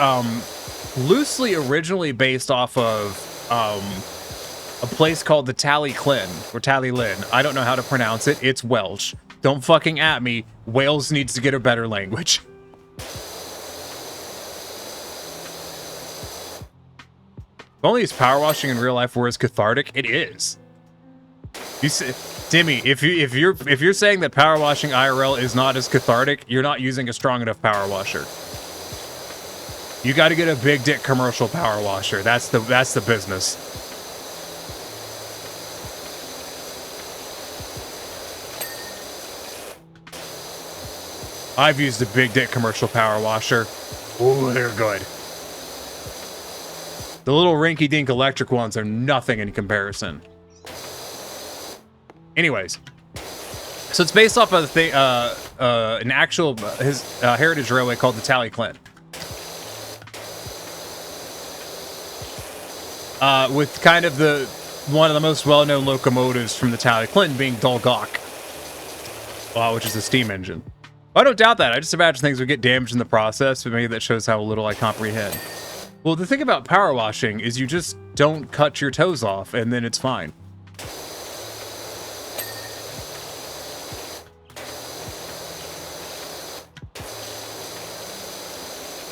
loosely originally based off of a place called the Tally Lyn, or Tally Lyn. I don't know how to pronounce it. It's Welsh. Don't fucking at me. Wales needs to get a better language. If only is power washing in real life were as cathartic. It is. You say, Dimmy, if you're saying that power washing IRL is not as cathartic, you're not using a strong enough power washer. You got to get a big dick commercial power washer. That's the business. I've used a big dick commercial power washer. Ooh, they're good. The little rinky-dink electric ones are nothing in comparison. Anyways, so it's based off of an actual heritage railway called the Tally Lyn. With kind of one of the most well-known locomotives from the Tally Lyn being Dolgok, which is a steam engine. I don't doubt that. I just imagine things would get damaged in the process, but maybe that shows how little I comprehend. Well, the thing about power washing is you just don't cut your toes off, and then it's fine.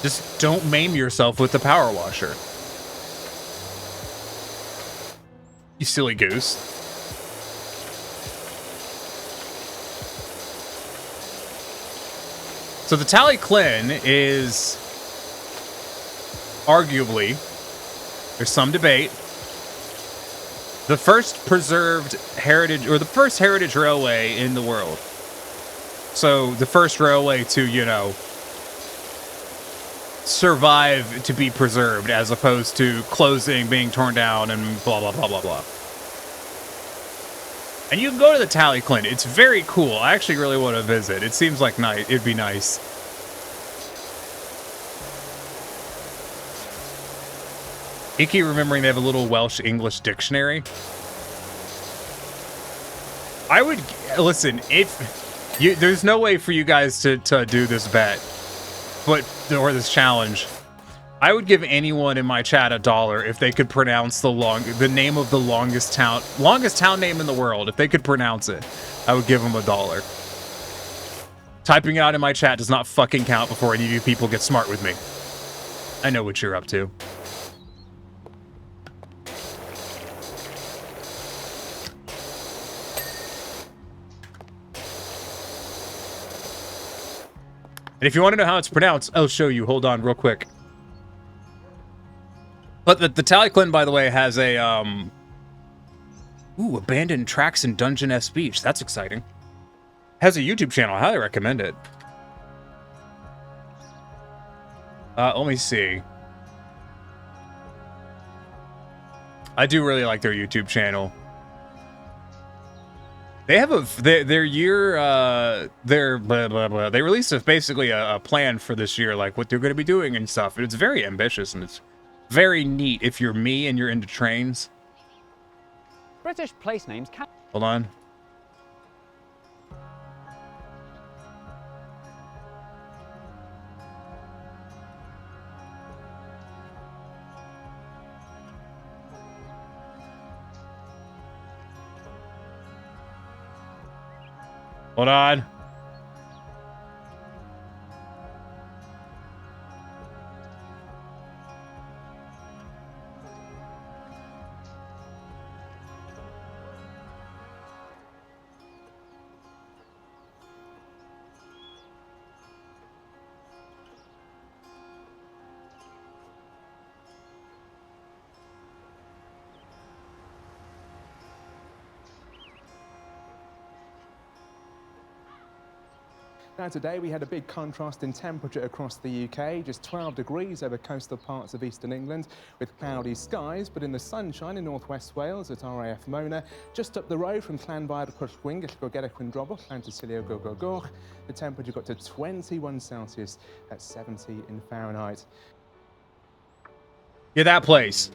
Just don't maim yourself with the power washer. You silly goose. So the Tally Lyn is arguably, there's some debate, the first preserved heritage, or the first heritage railway in the world. So the first railway to, you know, survive to be preserved, as opposed to closing, being torn down, and blah, blah, blah, blah, blah. And you can go to the Tally Lyn. It's very cool. I actually really want to visit. It seems like it'd be nice. Icky remembering they have a little Welsh English dictionary. I would listen if you. There's no way for you guys to do this bet, or this challenge. I would give anyone in my chat $1 if they could pronounce the name of the longest town name in the world. If they could pronounce it, I would give them $1. Typing it out in my chat does not fucking count before any of you people get smart with me. I know what you're up to. And if you want to know how it's pronounced, I'll show you. Hold on real quick. But the Tally Lyn, by the way, has a abandoned tracks in Dungeness Beach. That's exciting. Has a YouTube channel. I highly recommend it. Let me see. I do really like their YouTube channel. They have their year, their blah, blah, blah. They released basically a plan for this year, like what they're going to be doing and stuff. And it's very ambitious, and it's very neat if you're me and you're into trains. British place names can... Hold on. Hold on. Now today we had a big contrast in temperature across the UK, just 12 degrees over coastal parts of eastern England with cloudy skies, but in the sunshine in northwest Wales at RAF Mona, just up the road from Llanfair Pwllgwyn, Gellgogera Quindrobwll, Llantysilio Gogogoch, the temperature got to 21 Celsius at 70 in Fahrenheit. Yeah, that place.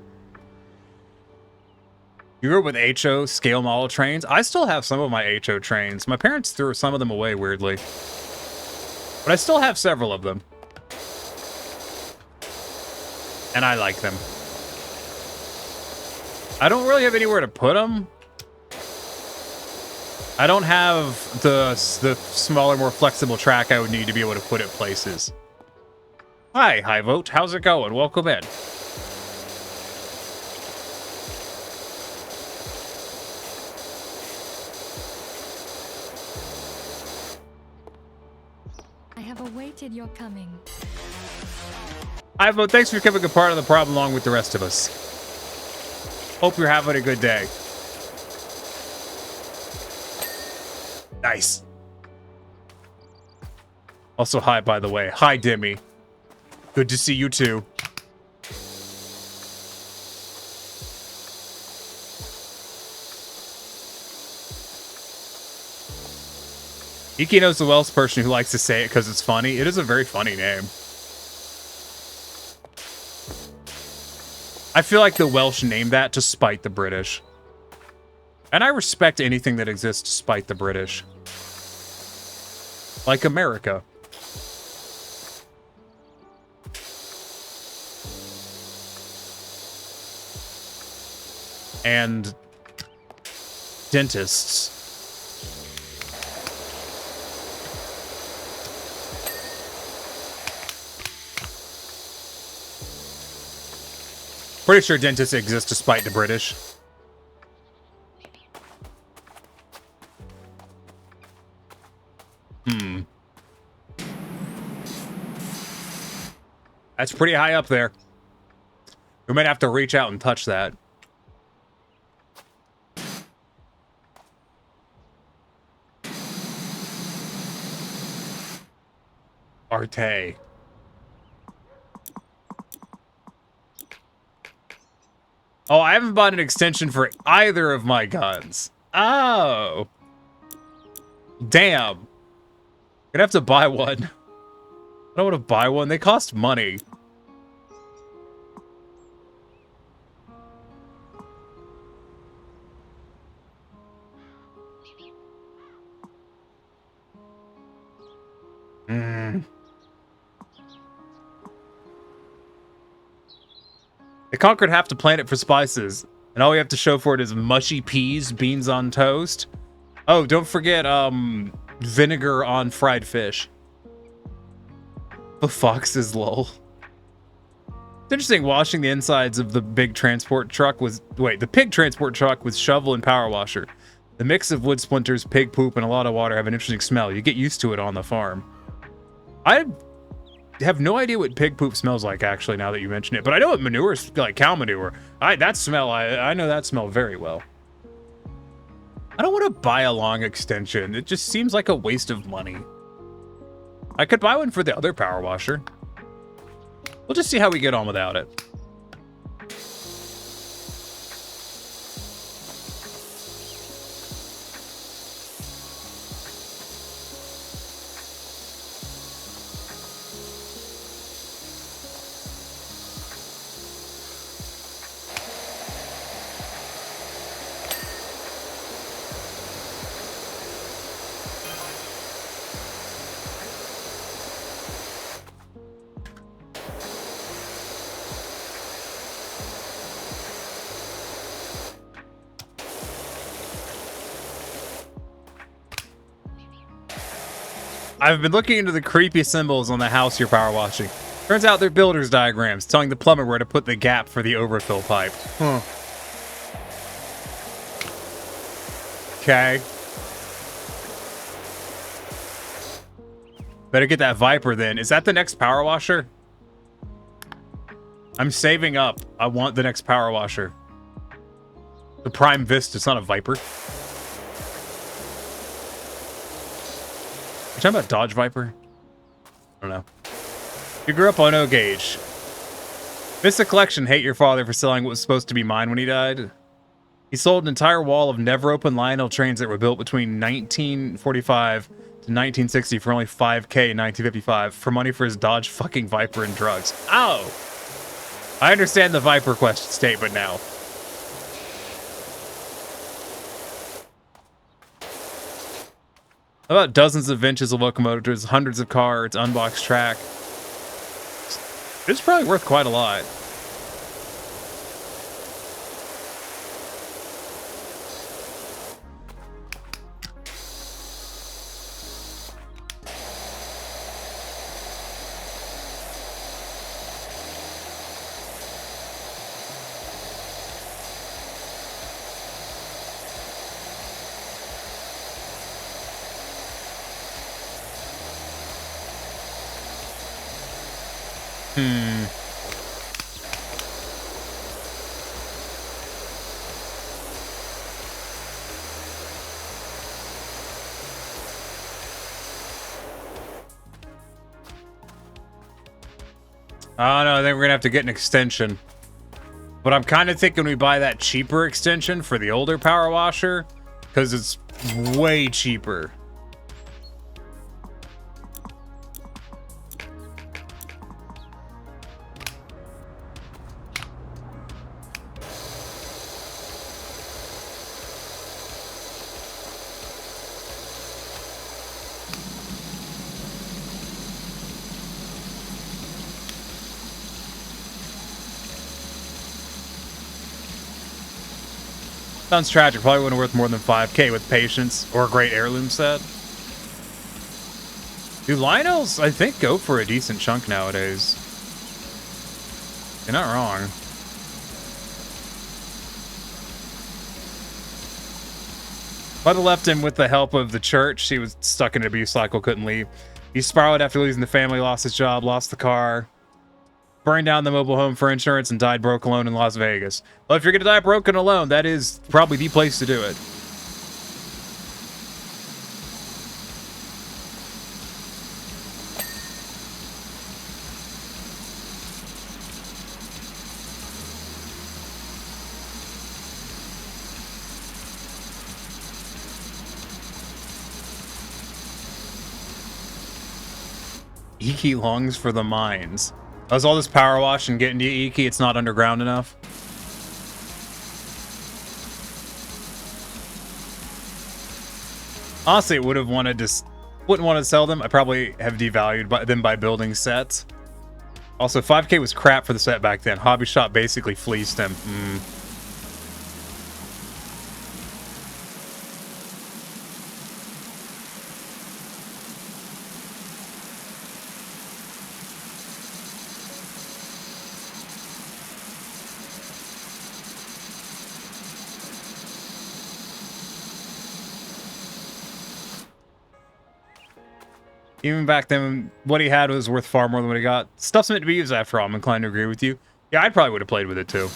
You grew up with HO scale model trains? I still have some of my HO trains. My parents threw some of them away weirdly. But I still have several of them. And I like them. I don't really have anywhere to put them. I don't have the smaller, more flexible track I would need to be able to put it places. Hi, High Vote. How's it going? Welcome in. I have awaited your coming. High Vote, thanks for becoming a part of the problem along with the rest of us. Hope you're having a good day. Nice. Also, hi, by the way. Hi, Demi. Good to see you, too. Iki knows the Welsh person who likes to say it because it's funny. It is a very funny name. I feel like the Welsh named that to spite the British. And I respect anything that exists to spite the British. Like America. And dentists. Pretty sure dentists exist to spite the British. That's pretty high up there. We might have to reach out and touch that. Arte. Oh, I haven't bought an extension for either of my guns. Oh. Damn. Gonna have to buy one. I don't want to buy one. They cost money. They conquered half the planet for spices, and all we have to show for it is mushy peas, beans on toast. Oh, don't forget, vinegar on fried fish. The foxes, lol. It's interesting washing the insides of the big transport truck with... Wait, the pig transport truck with shovel and power washer. The mix of wood splinters, pig poop, and a lot of water have an interesting smell. You get used to it on the farm. I have no idea what pig poop smells like, actually, now that you mention it. But I know what manure is like, cow manure. That smell, I know that smell very well. I don't want to buy a long extension. It just seems like a waste of money. I could buy one for the other power washer. We'll just see how we get on without it. I've been looking into the creepy symbols on the house you're power washing. Turns out they're builder's diagrams telling the plumber where to put the gap for the overfill pipe. Huh. Okay. Better get that Viper then. Is that the next power washer? I'm saving up. I want the next power washer. The Prime Vista. It's not a Viper. You talking about Dodge Viper? I don't know. You grew up on O Gauge. Vista Collection hate your father for selling what was supposed to be mine when he died. He sold an entire wall of never open Lionel trains that were built between 1945 to 1960 for only $5K in 1955 for money for his Dodge fucking Viper and drugs. Oh! I understand the Viper Quest statement now. About dozens of inches of locomotives, hundreds of cars, unboxed track. It's probably worth quite a lot. Oh no, I think we're gonna have to get an extension. But I'm kind of thinking we buy that cheaper extension for the older power washer, because it's way cheaper. Sounds tragic. Probably wouldn't worth more than 5K with patience or a great heirloom set. Do Lionels, I think, go for a decent chunk nowadays? You're not wrong. If I'd have left him with the help of the church, he was stuck in an abuse cycle, couldn't leave. He spiraled after losing the family, lost his job, lost the car, burned down the mobile home for insurance, and died broke alone in Las Vegas. Well, if you're gonna die broken alone, that is probably the place to do it. Iki longs for the mines. Does all this power wash and getting to Iki, it's not underground enough? Honestly, it would have wanted to, wouldn't want to sell them. I probably have devalued them by building sets. Also, 5K was crap for the set back then. Hobby Shop basically fleeced him. Even back then, what he had was worth far more than what he got. Stuff's meant to be used after all. I'm inclined to agree with you. Yeah, I probably would have played with it too.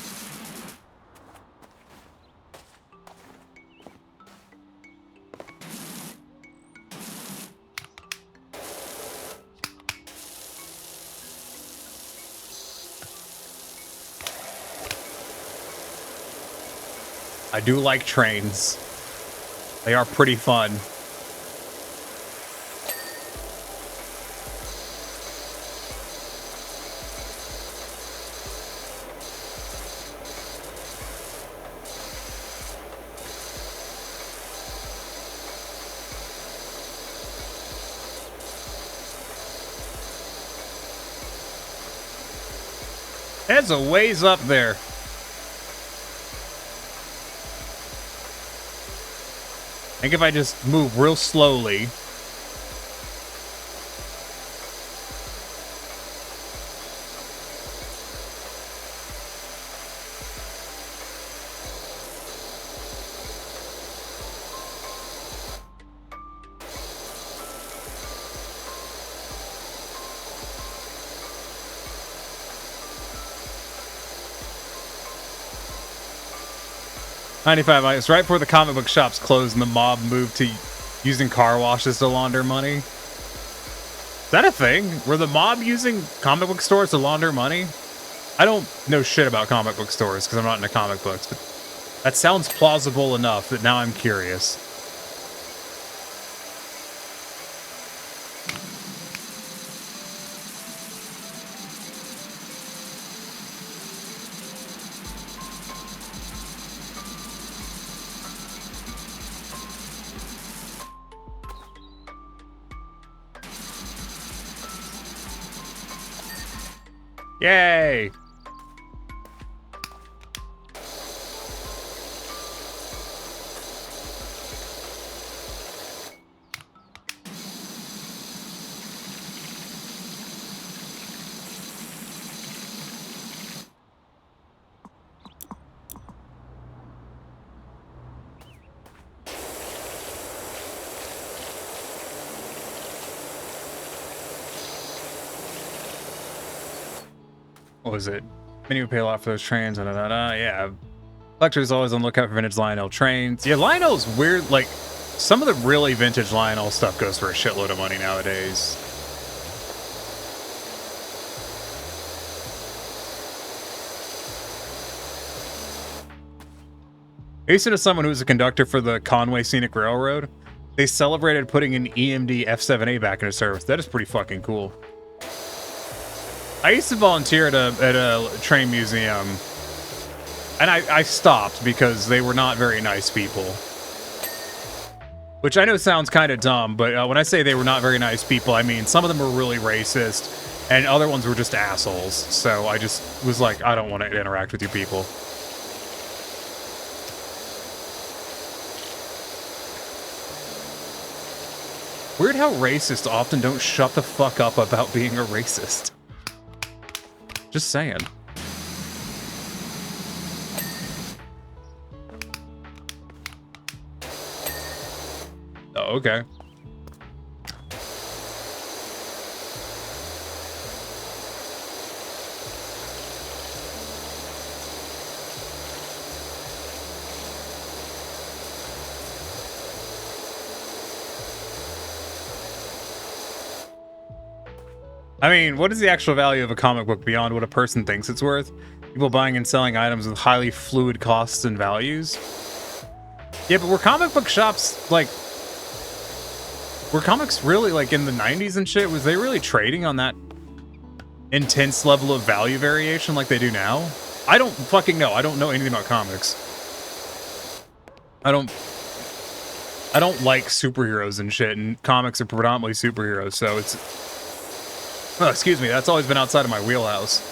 I do like trains. They are pretty fun. That's a ways up there. I think if I just move real slowly. $95. Right before the comic book shops closed and the mob moved to using car washes to launder money. Is that a thing? Were the mob using comic book stores to launder money? I don't know shit about comic book stores because I'm not into comic books, but that sounds plausible enough that now I'm curious. Yay! What was it? Many would pay a lot for those trains. Yeah. Collector's always on the lookout for vintage Lionel trains. Yeah, Lionel's weird. Like, some of the really vintage Lionel stuff goes for a shitload of money nowadays. I used to know someone who was a conductor for the Conway Scenic Railroad. They celebrated putting an EMD F7A back into service. That is pretty fucking cool. I used to volunteer at a train museum, and I stopped because they were not very nice people. Which I know sounds kind of dumb, but when I say they were not very nice people, I mean some of them were really racist, and other ones were just assholes. So I just was like, I don't want to interact with you people. Weird how racists often don't shut the fuck up about being a racist. Just saying. Oh, okay. I mean, what is the actual value of a comic book beyond what a person thinks it's worth? People buying and selling items with highly fluid costs and values? Yeah, but were comic book shops, like... Were comics really, like, in the 90s and shit? Was they really trading on that intense level of value variation like they do now? I don't fucking know. I don't know anything about comics. I don't like superheroes and shit, and comics are predominantly superheroes, so it's... Oh, excuse me, that's always been outside of my wheelhouse.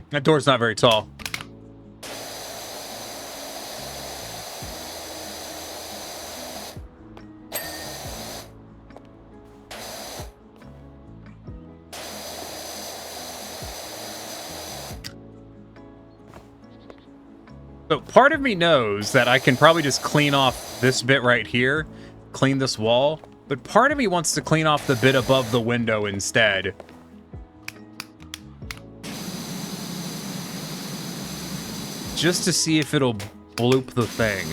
That door's not very tall. So part of me knows that I can probably just clean off this bit right here, clean this wall, but part of me wants to clean off the bit above the window instead. Just to see if it'll bloop the thing.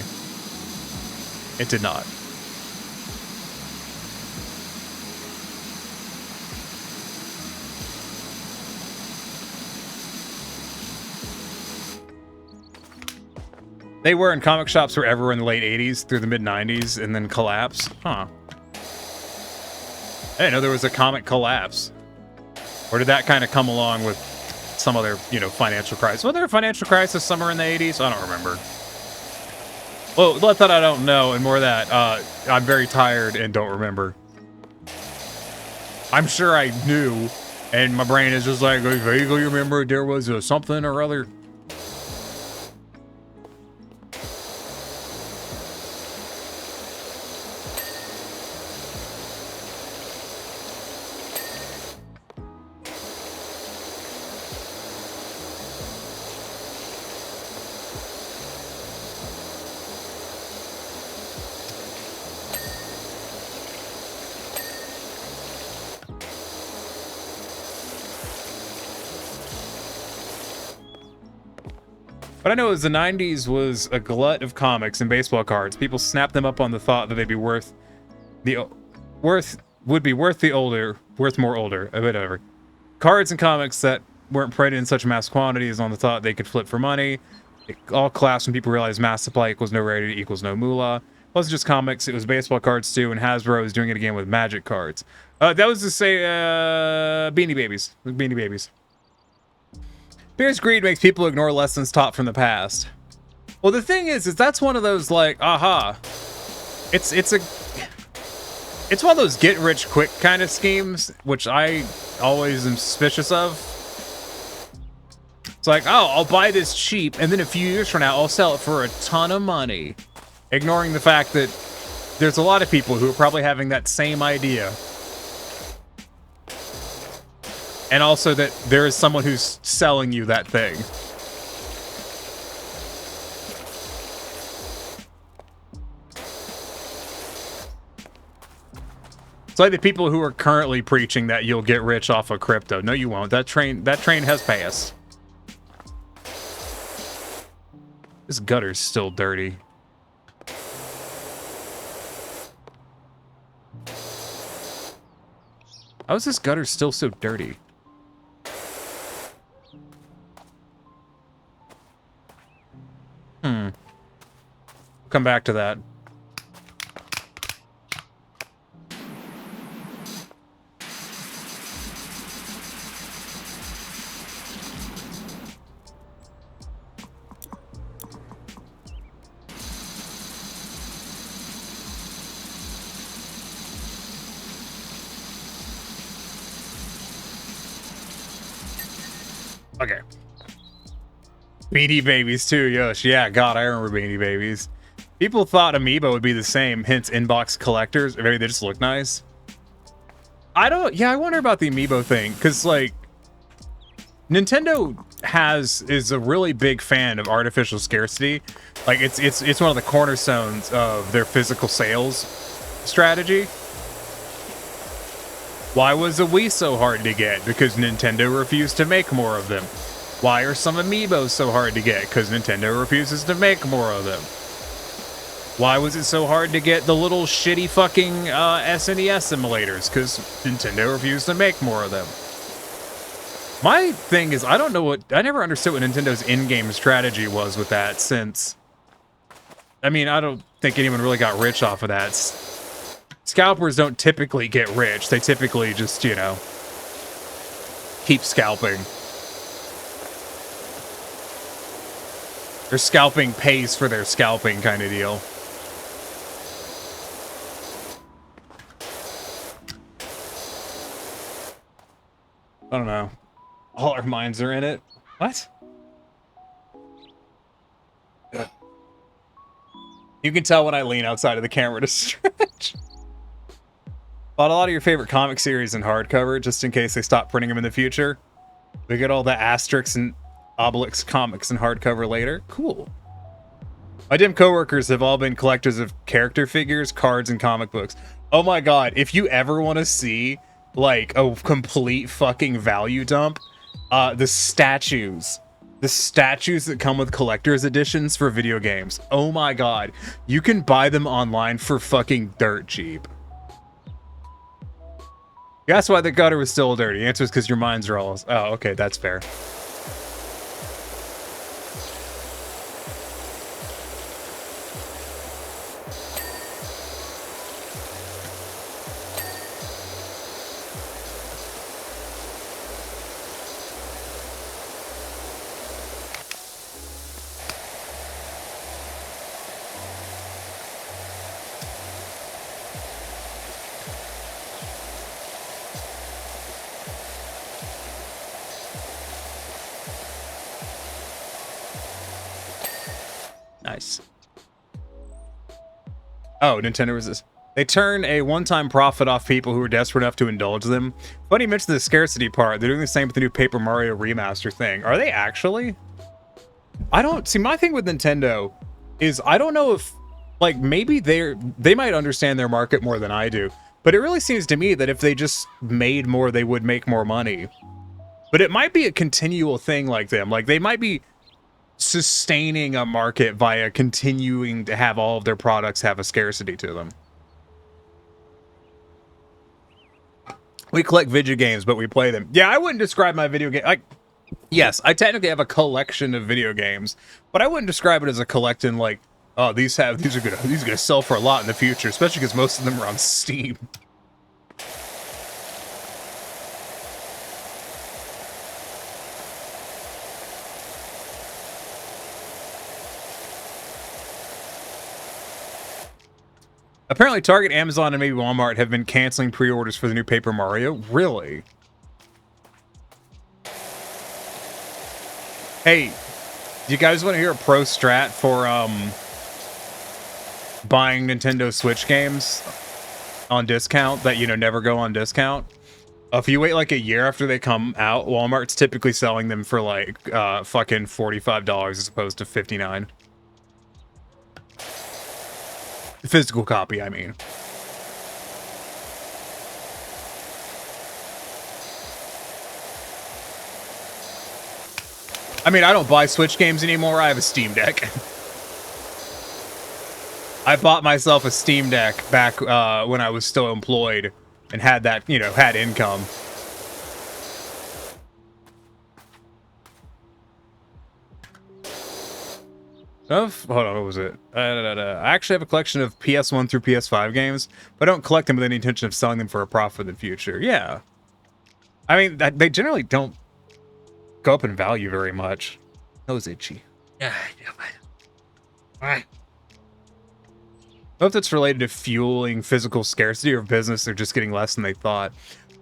It did not. They were in comic shops were everywhere in the late 80s through the mid 90s and then collapsed. Huh. I didn't know there was a comic collapse. Or did that kind of come along with some other, you know, financial crisis? Was there a financial crisis somewhere in the 80s? I don't remember. Well, less that I don't know and more that I'm very tired and don't remember. I'm sure I knew and my brain is just like, I vaguely remember there was a something or other. But I know as the 90s was a glut of comics and baseball cards. People snapped them up on the thought that they'd be worth more older, whatever. Cards and comics that weren't printed in such mass quantities on the thought they could flip for money. It all collapsed when people realized mass supply equals no rarity equals no moolah. wasn't just comics, it was baseball cards too, and Hasbro is doing it again with Magic cards. That was to say, Beanie Babies. Beanie Babies. Fierce greed makes people ignore lessons taught from the past. Well, the thing is that's one of those, like, aha. It's one of those get-rich-quick kind of schemes, which I always am suspicious of. It's like, oh, I'll buy this cheap, and then a few years from now, I'll sell it for a ton of money. Ignoring the fact that there's a lot of people who are probably having that same idea. And also that there is someone who's selling you that thing. It's like the people who are currently preaching that you'll get rich off of crypto. No, you won't. That train has passed. This gutter's still dirty. How is this gutter still so dirty? Come back to that. Okay. Beanie Babies too, Yosh. Yeah, God, I remember Beanie Babies. People thought Amiibo would be the same, hence inbox collectors. Or maybe they just look nice. I wonder about the Amiibo thing, because, like, Nintendo is a really big fan of artificial scarcity. Like, it's one of the cornerstones of their physical sales strategy. Why was a Wii so hard to get? Because Nintendo refused to make more of them. Why are some Amiibos so hard to get? Because Nintendo refuses to make more of them. Why was it so hard to get the little shitty fucking SNES simulators? Because Nintendo refused to make more of them. My thing is, I never understood what Nintendo's in-game strategy was with that, since, I mean, I don't think anyone really got rich off of that. Scalpers don't typically get rich. They typically just, you know, keep scalping. Their scalping pays for their scalping kind of deal. I don't know. All our minds are in it. What? You can tell when I lean outside of the camera to stretch. Bought a lot of your favorite comic series in hardcover, just in case they stop printing them in the future. We get all the Asterix and Obelix comics in hardcover later. Cool. My dim coworkers have all been collectors of character figures, cards, and comic books. Oh my god, if you ever want to see, like, a complete fucking value dump, the statues that come with collector's editions for video games. Oh my god, you can buy them online for fucking dirt cheap. That's why the gutter was still dirty. The answer is because your minds are all... Oh, okay, that's fair. Nice. Oh, Nintendo resist. They turn a one-time profit off people who are desperate enough to indulge them. Funny you mentioned the scarcity part. They're doing the same with the new Paper Mario remaster thing. Are they actually? I don't see. My thing with Nintendo is I don't know if, like, maybe they might understand their market more than I do. But it really seems to me that if they just made more, they would make more money. But it might be a continual thing like them. Like, they might be sustaining a market via continuing to have all of their products have a scarcity to them. We collect video games, but we play them. Yeah, I wouldn't describe my video game... yes, I technically have a collection of video games, but I wouldn't describe it as a collection, like, Oh, these are gonna sell for a lot in the future, especially because most of them are on Steam. Apparently, Target, Amazon, and maybe Walmart have been canceling pre-orders for the new Paper Mario. Really? Hey, do you guys want to hear a pro strat for buying Nintendo Switch games on discount that, you know, never go on discount? If you wait like a year after they come out, Walmart's typically selling them for like fucking $45 as opposed to $59. The physical copy, I mean. I mean, I don't buy Switch games anymore. I have a Steam Deck. I bought myself a Steam Deck back when I was still employed and had that, you know, had income. Hold on, what was it? I actually have a collection of PS1 through PS5 games, but I don't collect them with any intention of selling them for a profit in the future. Yeah. I mean, they generally don't go up in value very much. That was itchy. I don't know if that's related to fueling physical scarcity or business, they're just getting less than they thought.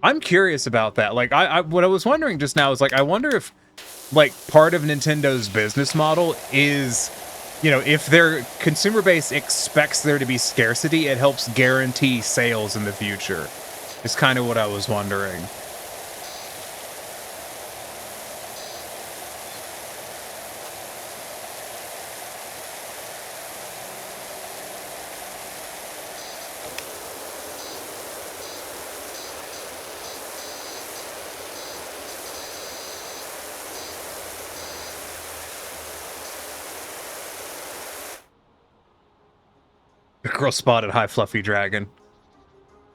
I'm curious about that. Like, what I was wondering just now is, like, I wonder if, like, part of Nintendo's business model is, you know, if their consumer base expects there to be scarcity, it helps guarantee sales in the future. Is kind of what I was wondering. The girl spotted High Fluffy Dragon.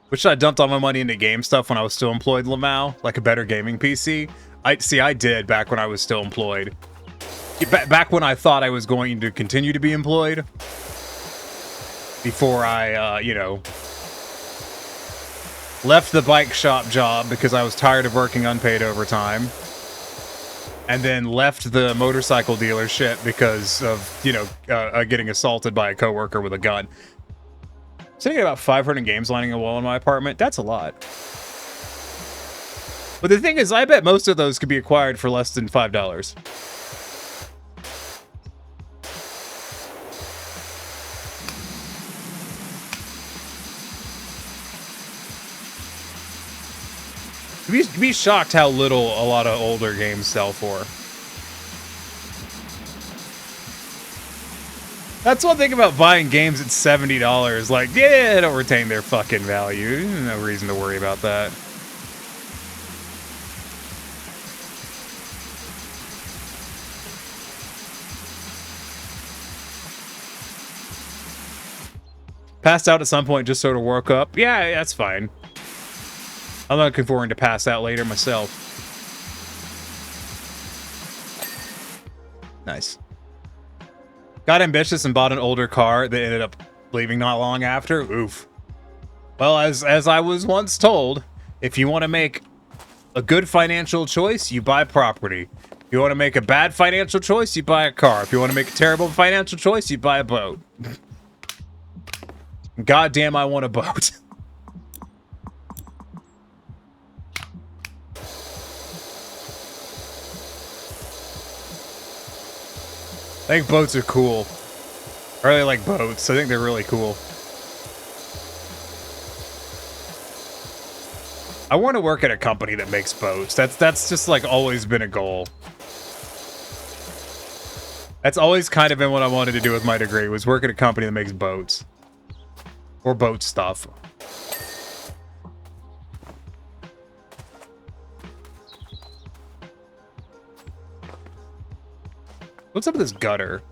Which I dumped all my money into game stuff when I was still employed in Lamau, like a better gaming PC. I did back when I was still employed. Back when I thought I was going to continue to be employed. Before I, you know, left the bike shop job because I was tired of working unpaid overtime. And then left the motorcycle dealership because of, you know, getting assaulted by a coworker with a gun. Sitting at about 500 games lining a wall in my apartment, that's a lot. But the thing is, I bet most of those could be acquired for less than $5. You'd be shocked how little a lot of older games sell for. That's one thing about buying games at $70. Like, yeah, they don't retain their fucking value. There's no reason to worry about that. Passed out at some point, just sort of woke up. Yeah, that's fine. I'm looking forward to pass out later myself. Nice. Got ambitious and bought an older car that ended up leaving not long after. Oof. Well, as I was once told, if you want to make a good financial choice, you buy property. If you want to make a bad financial choice, you buy a car. If you want to make a terrible financial choice, you buy a boat. Goddamn, I want a boat. I think boats are cool. I really like boats. I think they're really cool. I want to work at a company that makes boats. That's just like always been a goal. That's always kind of been what I wanted to do with my degree, was work at a company that makes boats. Or boat stuff. What's up with this gutter?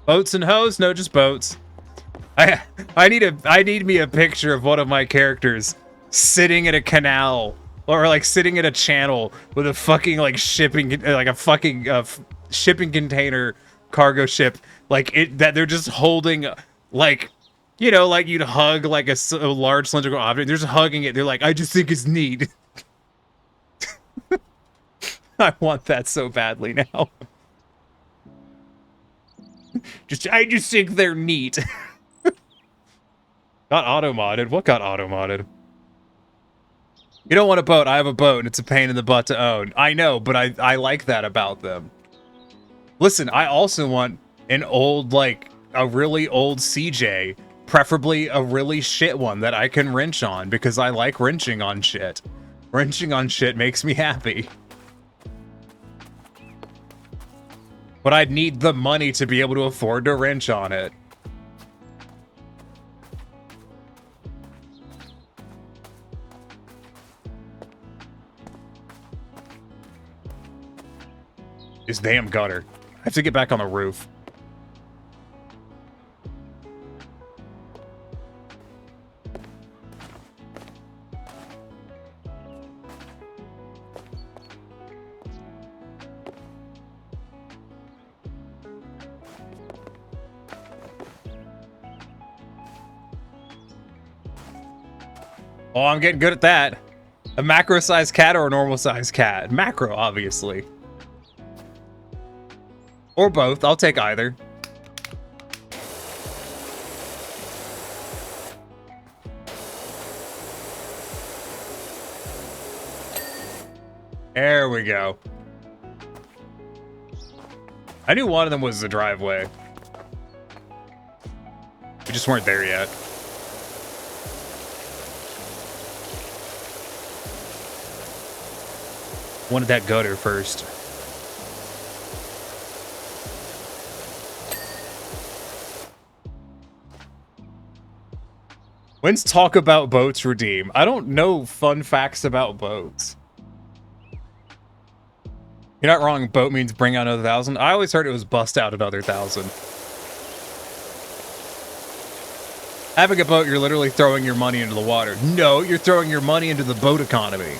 Boats and hoes? No, just boats. I need me a picture of one of my characters sitting in a canal or like sitting in a channel with a fucking like shipping container cargo ship that they're just holding like, you know, like you'd hug like a large cylindrical object. They're just hugging it. They're like, I just think it's neat. I want that so badly now. I just think they're neat. Got auto-modded? What got auto-modded? You don't want a boat. I have a boat, and it's a pain in the butt to own. I know, but I like that about them. Listen, I also want an old, like, a really old CJ. Preferably a really shit one that I can wrench on, because I like wrenching on shit. Wrenching on shit makes me happy. But I'd need the money to be able to afford to wrench on it. This damn gutter. I have to get back on the roof. Oh, I'm getting good at that. A macro-sized cat or a normal-sized cat? Macro, obviously. Or both. I'll take either. There we go. I knew one of them was the driveway. We just weren't there yet. Wanted that gutter first. When's talk about boats redeem? I don't know fun facts about boats. You're not wrong. Boat means bring out another 1,000. I always heard it was bust out another 1,000. Having a boat, you're literally throwing your money into the water. No, you're throwing your money into the boat economy.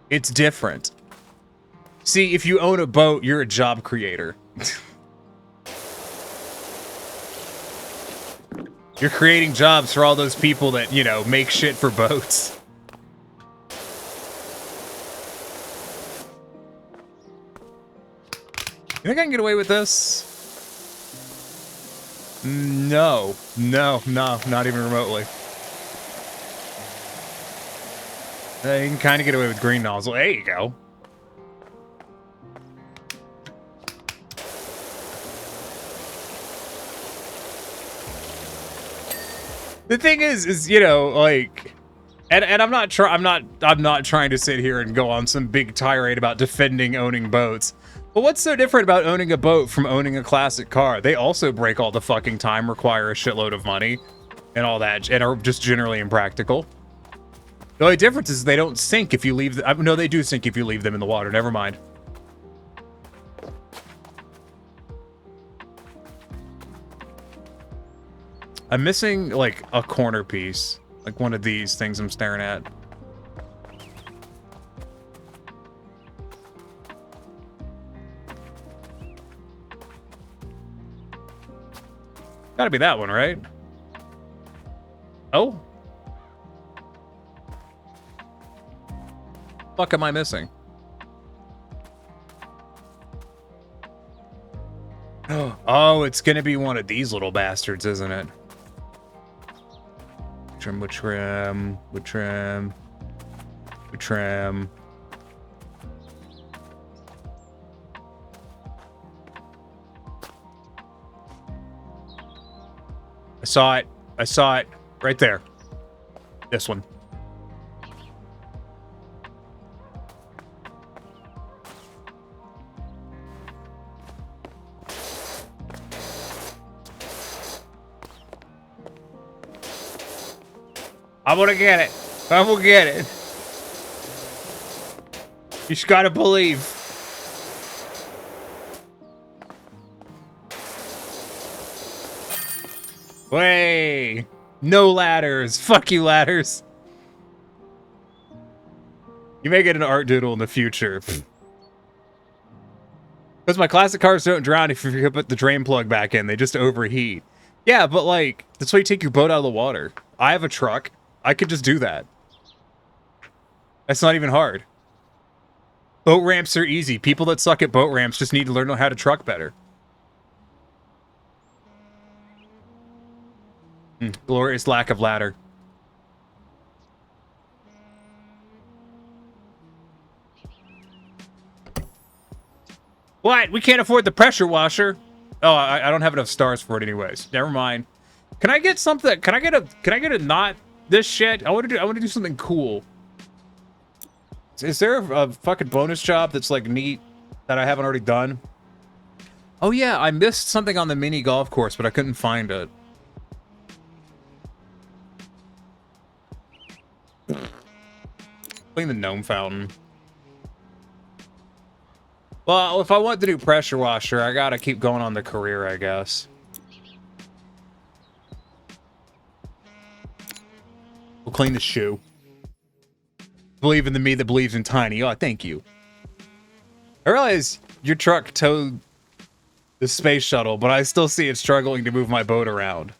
It's different. See, if you own a boat, you're a job creator. You're creating jobs for all those people that, you know, make shit for boats. You think I can get away with this? No, not even remotely. You can kind of get away with green nozzle. There you go. The thing is, you know, like, and I'm not trying to sit here and go on some big tirade about defending owning boats. But what's so different about owning a boat from owning a classic car? They also break all the fucking time, require a shitload of money, and all that, and are just generally impractical. The only difference is they don't sink if you leave them. No, they do sink if you leave them in the water. Never mind. I'm missing, like, a corner piece. Like one of these things I'm staring at. Gotta be that one, right? Oh? Fuck am I missing? Oh, it's gonna be one of these little bastards, isn't it? Trim, with trim, with trim, with trim. I saw it. I saw it. Right there. This one. I'm gonna get it. I'm gonna get it. You just gotta believe. Way! No ladders. Fuck you, ladders. You may get an art doodle in the future. Because my classic cars don't drown if you put the drain plug back in. They just overheat. Yeah, but like, that's why you take your boat out of the water. I have a truck. I could just do that. That's not even hard. Boat ramps are easy. People that suck at boat ramps just need to learn how to truck better. Glorious lack of ladder. What? We can't afford the pressure washer. Oh, I don't have enough stars for it anyways. Never mind. Can I get something? Can I get a not this shit? I want to do something cool. Is there a fucking bonus job that's like neat that I haven't already done? Oh yeah, I missed something on the mini golf course, but I couldn't find it. Clean the gnome fountain. Well, if I want the new pressure washer, I gotta keep going on the career, I guess. We'll clean the shoe. Believe in the me that believes in Tiny. Oh, thank you. I realize your truck towed the space shuttle, but I still see it struggling to move my boat around.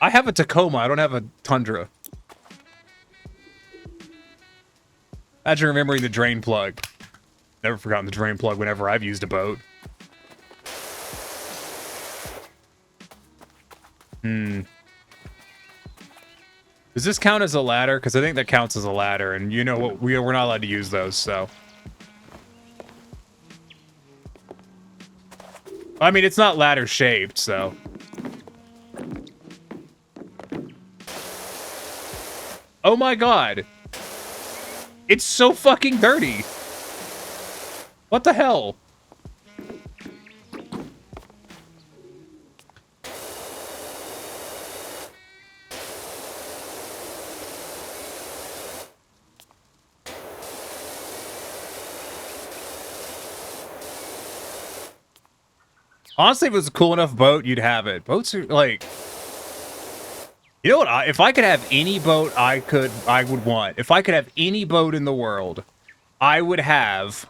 I have a Tacoma. I don't have a Tundra. Imagine remembering the drain plug. Never forgotten the drain plug whenever I've used a boat. Does this count as a ladder? Because I think that counts as a ladder, and you know what? We're not allowed to use those, so. I mean, it's not ladder shaped, so. Oh my god. It's so fucking dirty. What the hell? Honestly, if it was a cool enough boat, you'd have it. Boats are like, you know what? If I could have any boat I would want. If I could have any boat in the world, I would have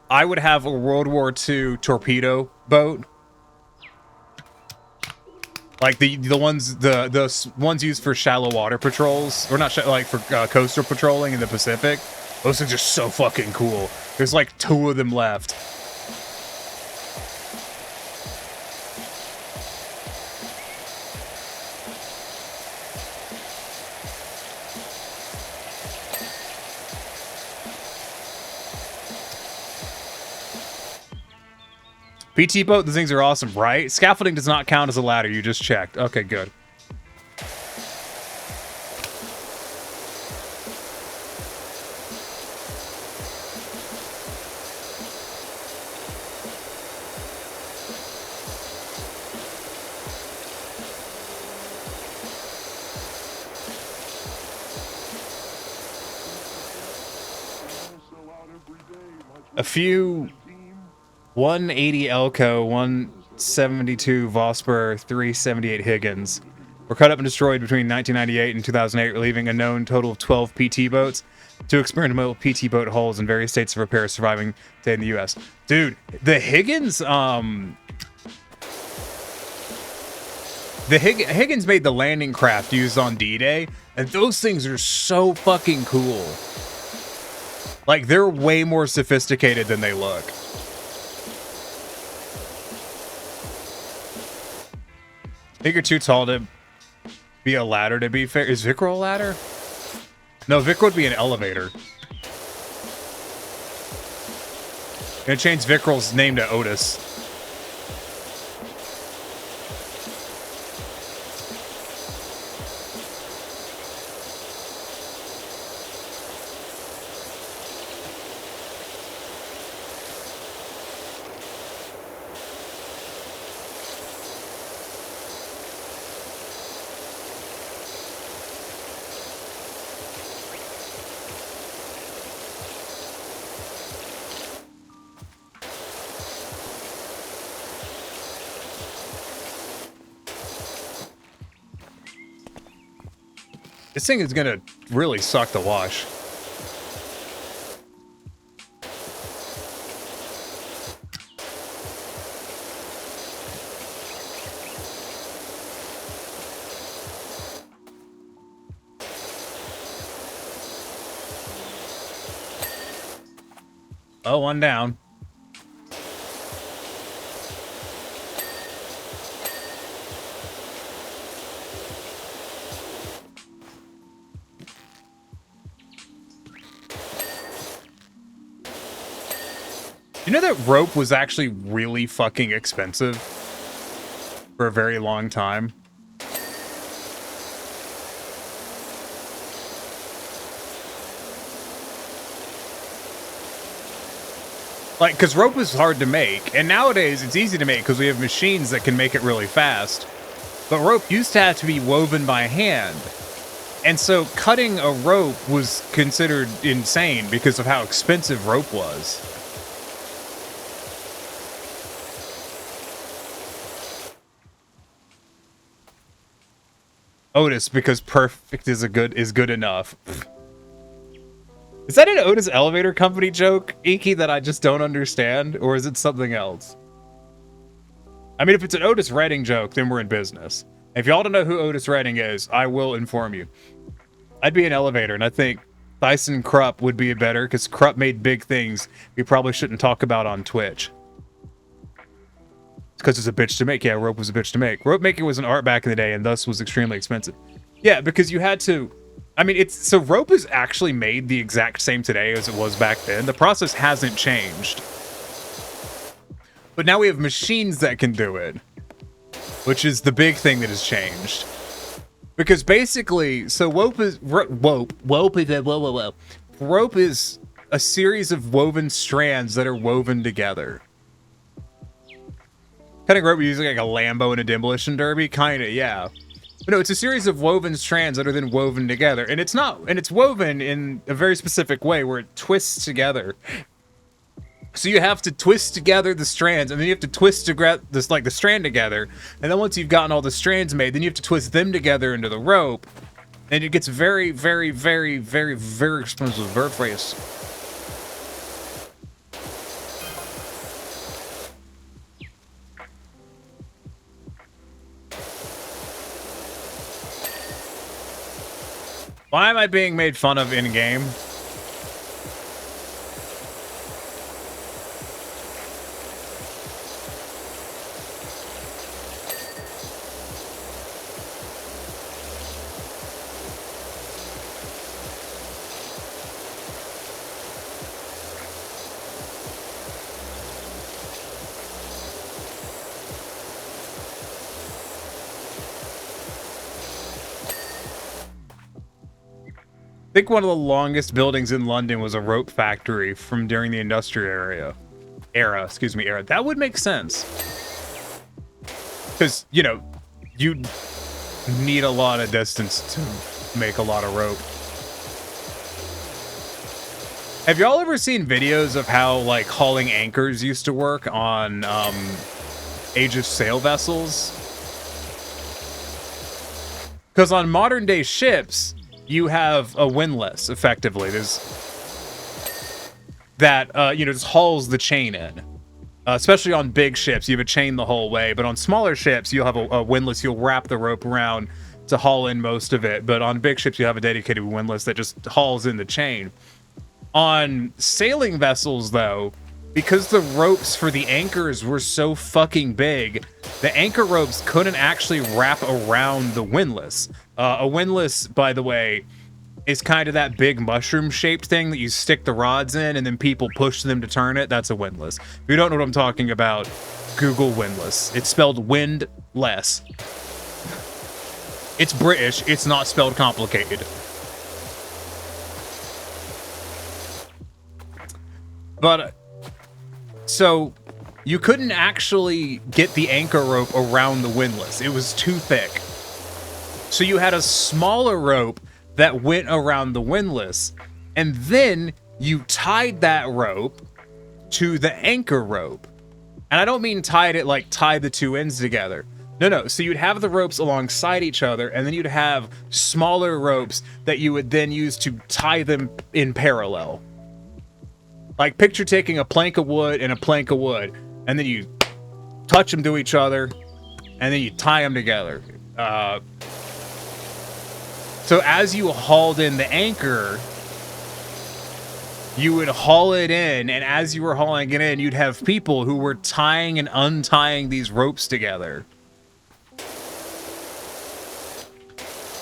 a World War II torpedo boat. Like the ones used for shallow water patrols, or not like for coastal patrolling in the Pacific. Those things are so fucking cool. There's like 2 of them left. PT boat, the things are awesome, right? Scaffolding does not count as a ladder, you just checked. Okay, good. A few 180 Elko, 172 Vosper, 378 Higgins were cut up and destroyed between 1998 and 2008, leaving a known total of 12 PT boats, 2 experimental PT boat hulls in various states of repair surviving today in the U.S. Dude, the Higgins, Higgins made the landing craft used on D-Day, and those things are so fucking cool. Like, they're way more sophisticated than they look. I think you're too tall to be a ladder, to be fair. Is Vicro a ladder? No, Vicro would be an elevator. Gonna change Vicro's name to Otis. This thing is gonna really suck to wash. Oh, one down. You know that rope was actually really fucking expensive for a very long time? Like, because rope was hard to make, and nowadays it's easy to make because we have machines that can make it really fast. But rope used to have to be woven by hand. And so cutting a rope was considered insane because of how expensive rope was. Otis, because perfect is good enough. Is that an Otis elevator company joke, Iki, that I just don't understand? Or is it something else? I mean, if it's an Otis Redding joke, then we're in business. If y'all don't know who Otis Redding is, I will inform you. I'd be an elevator, and I think Thyssen Krupp would be a better, because Krupp made big things we probably shouldn't talk about on Twitch. It's because it's a bitch to make. Yeah, rope was a bitch to make. Rope making was an art back in the day, and thus was extremely expensive. Yeah, because you had to... I mean, so rope is actually made the exact same today as it was back then. The process hasn't changed. But now we have machines that can do it, which is the big thing that has changed. Because basically, so rope is a series of woven strands that are woven together. Cutting rope using like a Lambo and a demolition derby, kind of, yeah. But no, it's a series of woven strands that are then woven together, and it's woven in a very specific way where it twists together. So you have to twist together the strands, and then you have to twist the strand together, and then once you've gotten all the strands made, then you have to twist them together into the rope, and it gets very, very, very, very, very expensive. Very fast. Why am I being made fun of in-game? I think one of the longest buildings in London was a rope factory from during the industrial era. That would make sense. Because, you know, you need a lot of distance to make a lot of rope. Have y'all ever seen videos of how, like, hauling anchors used to work on Age of Sail vessels? Because on modern day ships, you have a windlass, effectively. There's that, just hauls the chain in. Especially on big ships, you have a chain the whole way. But on smaller ships, you'll have a windlass. You'll wrap the rope around to haul in most of it. But on big ships, you have a dedicated windlass that just hauls in the chain. On sailing vessels, though, because the ropes for the anchors were so fucking big, the anchor ropes couldn't actually wrap around the windlass. A windlass, by the way, is kind of that big mushroom-shaped thing that you stick the rods in and then people push them to turn it. That's a windlass. If you don't know what I'm talking about, Google windlass. It's spelled windless. It's British. It's not spelled complicated. But, so, you couldn't actually get the anchor rope around the windlass. It was too thick. So you had a smaller rope that went around the windlass, and then you tied that rope to the anchor rope. And I don't mean tied it like tie the two ends together. No. So you'd have the ropes alongside each other, and then you'd have smaller ropes that you would then use to tie them in parallel. Like, picture taking a plank of wood and a plank of wood, and then you touch them to each other, and then you tie them together. So as you hauled in the anchor, you would haul it in, and as you were hauling it in, you'd have people who were tying and untying these ropes together.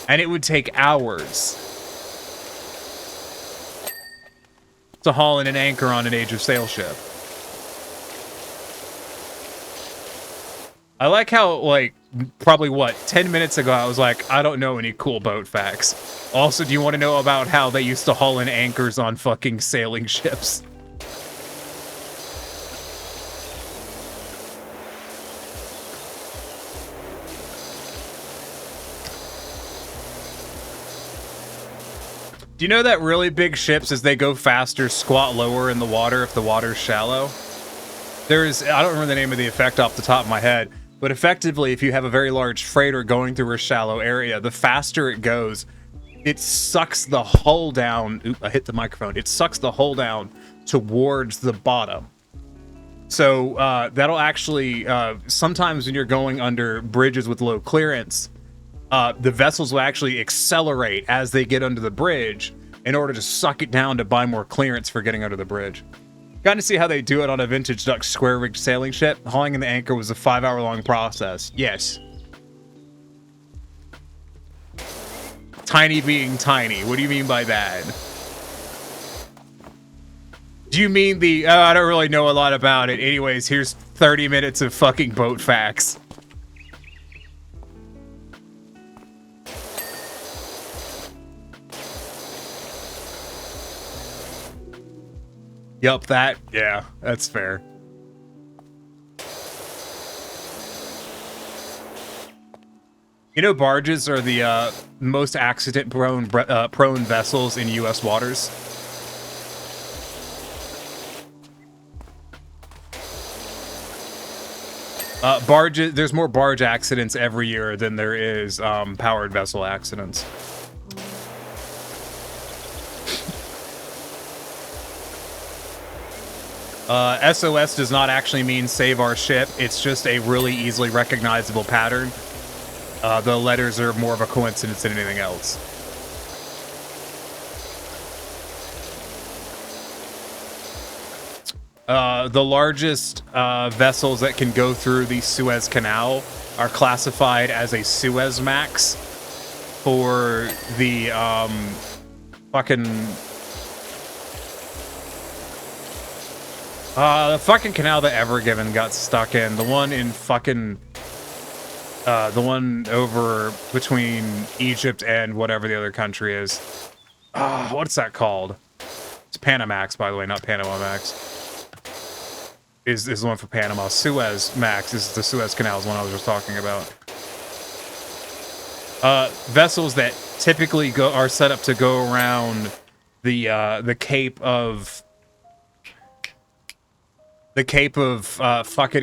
And it would take hours to haul in an anchor on an Age of Sail ship. I like how, like, probably, 10 minutes ago, I was like, I don't know any cool boat facts. Also, do you want to know about how they used to haul in anchors on fucking sailing ships? Do you know that really big ships, as they go faster, squat lower in the water if the water's shallow? I don't remember the name of the effect off the top of my head, but effectively, if you have a very large freighter going through a shallow area, the faster it goes, it sucks the hull down. Oop, I hit the microphone. It sucks the hull down towards the bottom. So that'll actually, sometimes when you're going under bridges with low clearance, the vessels will actually accelerate as they get under the bridge in order to suck it down to buy more clearance for getting under the bridge. Got to see how they do it on a vintage Dutch square-rigged sailing ship. Hauling in the anchor was a 5-hour-long process. Yes. Tiny being tiny. What do you mean by that? Do you mean the... I don't really know a lot about it. Anyways, here's 30 minutes of fucking boat facts. Yup, yeah, that's fair. You know, barges are the most accident-prone vessels in U.S. waters. Barges. There's more barge accidents every year than there is powered vessel accidents. SOS does not actually mean save our ship. It's just a really easily recognizable pattern. The letters are more of a coincidence than anything else. The largest vessels that can go through the Suez Canal are classified as a Suezmax for the the fucking canal that Ever Given got stuck in. The one in fucking... the one over between Egypt and whatever the other country is. What's that called? It's Panamax, by the way, not Panama Max. Is the one for Panama. Suez Max is the Suez Canal, is the one I was just talking about. Vessels that typically are set up to go around the Cape of... The Cape of fuck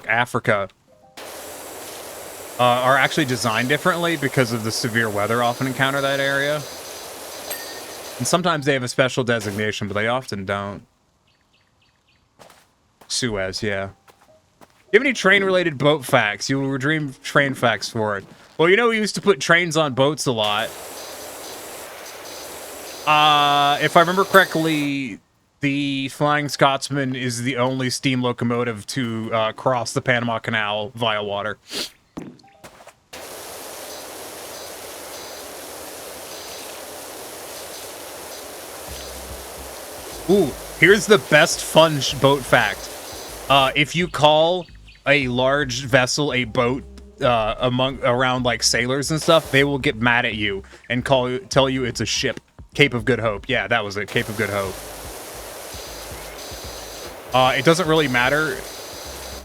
Africa are actually designed differently because of the severe weather often encounter that area. And sometimes they have a special designation, but they often don't. Suez, yeah. Do you have any train-related boat facts? You will redeem train facts for it. Well, you know we used to put trains on boats a lot. If I remember correctly... The Flying Scotsman is the only steam locomotive to cross the Panama Canal via water. Ooh, here's the best fun boat fact. If you call a large vessel a boat around like sailors and stuff, they will get mad at you and tell you it's a ship. Cape of Good Hope. Yeah, that was it. Cape of Good Hope. It doesn't really matter,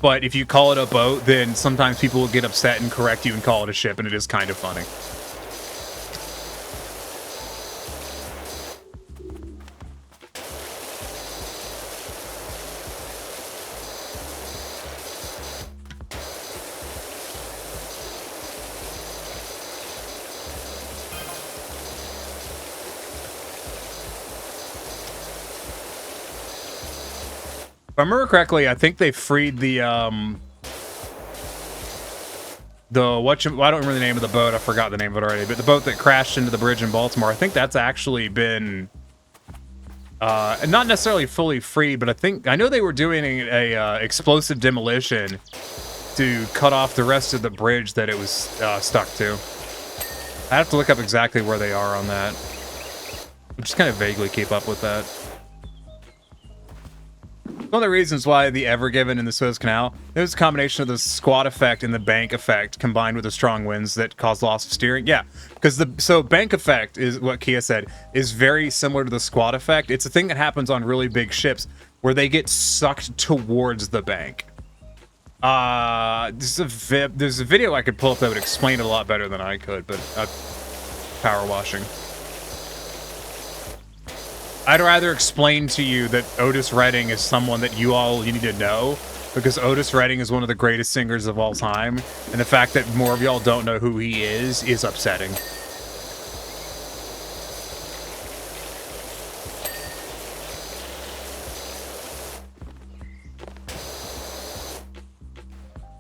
but if you call it a boat, then sometimes people will get upset and correct you and call it a ship, and it is kind of funny. If I remember correctly, I think they freed the I don't remember the name of the boat. I forgot the name of it already. But the boat that crashed into the bridge in Baltimore, I think that's actually been not necessarily fully freed, but I know they were doing a explosive demolition to cut off the rest of the bridge that it was stuck to. I have to look up exactly where they are on that. I just kind of vaguely keep up with that. One of the reasons why the Ever Given in the Suez Canal, there's a combination of the squat effect and the bank effect combined with the strong winds that cause loss of steering. Yeah, because so bank effect is what Kia said is very similar to the squat effect. It's a thing that happens on really big ships where they get sucked towards the bank. There's a video I could pull up that would explain it a lot better than I could, but power washing. I'd rather explain to you that Otis Redding is someone that you need to know, because Otis Redding is one of the greatest singers of all time, and the fact that more of y'all don't know who he is upsetting.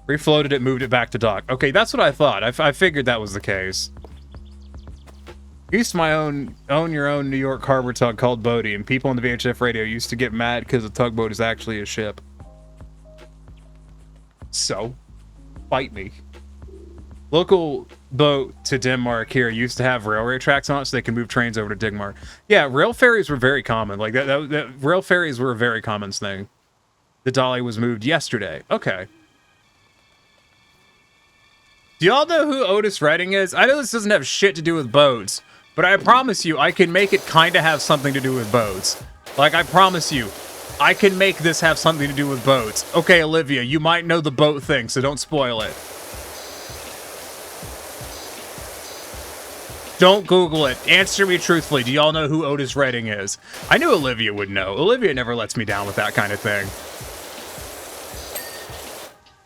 Refloated it, moved it back to dock. Okay, that's what I thought. I figured that was the case. Used to own your own New York harbor tug called Bodie, and people on the VHF radio used to get mad because a tugboat is actually a ship. So, fight me. Local boat to Denmark here used to have railway tracks on it so they can move trains over to Denmark. Yeah, rail ferries were very common. Like that rail ferries were a very common thing. The Dolly was moved yesterday. Okay. Do y'all know who Otis Redding is? I know this doesn't have shit to do with boats, but I promise you, I can make it kind of have something to do with boats. Like, I promise you, I can make this have something to do with boats. Okay, Olivia, you might know the boat thing, so don't spoil it. Don't Google it. Answer me truthfully. Do y'all know who Otis Redding is? I knew Olivia would know. Olivia never lets me down with that kind of thing.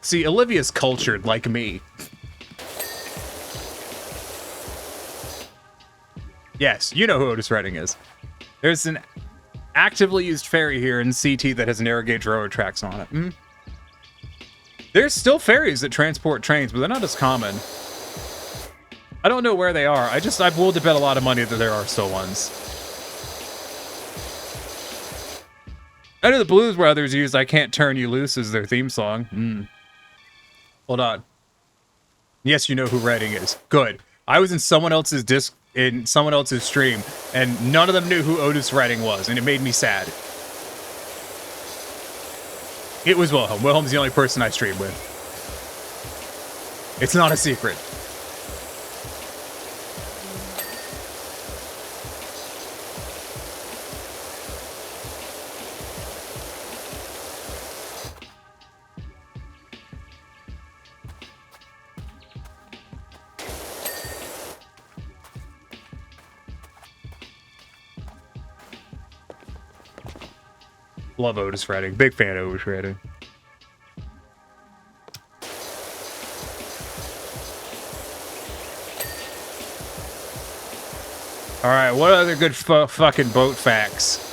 See, Olivia's cultured like me. Yes, you know who Otis Redding is. There's an actively used ferry here in CT that has narrow gauge railroad tracks on it. There's still ferries that transport trains, but they're not as common. I don't know where they are. I've willing to bet a lot of money that there are still ones. I know the Blues Brothers used "I Can't Turn You Loose" as their theme song. Hold on. Yes, you know who Redding is. Good. I was in someone else's stream, and none of them knew who Otis Redding was, and it made me sad. It was Wilhelm. Wilhelm's the only person I stream with. It's not a secret. Love Otis Redding. Big fan of Otis Redding. Alright, what other good fucking boat facts?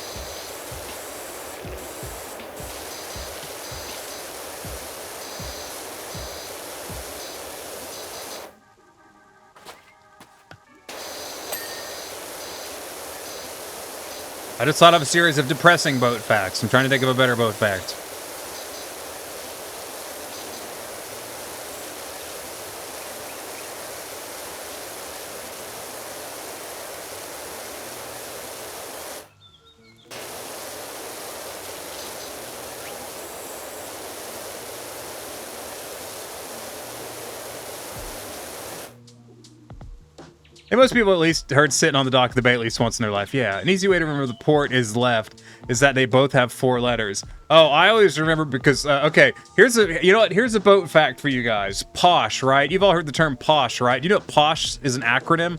I just thought of a series of depressing boat facts. I'm trying to think of a better boat fact. And most people at least heard sitting on the dock of the bay at least once in their life. Yeah, an easy way to remember the port is left is that they both have 4 letters. Oh, I always remember because, okay, here's a boat fact for you guys. POSH, right? You've all heard the term POSH, right? You know what POSH is an acronym?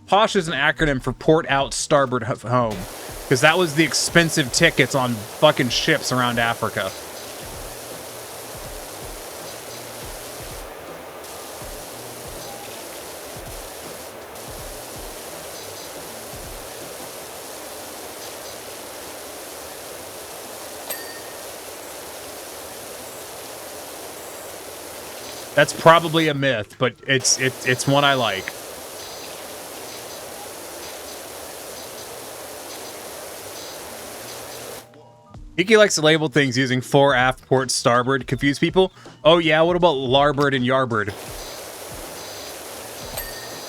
POSH is an acronym for Port Out Starboard Home, because that was the expensive tickets on fucking ships around Africa. That's probably a myth, but it's one I like. Iki likes to label things using fore, aft, port, starboard. Confuse people? Oh yeah, what about larboard and yarbird?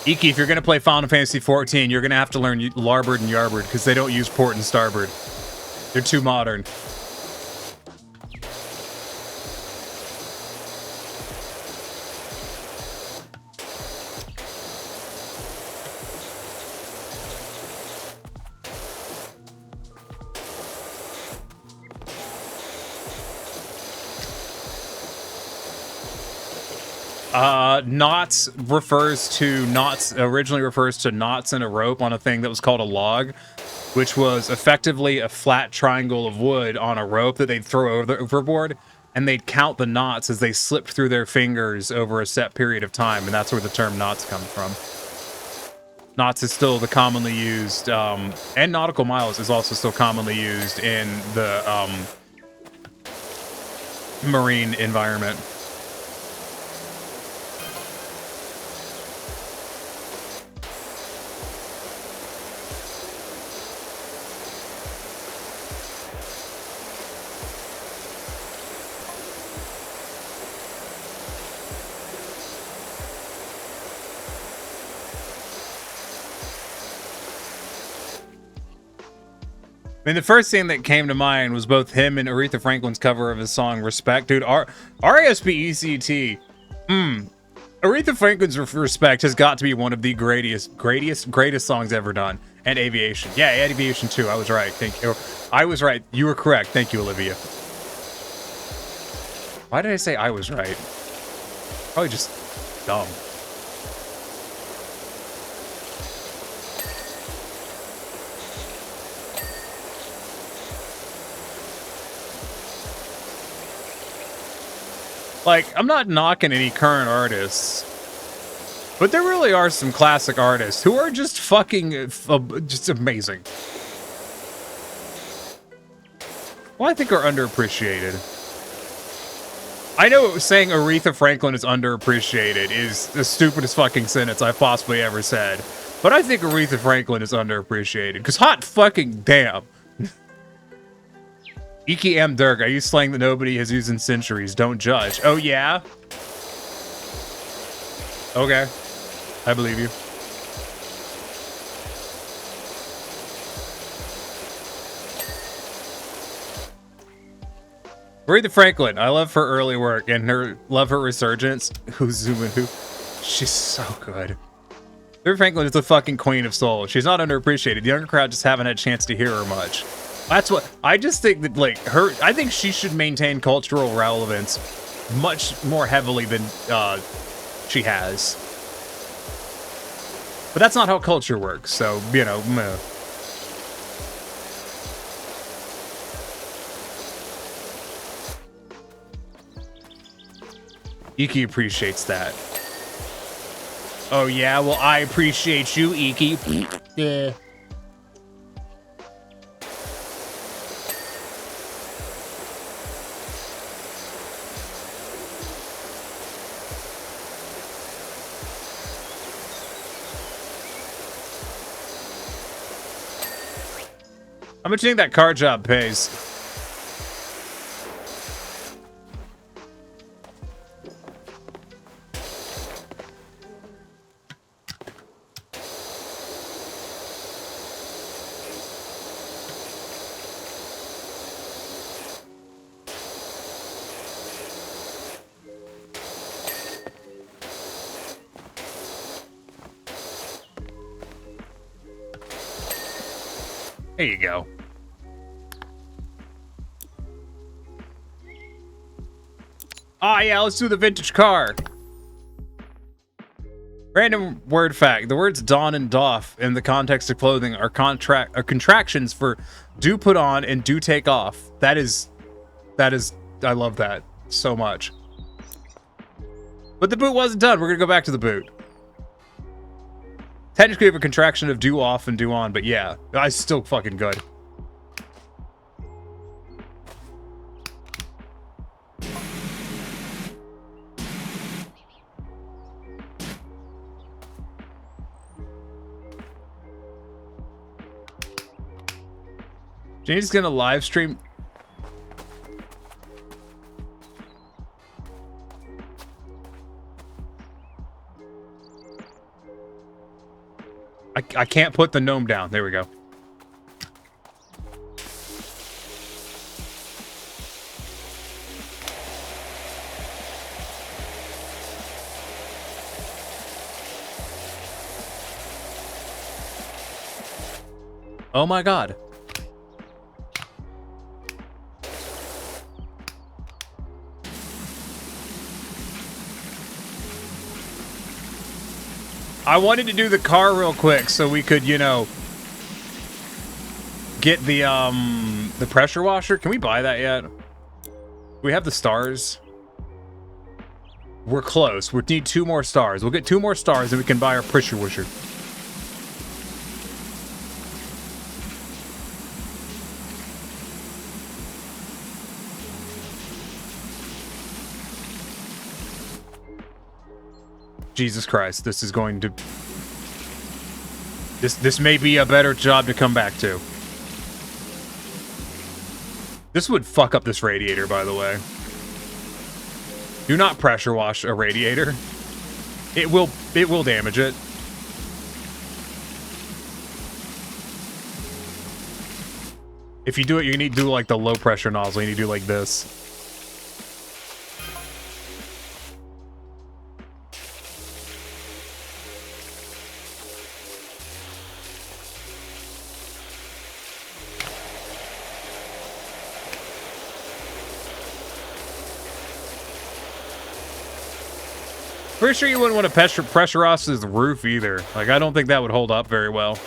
Iki, if you're going to play Final Fantasy XIV, you're going to have to learn larboard and yarbird because they don't use port and starboard. They're too modern. Knots originally refers to knots in a rope on a thing that was called a log, which was effectively a flat triangle of wood on a rope that they'd throw overboard, and they'd count the knots as they slipped through their fingers over a set period of time, and that's where the term knots comes from. Knots is still the commonly used, and nautical miles is also still commonly used in the marine environment. I mean, the first thing that came to mind was both him and Aretha Franklin's cover of his song Respect. Dude, R.E.S.P.E.C.T. Aretha Franklin's Respect has got to be one of the greatest songs ever done. And Aviation. Yeah, Aviation too. I was right. Thank you. I was right. You were correct. Thank you, Olivia. Why did I say I was right? Probably just dumb. Like, I'm not knocking any current artists, but there really are some classic artists who are just fucking, just amazing. Well, I think are underappreciated. I know saying Aretha Franklin is underappreciated is the stupidest fucking sentence I've possibly ever said, but I think Aretha Franklin is underappreciated, because hot fucking damn. Iki M. Dirk, I use slang that nobody has used in centuries. Don't judge. Oh, yeah? Okay. I believe you. Aretha Franklin, I love her early work and love her resurgence. Who's zooming who? She's so good. Aretha Franklin is the fucking queen of soul. She's not underappreciated. The younger crowd just haven't had a chance to hear her much. That's what I just think that, like, I think she should maintain cultural relevance much more heavily than she has. But that's not how culture works, so, you know, meh. Iki appreciates that. Oh yeah, well I appreciate you, Iki. Yeah. How much do you think that car job pays? There you go. Ah, yeah, let's do the vintage car. Random word fact. The words don and doff in the context of clothing are contractions for do put on and do take off. That is, I love that so much. But the boot wasn't done. We're gonna go back to the boot. Technically we have a contraction of do off and do on, but yeah, it's still fucking good. Jane's gonna live stream. I can't put the gnome down. There we go. Oh my god. I wanted to do the car real quick so we could, you know, get the pressure washer. Can we buy that yet? We have the stars. We're close. We need 2 more stars. We'll get 2 more stars and we can buy our pressure washer. Jesus Christ, this is going to... This may be a better job to come back to. This would fuck up this radiator, by the way. Do not pressure wash a radiator. It will damage it. If you do it, you need to do like the low pressure nozzle. You need to do like this. Pretty sure you wouldn't want to pressurize the roof either. Like, I don't think that would hold up very well.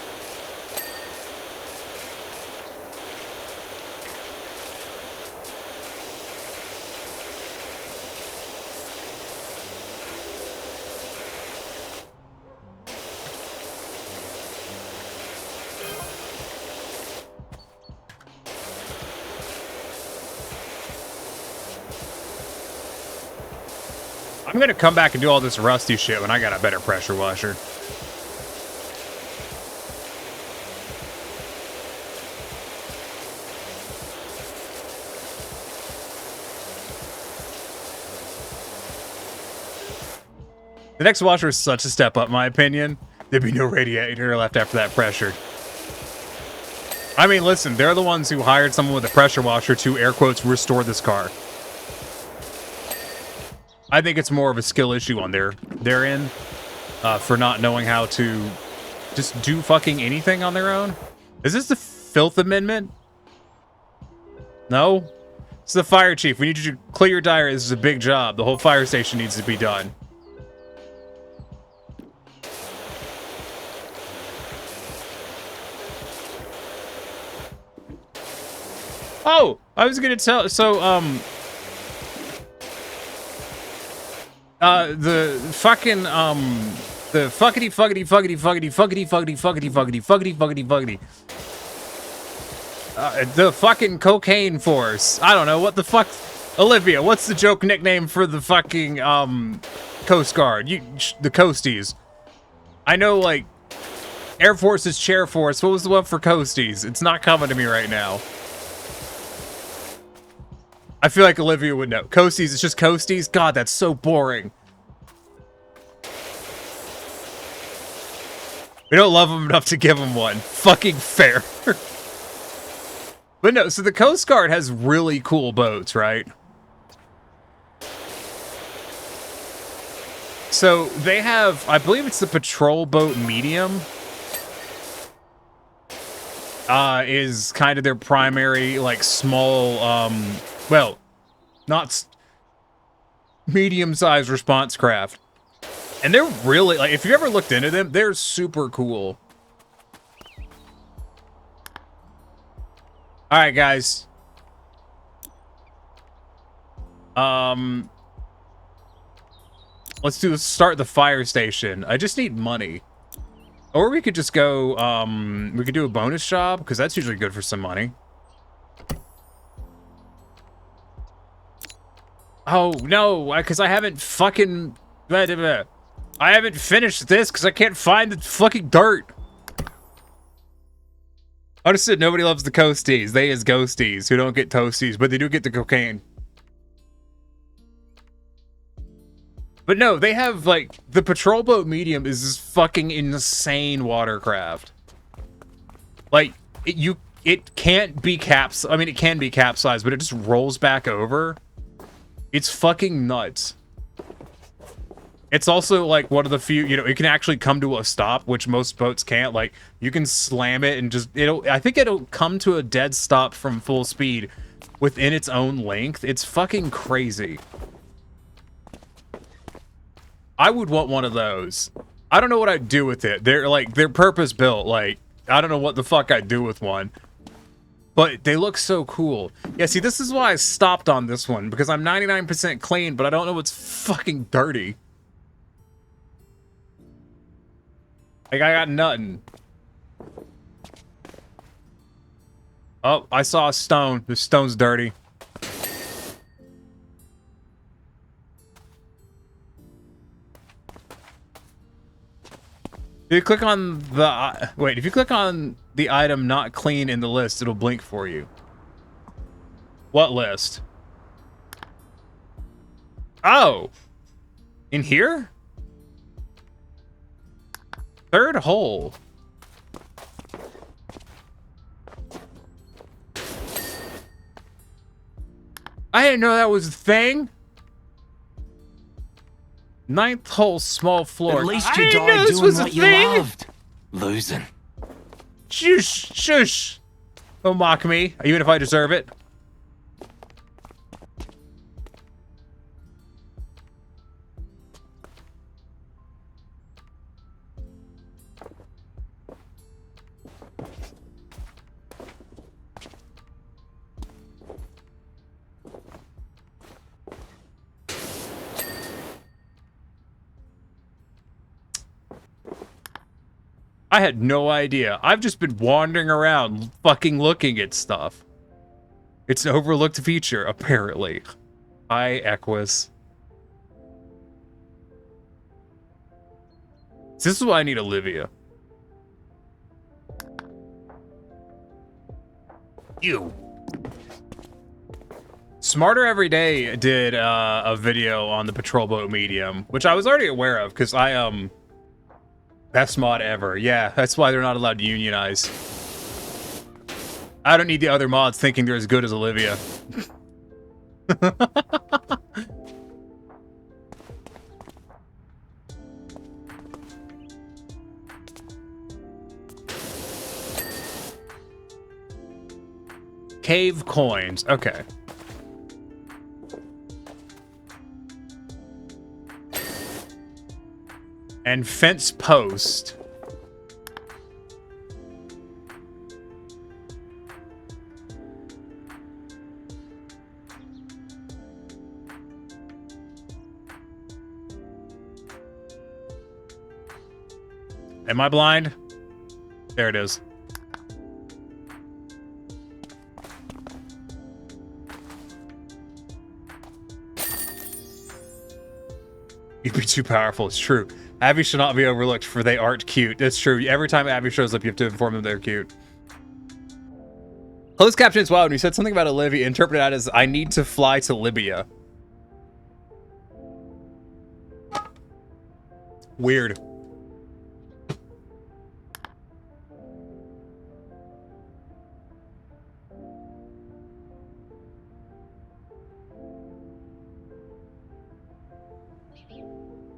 I'm gonna come back and do all this rusty shit when I got a better pressure washer. The next washer is such a step up, in my opinion. There'd be no radiator left after that pressure. I mean, listen, they're the ones who hired someone with a pressure washer to, air quotes, restore this car. I think it's more of a skill issue on their end for not knowing how to just do fucking anything on their own. Is this the filth amendment? No? It's the fire chief. We need you to clear your diary. This is a big job. The whole fire station needs to be done. Oh, I was gonna tell. So, the fucking, the fuckity. The fucking cocaine force. I don't know, what the fuck? Olivia, what's the joke nickname for the fucking, Coast Guard? The Coasties. I know, like, Air Force is Chair Force. What was the one for Coasties? It's not coming to me right now. I feel like Olivia would know. Coasties, it's just Coasties? God, that's so boring. We don't love them enough to give them one. Fucking fair. But no, so the Coast Guard has really cool boats, right? So they have, I believe it's the patrol boat medium. Is kind of their primary, like, small, well, not medium-sized response craft. And they're really, like, if you ever looked into them, they're super cool. All right, guys. Let's start the fire station. I just need money. Or we could just go, we could do a bonus job, because that's usually good for some money. Oh, no, because I haven't fucking... I haven't finished this, because I can't find the fucking dirt. Understood. Nobody loves the coasties. They is ghosties who don't get toasties, but they do get the cocaine. But no, they have like the patrol boat medium is this fucking insane watercraft. Like it can't be I mean, it can be capsized, but it just rolls back over. It's fucking nuts. It's also like one of the few, it can actually come to a stop, which most boats can't. Like you can slam it and I think it'll come to a dead stop from full speed within its own length. It's fucking crazy. I would want one of those. I don't know what I'd do with it. They're purpose built. Like, I don't know what the fuck I'd do with one. But they look so cool. Yeah, see, this is why I stopped on this one, because I'm 99% clean, but I don't know what's fucking dirty. Like, I got nothing. Oh, I saw a stone. The stone's dirty. If you click on the if you click on the item not clean in the list, it'll blink for you. What list? Oh, in here? Third hole. I didn't know that was a thing. Ninth hole, small floor. At least I you didn't know died this doing was a what you thing. loved. Losing. Shush, shush. Don't mock me, even if I deserve it. I had no idea. I've just been wandering around fucking looking at stuff. It's an overlooked feature, apparently. Hi, Equus. This is why I need Olivia. You. Smarter Every Day did a video on the patrol boat medium, which I was already aware of because best mod ever. Yeah, that's why they're not allowed to unionize. I don't need the other mods thinking they're as good as Olivia. Cave coins. Okay. And fence post. Am I blind? There it is. You'd be too powerful, it's true. Abby should not be overlooked, for they aren't cute. It's true. Every time Abby shows up, you have to inform them they're cute. Closed captions, wow, when you said something about Olivia, interpret that as, I need to fly to Libya. Weird.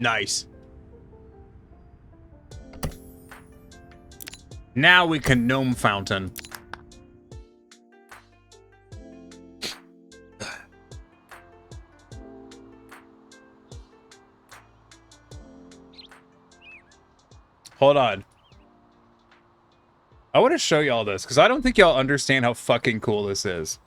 Nice. Now we can gnome fountain. Hold on. I want to show y'all this because I don't think y'all understand how fucking cool this is.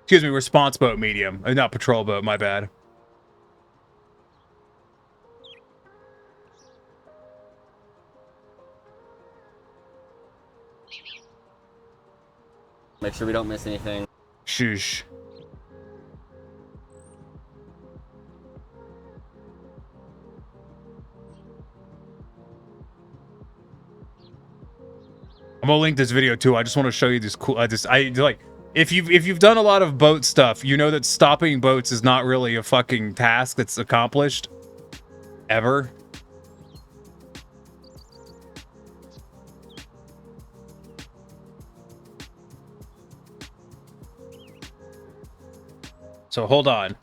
Excuse me, response boat medium. Not patrol boat, my bad. Make sure we don't miss anything. Shush. I'm gonna link this video too. I just want to show you this cool. I like if you've done a lot of boat stuff, you know that stopping boats is not really a fucking task that's accomplished ever. So hold on.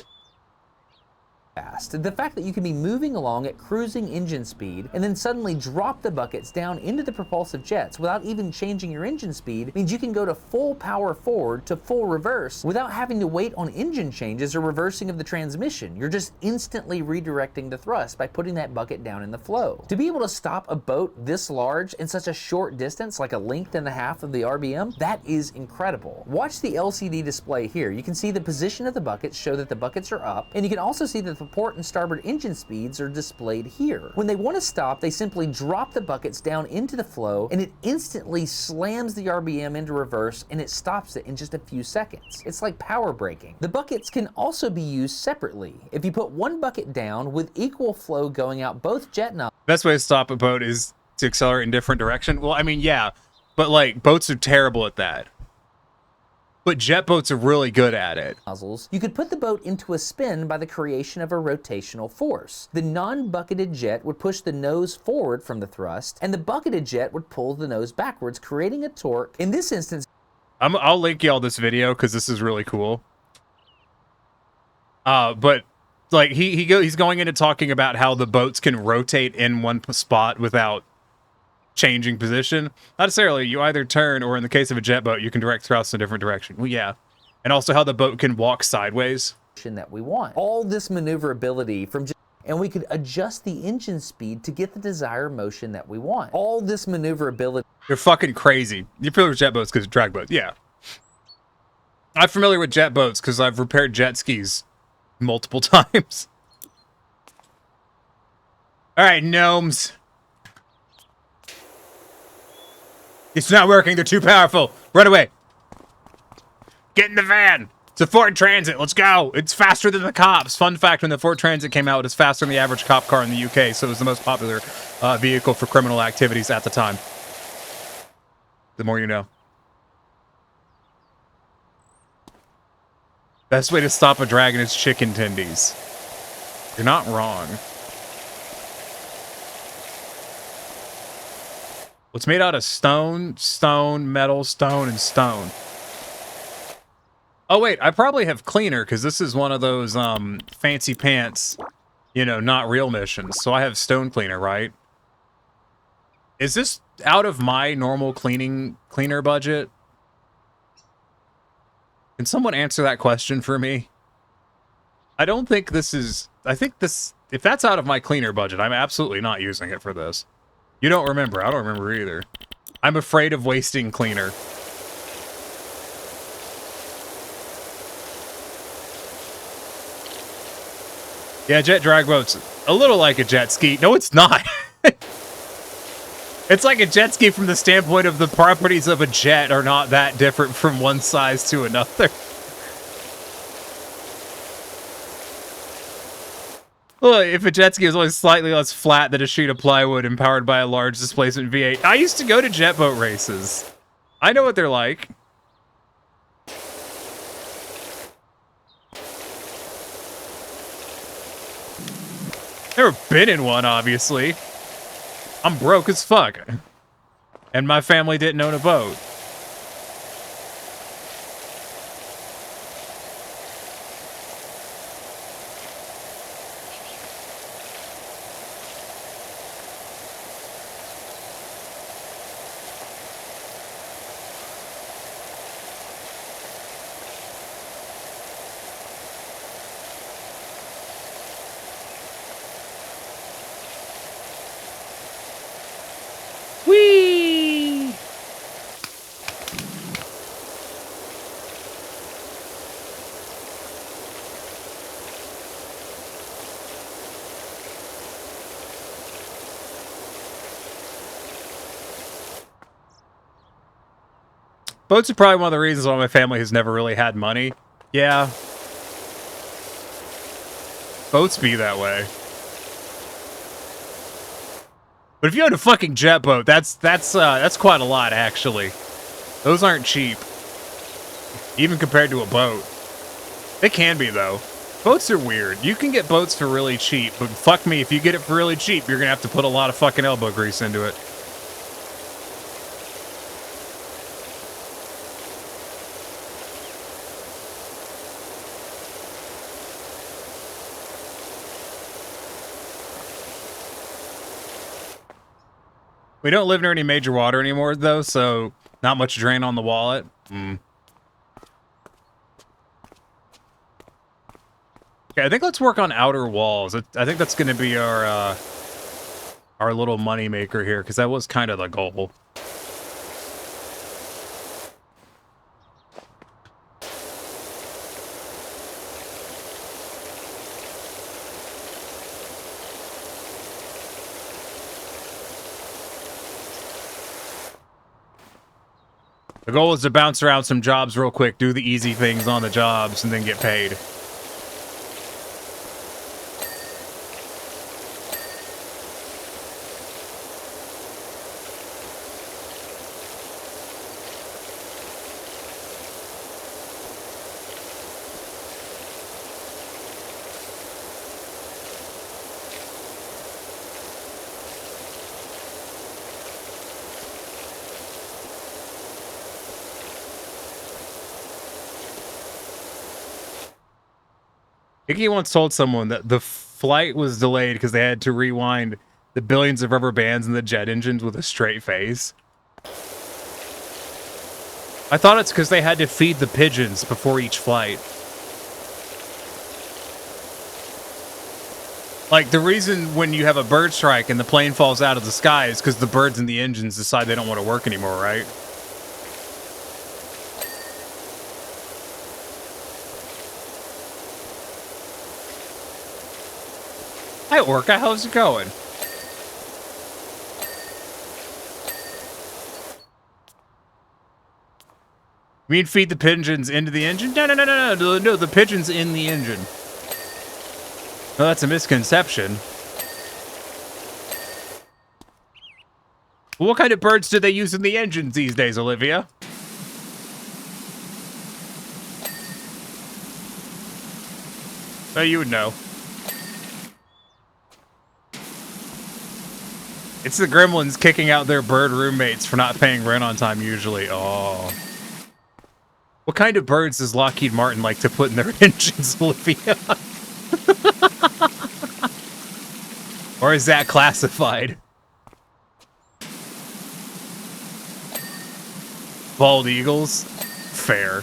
The fact that you can be moving along at cruising engine speed and then suddenly drop the buckets down into the propulsive jets without even changing your engine speed means you can go to full power forward to full reverse without having to wait on engine changes or reversing of the transmission. You're just instantly redirecting the thrust by putting that bucket down in the flow. To be able to stop a boat this large in such a short distance, like a length and a half of the RBM, that is incredible. Watch the LCD display here. You can see the position of the buckets show that the buckets are up, and you can also see that the port and starboard engine speeds are displayed here. When they want to stop, they simply drop the buckets down into the flow and it instantly slams the RBM into reverse and it stops it in just a few seconds. It's like power braking. The buckets can also be used separately. If you put one bucket down with equal flow going out both jet nozzles. Best way to stop a boat is to accelerate in different direction. Well, I mean, yeah, but like boats are terrible at that. But jet boats are really good at it. You could put the boat into a spin by the creation of a rotational force. The non-bucketed jet would push the nose forward from the thrust, and the bucketed jet would pull the nose backwards, creating a torque. In this instance, I'll link y'all this video because this is really cool. But like he's going into talking about how the boats can rotate in one spot without changing position. Not necessarily. You either turn, or in the case of a jet boat, you can direct thrust in a different direction. Well, yeah. And also how the boat can walk sideways. That we want. All this maneuverability from and we could adjust the engine speed to get the desired motion that we want. All this maneuverability. You're fucking crazy. You're familiar with jet boats because drag boats. Yeah. I'm familiar with jet boats because I've repaired jet skis multiple times. All right, gnomes. It's not working. They're too powerful. Run away. Get in the van. It's a Ford Transit. Let's go. It's faster than the cops. Fun fact, when the Ford Transit came out, it was faster than the average cop car in the UK, so it was the most popular vehicle for criminal activities at the time. The more you know. Best way to stop a dragon is chicken tendies. You're not wrong. What's made out of stone, metal, stone, and stone. Oh, wait, I probably have cleaner, because this is one of those fancy pants, you know, not real missions. So I have stone cleaner, right? Is this out of my normal cleaner budget? Can someone answer that question for me? I don't think this is... I think this... If that's out of my cleaner budget, I'm absolutely not using it for this. You don't remember. I don't remember either. I'm afraid of wasting cleaner. Yeah, jet drag boat's a little like a jet ski. No, it's not. It's like a jet ski from the standpoint of the properties of a jet are not that different from one size to another. Well, if a jet ski is only slightly less flat than a sheet of plywood and powered by a large displacement V8. I used to go to jet boat races. I know what they're like. Never been in one, obviously. I'm broke as fuck. And my family didn't own a boat. Whee! Boats are probably one of the reasons why my family has never really had money. Yeah. Boats be that way. But if you own a fucking jet boat, that's quite a lot, actually. Those aren't cheap. Even compared to a boat. They can be, though. Boats are weird. You can get boats for really cheap, but fuck me, if you get it for really cheap, you're gonna have to put a lot of fucking elbow grease into it. We don't live near any major water anymore, though, so not much drain on the wallet. Okay, I think let's work on outer walls. I think that's going to be our little money maker here, because that was kind of the goal. The goal is to bounce around some jobs real quick, do the easy things on the jobs, and then get paid. Iggy once told someone that the flight was delayed because they had to rewind the billions of rubber bands in the jet engines with a straight face. I thought it's because they had to feed the pigeons before each flight. Like, the reason when you have a bird strike and the plane falls out of the sky is because the birds in the engines decide they don't want to work anymore, right? Hi, Orca. How's it going? You mean feed the pigeons into the engine? No, the pigeons in the engine. No, that's a misconception. Well, what kind of birds do they use in the engines these days, Olivia? Oh, you would know. It's the gremlins kicking out their bird roommates for not paying rent on time, usually. Oh. What kind of birds does Lockheed Martin like to put in their engines, Olivia? Or is that classified? Bald eagles? Fair.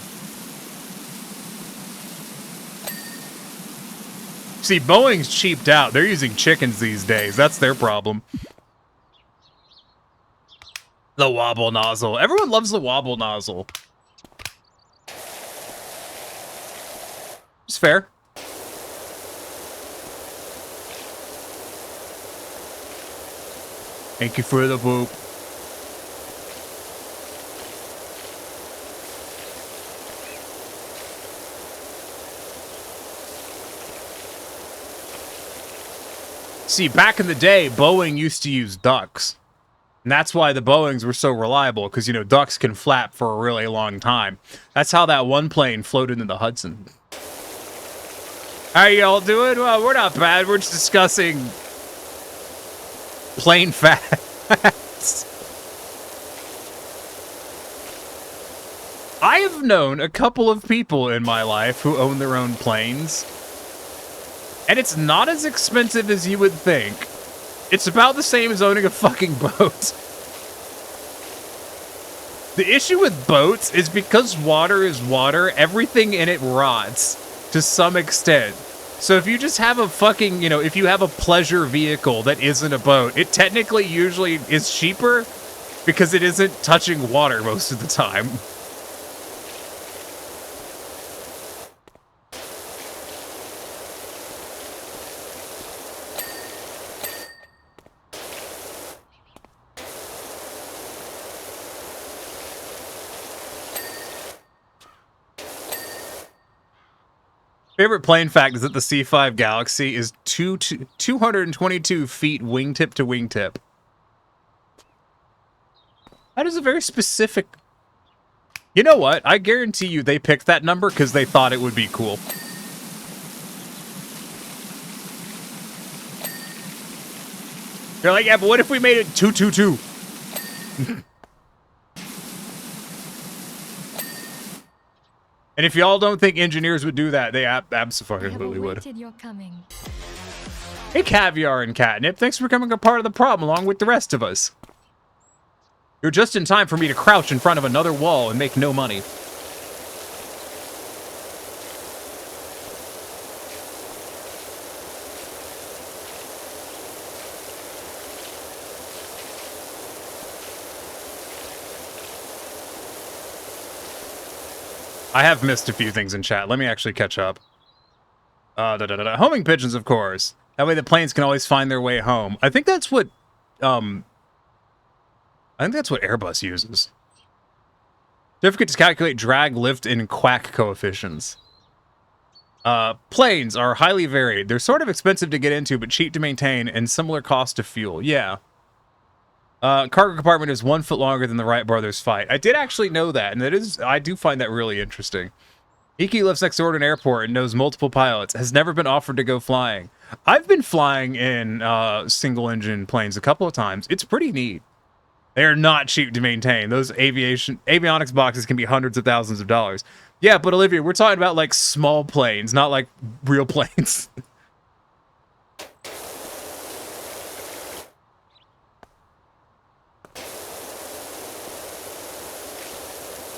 See, Boeing's cheaped out. They're using chickens these days. That's their problem. The wobble nozzle. Everyone loves the wobble nozzle. It's fair. Thank you for the boop. See, back in the day, Boeing used to use ducks. And that's why the Boeings were so reliable, because, you know, ducks can flap for a really long time. That's how that one plane floated in the Hudson. How y'all doing? Well, we're not bad. We're just discussing plane facts. I have known a couple of people in my life who own their own planes. And it's not as expensive as you would think. It's about the same as owning a fucking boat. The issue with boats is because water is water, everything in it rots to some extent. So if you just have a fucking, you know, if you have a pleasure vehicle that isn't a boat, it technically usually is cheaper because it isn't touching water most of the time. Favorite plane fact is that the C5 Galaxy is 222 feet wingtip to wingtip. That is a very specific... You know what? I guarantee you they picked that number because they thought it would be cool. They're like, yeah, but what if we made it 222? And if y'all don't think engineers would do that, they absolutely would. Your coming. Hey, Caviar and Catnip, thanks for becoming a part of the problem along with the rest of us. You're just in time for me to crouch in front of another wall and make no money. I have missed a few things in chat. Let me actually catch up. Homing pigeons, of course. That way the planes can always find their way home. I think that's what, Airbus uses. Certificate to calculate drag, lift, and quack coefficients. Planes are highly varied. They're sort of expensive to get into, but cheap to maintain, and similar cost to fuel. Yeah. Cargo compartment is 1 foot longer than the Wright brothers fight. I did actually know that, and I do find that really interesting. Iki lives next door to an airport and knows multiple pilots. Has never been offered to go flying. I've been flying in single-engine planes a couple of times. It's pretty neat. They are not cheap to maintain. Those avionics boxes can be hundreds of thousands of dollars. Yeah, but Olivia, we're talking about like small planes, not like real planes.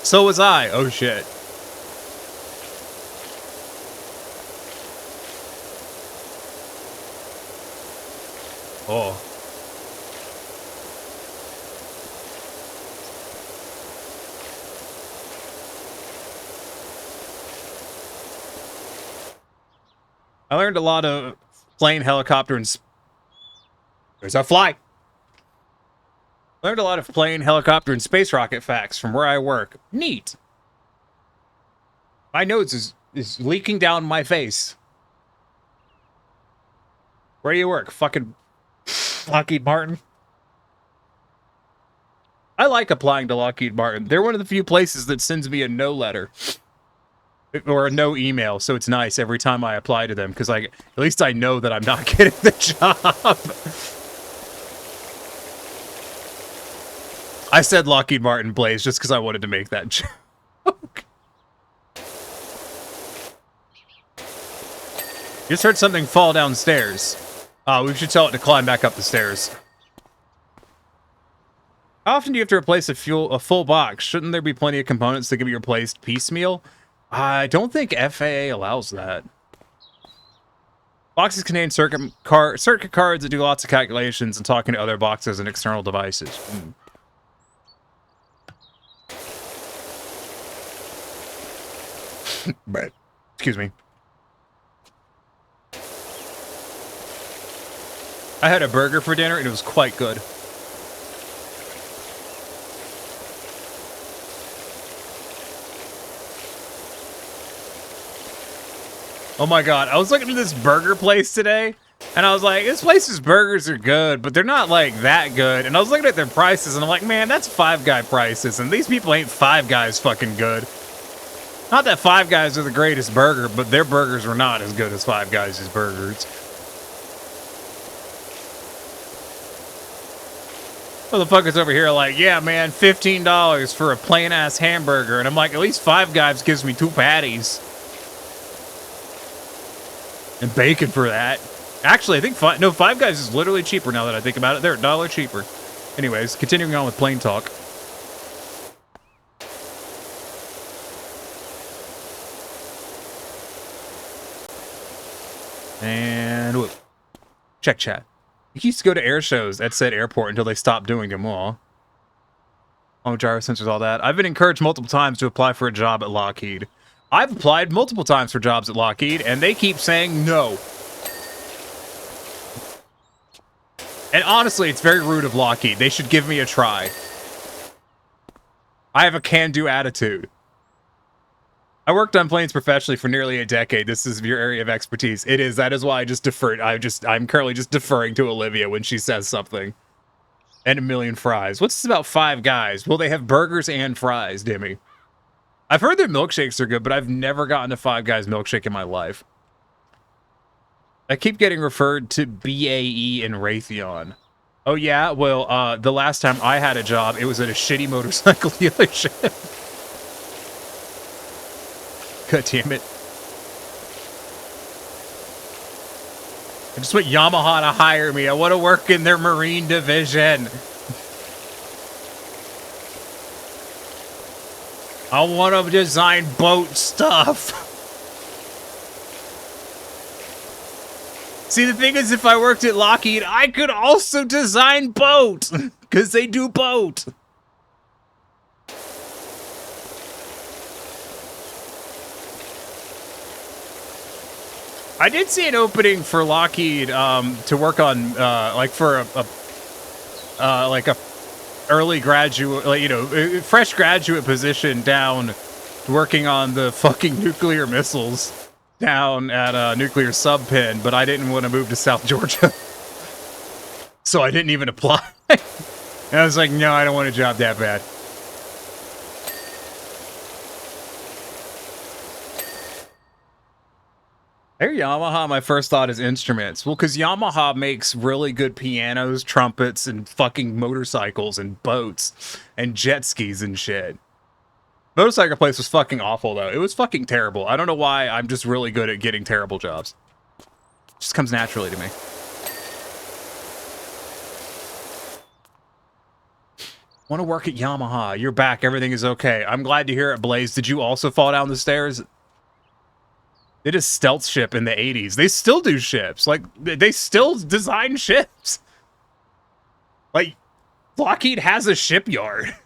So was I. Oh, shit. Oh. I learned a lot of plane, helicopter, and... There's a fly! Learned a lot of plane, helicopter, and space rocket facts from where I work. Neat. My nose is leaking down my face. Where do you work? Fucking Lockheed Martin? I like applying to Lockheed Martin. They're one of the few places that sends me a no letter. Or a no email, so it's nice every time I apply to them, because at least I know that I'm not getting the job. I said Lockheed Martin, Blaze, just because I wanted to make that joke. Just heard something fall downstairs. We should tell it to climb back up the stairs. How often do you have to replace a full box? Shouldn't there be plenty of components that can be replaced piecemeal? I don't think FAA allows that. Boxes contain circuit cards that do lots of calculations and talking to other boxes and external devices. But, excuse me. I had a burger for dinner and it was quite good. Oh my god, I was looking at this burger place today and I was like, this place's burgers are good, but they're not like that good. And I was looking at their prices and I'm like, man, that's Five Guy prices and these people ain't Five Guys fucking good. Not that Five Guys are the greatest burger, but their burgers were not as good as Five Guys' burgers. Motherfuckers over here are like, yeah, man, $15 for a plain-ass hamburger. And I'm like, at least Five Guys gives me 2 patties. And bacon for that. Actually, I think Five Guys is literally cheaper now that I think about it. They're $1 cheaper. Anyways, continuing on with plane talk. And whoop. Check chat. You used to go to air shows at said airport until they stopped doing them all. Oh, gyro sensors, all that. I've been encouraged multiple times to apply for a job at Lockheed. I've applied multiple times for jobs at Lockheed, and they keep saying no. And honestly, it's very rude of Lockheed. They should give me a try. I have a can-do attitude. I worked on planes professionally for nearly a decade. This is your area of expertise. It is. That is why I just deferred. I'm currently just deferring to Olivia when she says something. And a million fries. What's this about Five Guys? Well, they have burgers and fries, Dimmy. I've heard their milkshakes are good, but I've never gotten a Five Guys milkshake in my life. I keep getting referred to BAE and Raytheon. Oh yeah? Well, the last time I had a job, it was at a shitty motorcycle dealership. God damn it. I just want Yamaha to hire me. I want to work in their marine division. I want to design boat stuff. See, the thing is, if I worked at Lockheed, I could also design boat. Because they do boat. I did see an opening for Lockheed to work on like for a early graduate, like, you know, fresh graduate position down working on the fucking nuclear missiles down at a nuclear subpin, but I didn't want to move to South Georgia. So I didn't even apply. And I was like, no, I don't want a job that bad. Hey, Yamaha, my first thought is instruments. Well, because Yamaha makes really good pianos, trumpets, and fucking motorcycles, and boats, and jet skis and shit. Motorcycle place was fucking awful, though. It was fucking terrible. I don't know why. I'm just really good at getting terrible jobs. It just comes naturally to me. Want to work at Yamaha. You're back. Everything is okay. I'm glad to hear it, Blaze. Did you also fall down the stairs? They did a stealth ship in the 80s. They still do ships. Like, they still design ships. Like, Lockheed has a shipyard.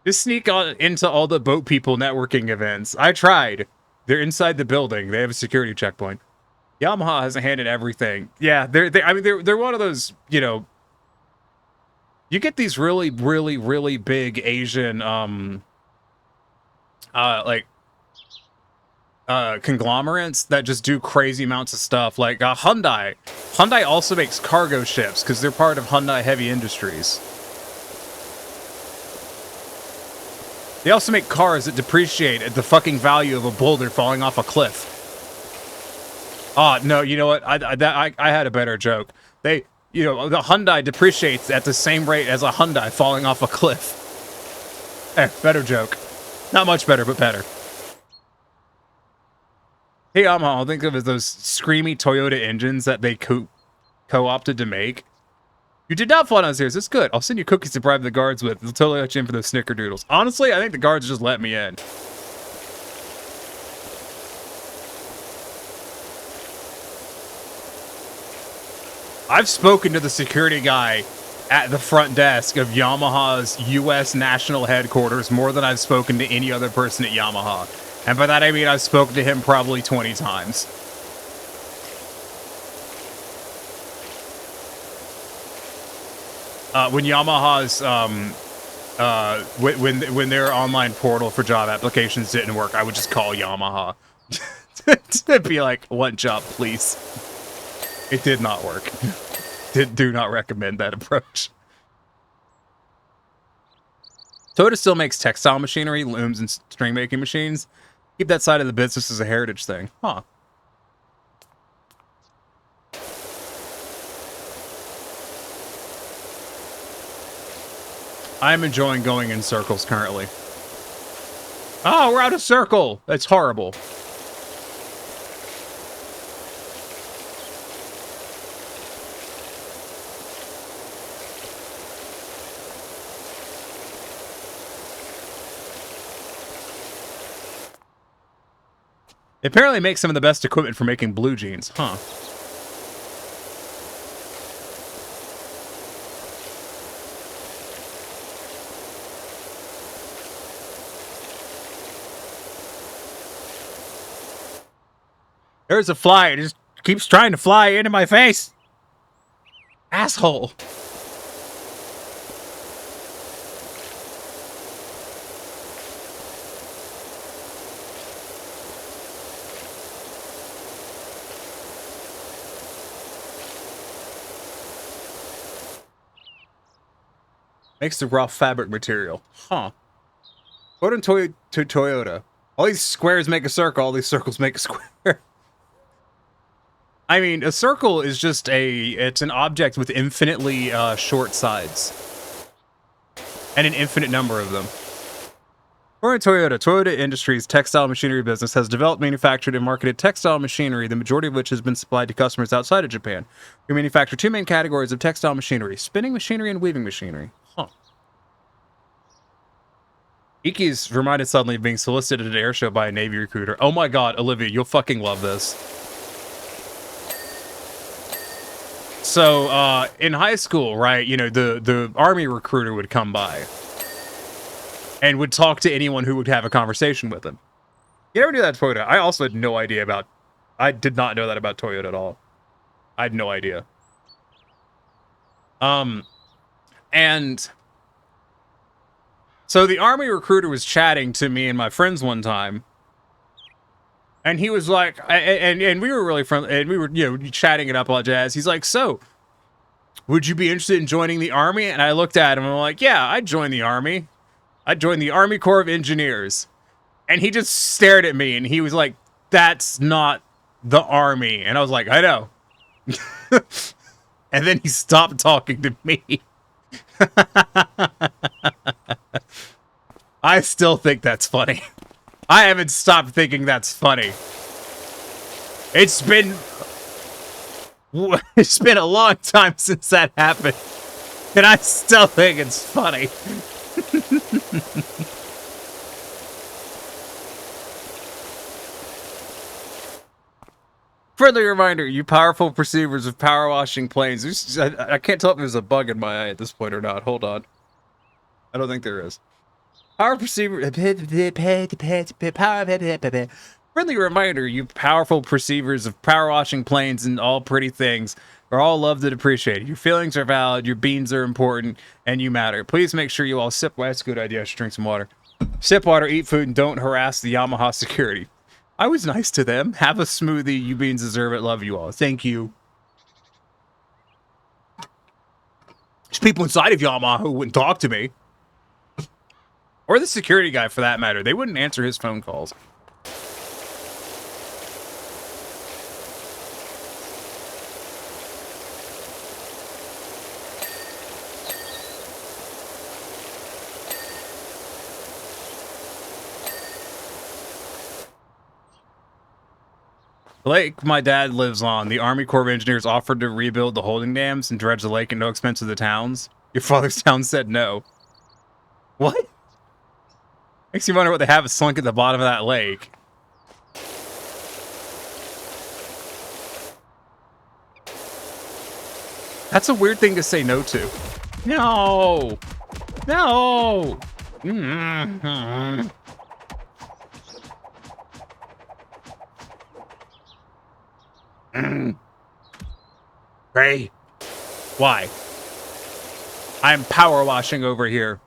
Just sneak on into all the boat people networking events. I tried. They're inside the building. They have a security checkpoint. Yamaha has a hand in everything. Yeah, they're one of those, you know, you get these really, really, really big Asian, conglomerates that just do crazy amounts of stuff. Like Hyundai. Hyundai also makes cargo ships because they're part of Hyundai Heavy Industries. They also make cars that depreciate at the fucking value of a boulder falling off a cliff. Oh, no, you know what? I had a better joke. They, you know, the Hyundai depreciates at the same rate as a Hyundai falling off a cliff. Better joke. Not much better, but better. Hey, I'll think of as those screamy Toyota engines that they co-opted to make. You did not fall downstairs. It's good. I'll send you cookies to bribe the guards with. They'll totally let you in for those snickerdoodles. Honestly, I think the guards just let me in. I've spoken to the security guy at the front desk of Yamaha's U.S. national headquarters more than I've spoken to any other person at Yamaha. And by that I mean I've spoken to him probably 20 times. When Yamaha's when their online portal for job applications didn't work, I would just call Yamaha to be like, "One job, please." It did not work. Do not recommend that approach. Toyota still makes textile machinery, looms, and string making machines. Keep that side of the business as a heritage thing, huh? I'm enjoying going in circles currently. Oh, we're out of circle. That's horrible. It apparently makes some of the best equipment for making blue jeans, huh? There's a fly. It just keeps trying to fly into my face. Asshole. Makes the rough fabric material. Huh. According to Toyota, all these squares make a circle, all these circles make a square. I mean, a circle is just it's an object with infinitely short sides. And an infinite number of them. According to Toyota Industries' textile machinery business has developed, manufactured, and marketed textile machinery, the majority of which has been supplied to customers outside of Japan. We manufacture two main categories of textile machinery, spinning machinery and weaving machinery. Huh. Iki's reminded suddenly of being solicited at an air show by a Navy recruiter. Oh my god, Olivia, you'll fucking love this. So, in high school, right, you know, the Army recruiter would come by and would talk to anyone who would have a conversation with him. You ever do that, Toyota? I also had no idea about... I did not know that about Toyota at all. I had no idea. And... So the Army recruiter was chatting to me and my friends one time. And he was like... And we were really friendly. And we were, you know, chatting it up all jazz. He's like, so... would you be interested in joining the Army? And I looked at him and I'm like, yeah, I'd join the Army. I'd join the Army Corps of Engineers. And he just stared at me and he was like, that's not the Army. And I was like, I know. And then he stopped talking to me. I still think that's funny. I haven't stopped thinking that's funny. It's been a long time since that happened. And I still think it's funny. Friendly reminder, you powerful perceivers of power washing planes. I can't tell if there's a bug in my eye at this point or not. Hold on. I don't think there is. Power perceiver. Friendly reminder, you powerful perceivers of power washing planes and all pretty things are all loved and appreciated. Your feelings are valid, your beans are important, and you matter. Please make sure you all sip. Well, that's a good idea. I should drink some water. Sip water, eat food, and don't harass the Yamaha security. I was nice to them. Have a smoothie. You beans deserve it. Love you all. Thank you. There's people inside of Yamaha who wouldn't talk to me. Or the security guy, for that matter. They wouldn't answer his phone calls. The lake my dad lives on, the Army Corps of Engineers offered to rebuild the holding dams and dredge the lake at no expense to the towns. Your father's town said no. What? Makes you wonder what they have sunk at the bottom of that lake. That's a weird thing to say no to. No! No! Mm-hmm. Ray, why? I'm power washing over here.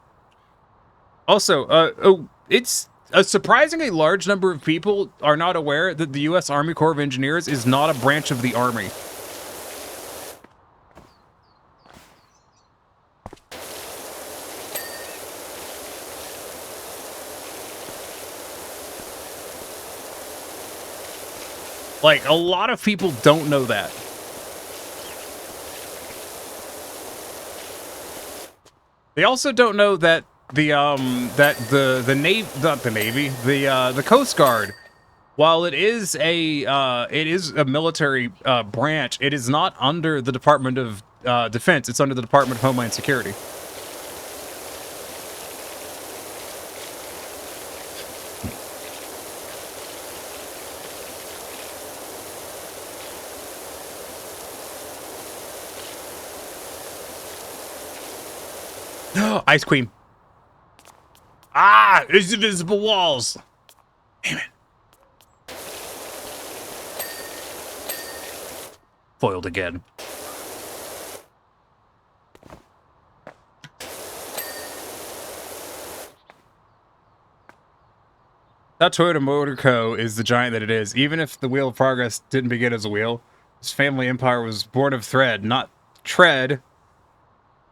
Also, it's a surprisingly large number of people are not aware that the U.S. Army Corps of Engineers is not a branch of the Army. Like, a lot of people don't know that. They also don't know that the Coast Guard, while it is a military branch, it is not under the Department of Defense. It's under the Department of Homeland Security. Ice cream. Ah, it's invisible walls. Damn it. Foiled again. That Toyota Motor Co. is the giant that it is. Even if the Wheel of Progress didn't begin as a wheel, this family empire was born of thread, not tread.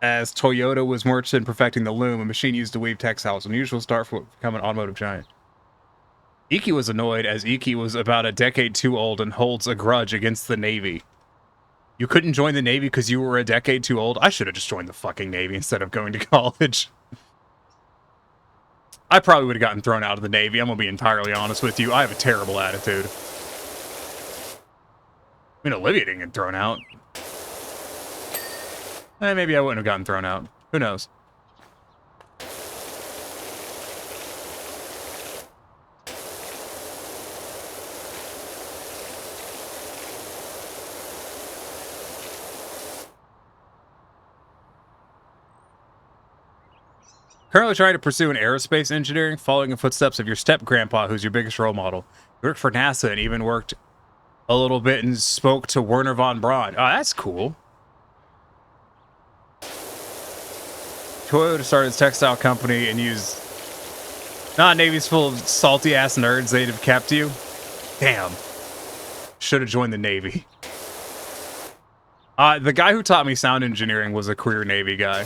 As Toyota was more interested in perfecting the loom, a machine used to weave textiles, an unusual start for becoming an automotive giant. Iki was annoyed as Iki was about a decade too old and holds a grudge against the Navy. You couldn't join the Navy because you were a decade too old? I should have just joined the fucking Navy instead of going to college. I probably would have gotten thrown out of the Navy. I'm going to be entirely honest with you. I have a terrible attitude. I mean, Olivia didn't get thrown out. Maybe I wouldn't have gotten thrown out. Who knows? Currently trying to pursue an aerospace engineering, following in footsteps of your step-grandpa, who's your biggest role model. You worked for NASA and even worked a little bit and spoke to Werner von Braun. Oh, that's cool. Toyota started its textile company and used... Nah, Navy's full of salty-ass nerds they'd have kept you. Damn. Should have joined the Navy. The guy who taught me sound engineering was a career Navy guy.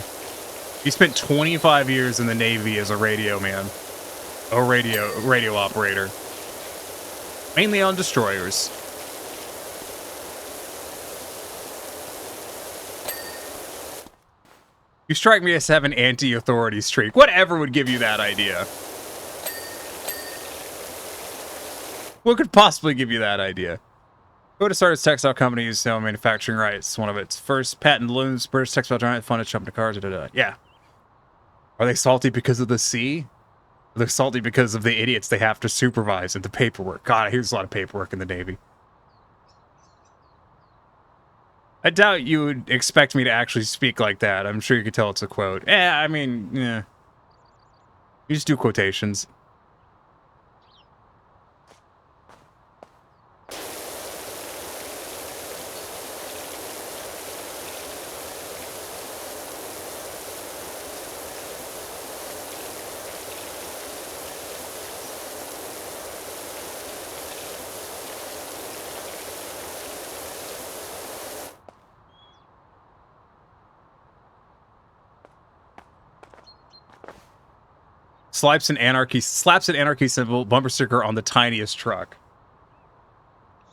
He spent 25 years in the Navy as a radio man. A radio operator. Mainly on destroyers. You strike me as having an anti-authority streak. Whatever would give you that idea? What could possibly give you that idea? Toyota started its textile company selling manufacturing rights. One of its first patent looms, British textile giant funded jumping cars. Yeah. Are they salty because of the sea? Are they salty because of the idiots they have to supervise and the paperwork? God, here's a lot of paperwork in the Navy. I doubt you would expect me to actually speak like that. I'm sure you could tell it's a quote. I mean, yeah. You just do quotations. Slaps an anarchy symbol bumper sticker on the tiniest truck.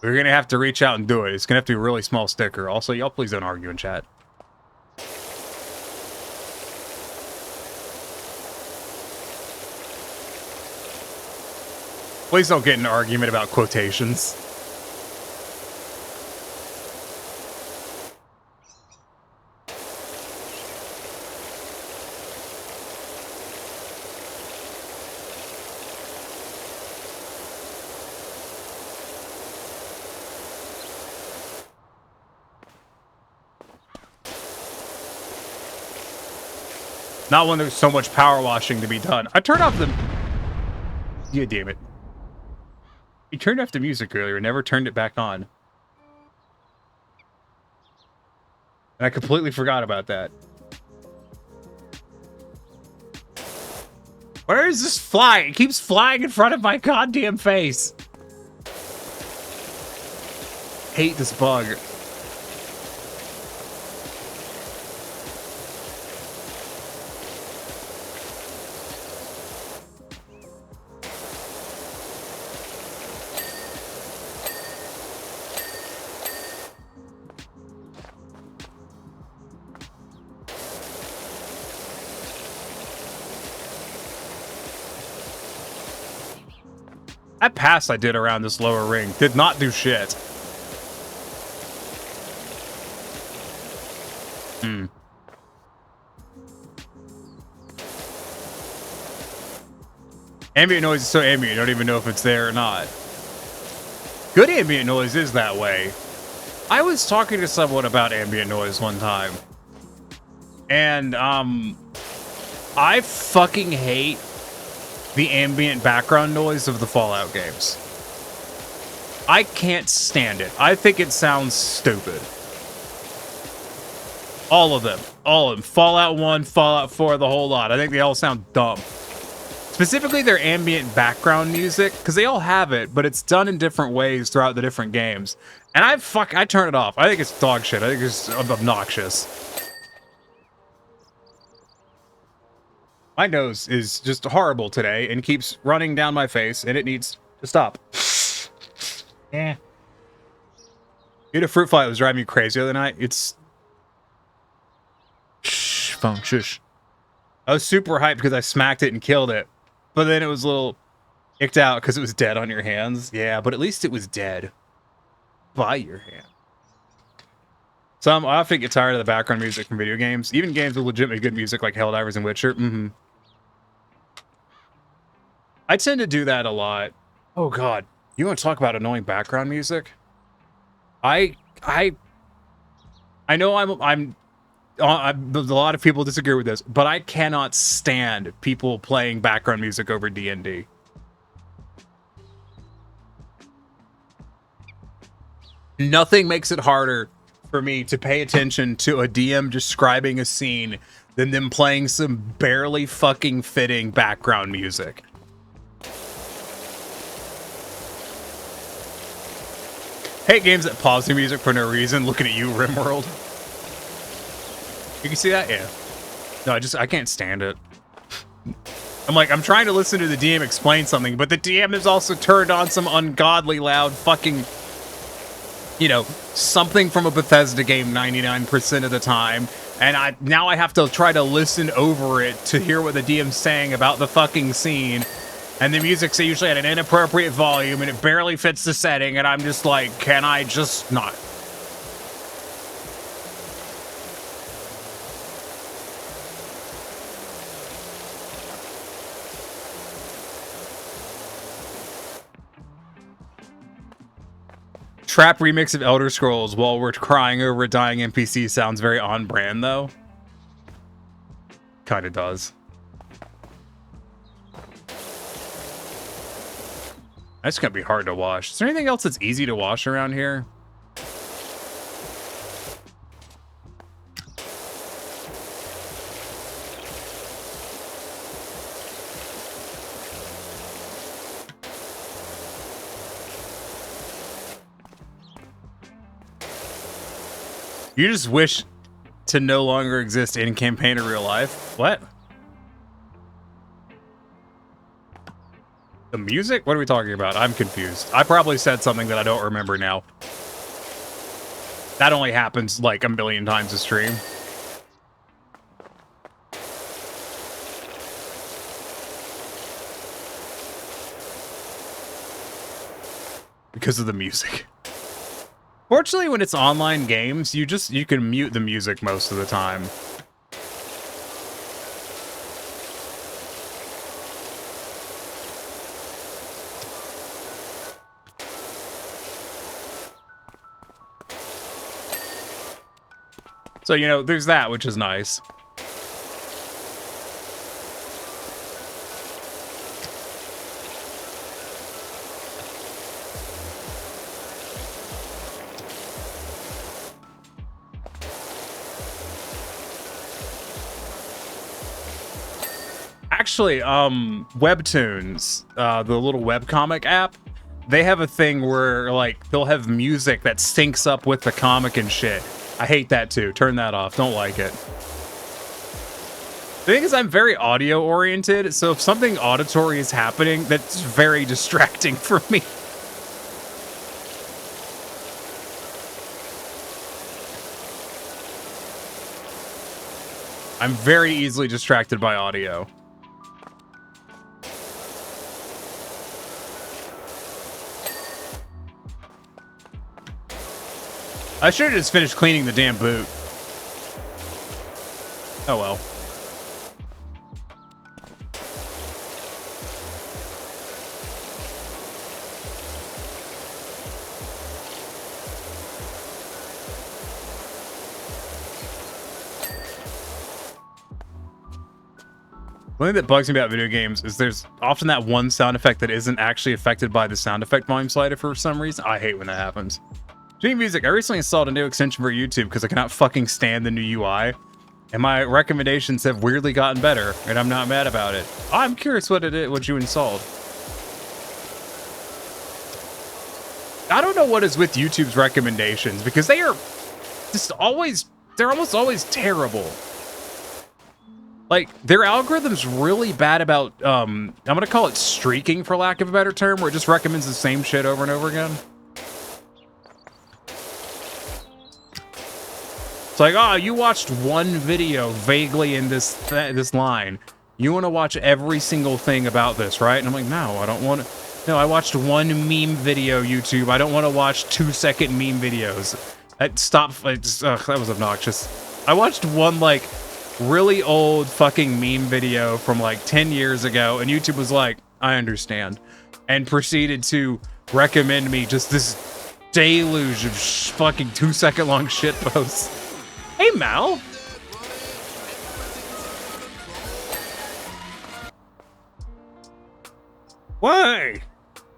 We're gonna have to reach out and do it. It's gonna have to be a really small sticker. Also, y'all please don't argue in chat. Please don't get in an argument about quotations. Not when there's so much power washing to be done. I turned off the... Yeah, damn it. You turned off the music earlier and never turned it back on. And I completely forgot about that. Where is this flying? It keeps flying in front of my goddamn face. Hate this bug. That pass I did around this lower ring did not do shit. Ambient noise is so ambient, you don't even know if it's there or not. Good ambient noise is that way. I was talking to someone about ambient noise one time. And, I fucking hate the ambient background noise of the Fallout games. I can't stand it. I think it sounds stupid. All of them. All of them. Fallout 1, Fallout 4, the whole lot. I think they all sound dumb. Specifically their ambient background music, because they all have it, but it's done in different ways throughout the different games. And I turn it off. I think it's dog shit. I think it's obnoxious. My nose is just horrible today and keeps running down my face, and it needs to stop. Yeah. You had a fruit fly that was driving me crazy the other night. It's... Shh, phone, shush. I was super hyped because I smacked it and killed it. But then it was a little icked out because it was dead on your hands. Yeah, but at least it was dead by your hand. So I often get tired of the background music from video games. Even games with legitimately good music like Helldivers and Witcher. I tend to do that a lot. Oh god. You want to talk about annoying background music? I know a lot of people disagree with this, but I cannot stand people playing background music over D&D. Nothing makes it harder for me to pay attention to a DM describing a scene than them playing some barely fucking fitting background music. Hate games that pause the music for no reason. Looking at you, RimWorld. You can see that? Yeah. No, I can't stand it. I'm trying to listen to the DM explain something, but the DM has also turned on some ungodly loud fucking, you know, something from a Bethesda game 99% of the time. And now I have to try to listen over it to hear what the DM's saying about the fucking scene. And the music's usually at an inappropriate volume and it barely fits the setting. And I'm just like, can I just not? Trap remix of Elder Scrolls while we're crying over a dying NPC sounds very on brand though. Kinda does. That's gonna be hard to wash. Is there anything else that's easy to wash around here? You just wish to no longer exist in campaign or real life? What? The music? What are we talking about? I'm confused. I probably said something that I don't remember now. That only happens like a million times a stream. Because of the music. Fortunately, when it's online games, you can mute the music most of the time. So, you know, there's that, which is nice. Actually, Webtoons, the little webcomic app, they have a thing where, like, they'll have music that syncs up with the comic and shit. I hate that too. Turn that off. Don't like it. The thing is, I'm very audio oriented, so if something auditory is happening, that's very distracting for me. I'm very easily distracted by audio. I should have just finished cleaning the damn boot. Oh well. One thing that bugs me about video games is there's often that one sound effect that isn't actually affected by the sound effect volume slider for some reason. I hate when that happens. Speaking of music, I recently installed a new extension for YouTube because I cannot fucking stand the new UI. And my recommendations have weirdly gotten better, and I'm not mad about it. I'm curious what you installed. I don't know what is with YouTube's recommendations because they are just always, they're almost always terrible. Like, their algorithm's really bad about, I'm gonna call it streaking, for lack of a better term, where it just recommends the same shit over and over again. It's like, oh, you watched one video vaguely in this line. You want to watch every single thing about this, right? And I'm like, no, I don't want to. No, I watched one meme video, YouTube. I don't want to watch 2-second meme videos. That was obnoxious. I watched one, like, really old fucking meme video from, like, 10 years ago, and YouTube was like, I understand. And proceeded to recommend me just this deluge of fucking 2-second long shit posts. Hey, Mal. Why?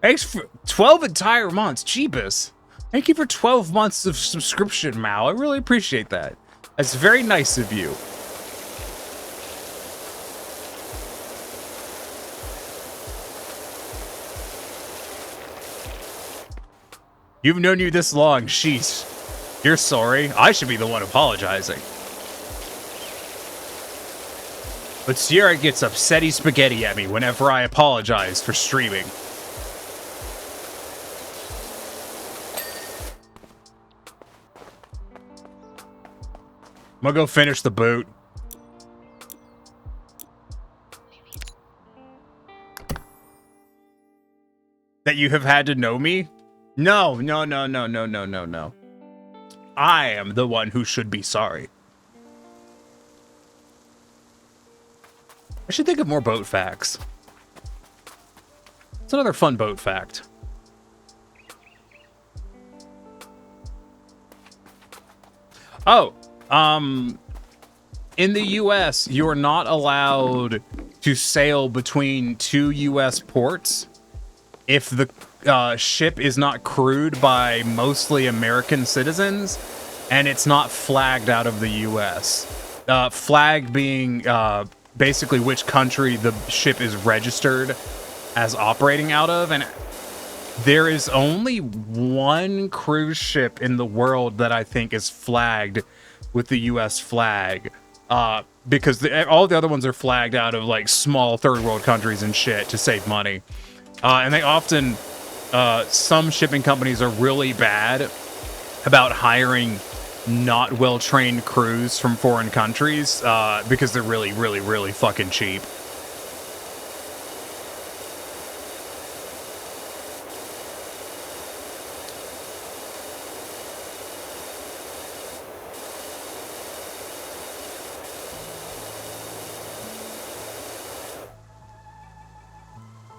Thanks for 12 entire months. Jeebus. Thank you for 12 months of subscription, Mal. I really appreciate that. That's very nice of you. You've known you this long. Sheesh. You're sorry. I should be the one apologizing. But Sierra gets upsetty spaghetti at me whenever I apologize for streaming. I'm gonna go finish the boot. That you have had to know me? No. I am the one who should be sorry. I should think of more boat facts. It's another fun boat fact. Oh, in the US, you're not allowed to sail between 2 US ports if the ship is not crewed by mostly American citizens and it's not flagged out of the US. Flag being basically which country the ship is registered as operating out of, and there is only one cruise ship in the world that I think is flagged with the US flag, because all the other ones are flagged out of like small third world countries and shit to save money. And they often, some shipping companies are really bad about hiring not well-trained crews from foreign countries, because they're really, really, really fucking cheap.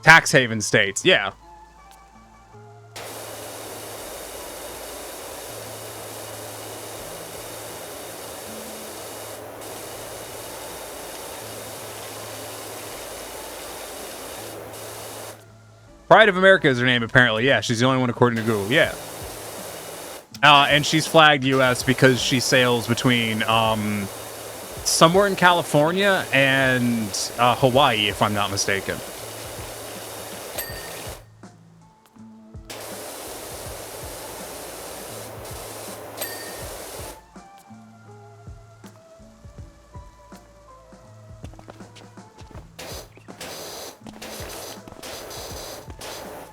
Tax haven states, yeah. Pride of America is her name, apparently. Yeah, she's the only one according to Google. Yeah. And she's flagged U.S. because she sails between somewhere in California and Hawaii, if I'm not mistaken.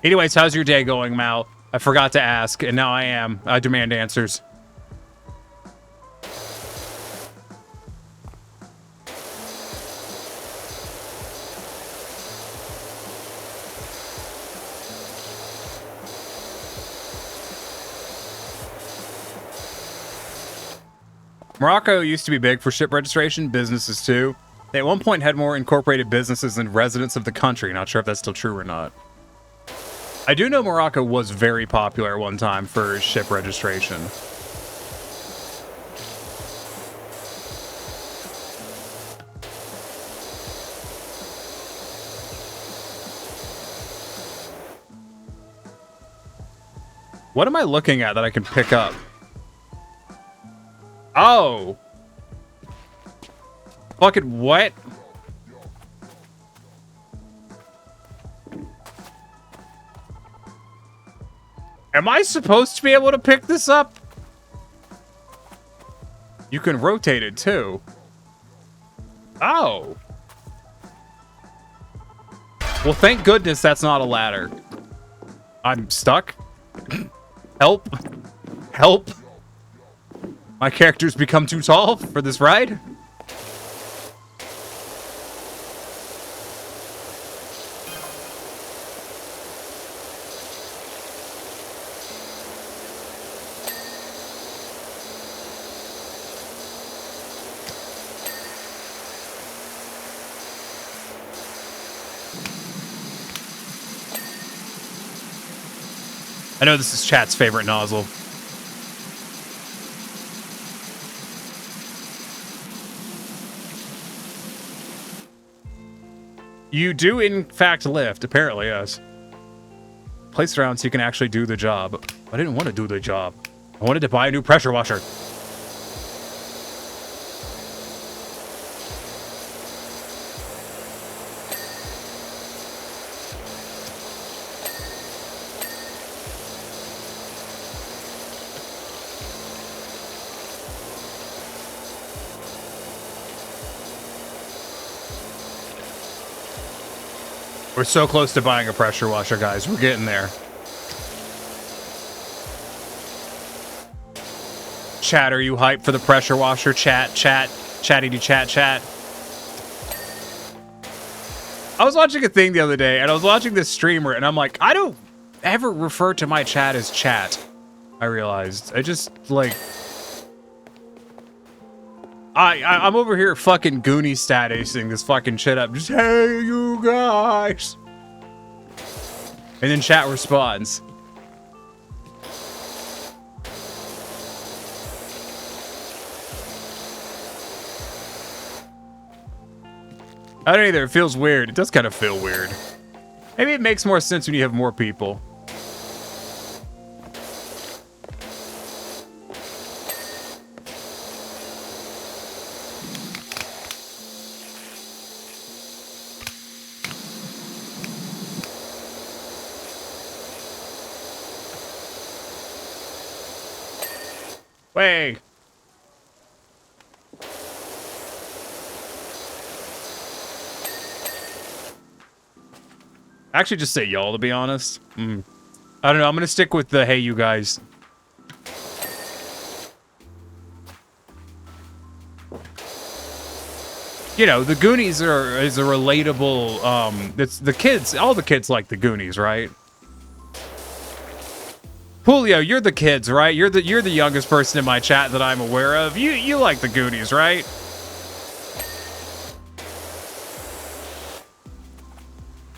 Anyways, how's your day going, Mal? I forgot to ask, and now I am. I demand answers. Morocco used to be big for ship registration, businesses too. They at one point had more incorporated businesses than residents of the country. Not sure if that's still true or not. I do know Morocco was very popular at one time for ship registration. What am I looking at that I can pick up? Oh! Fucking what? Am I supposed to be able to pick this up? You can rotate it too. Oh. Well, thank goodness that's not a ladder. I'm stuck. Help. Help. My character's become too tall for this ride. I know this is chat's favorite nozzle. You do, in fact, lift. Apparently, yes. Place it around so you can actually do the job. I didn't want to do the job. I wanted to buy a new pressure washer. We're so close to buying a pressure washer, guys. We're getting there. Chat, are you hyped for the pressure washer? Chat. Chatty chat. I was watching a thing the other day, and I was watching this streamer, and I'm like, I don't ever refer to my chat as chat. I realized. I just, like... I'm over here fucking Goonie statusing this fucking shit up. Just, hey, you guys. And then chat responds. I don't either. It feels weird. It does kind of feel weird. Maybe it makes more sense when you have more people. Way. Actually, just say y'all, to be honest. I don't know. I'm going to stick with the hey, you guys. You know, the Goonies is a relatable, it's the kids, all the kids like the Goonies, right? Julio, you're the kids, right? You're the youngest person in my chat that I'm aware of. You like the Goonies, right?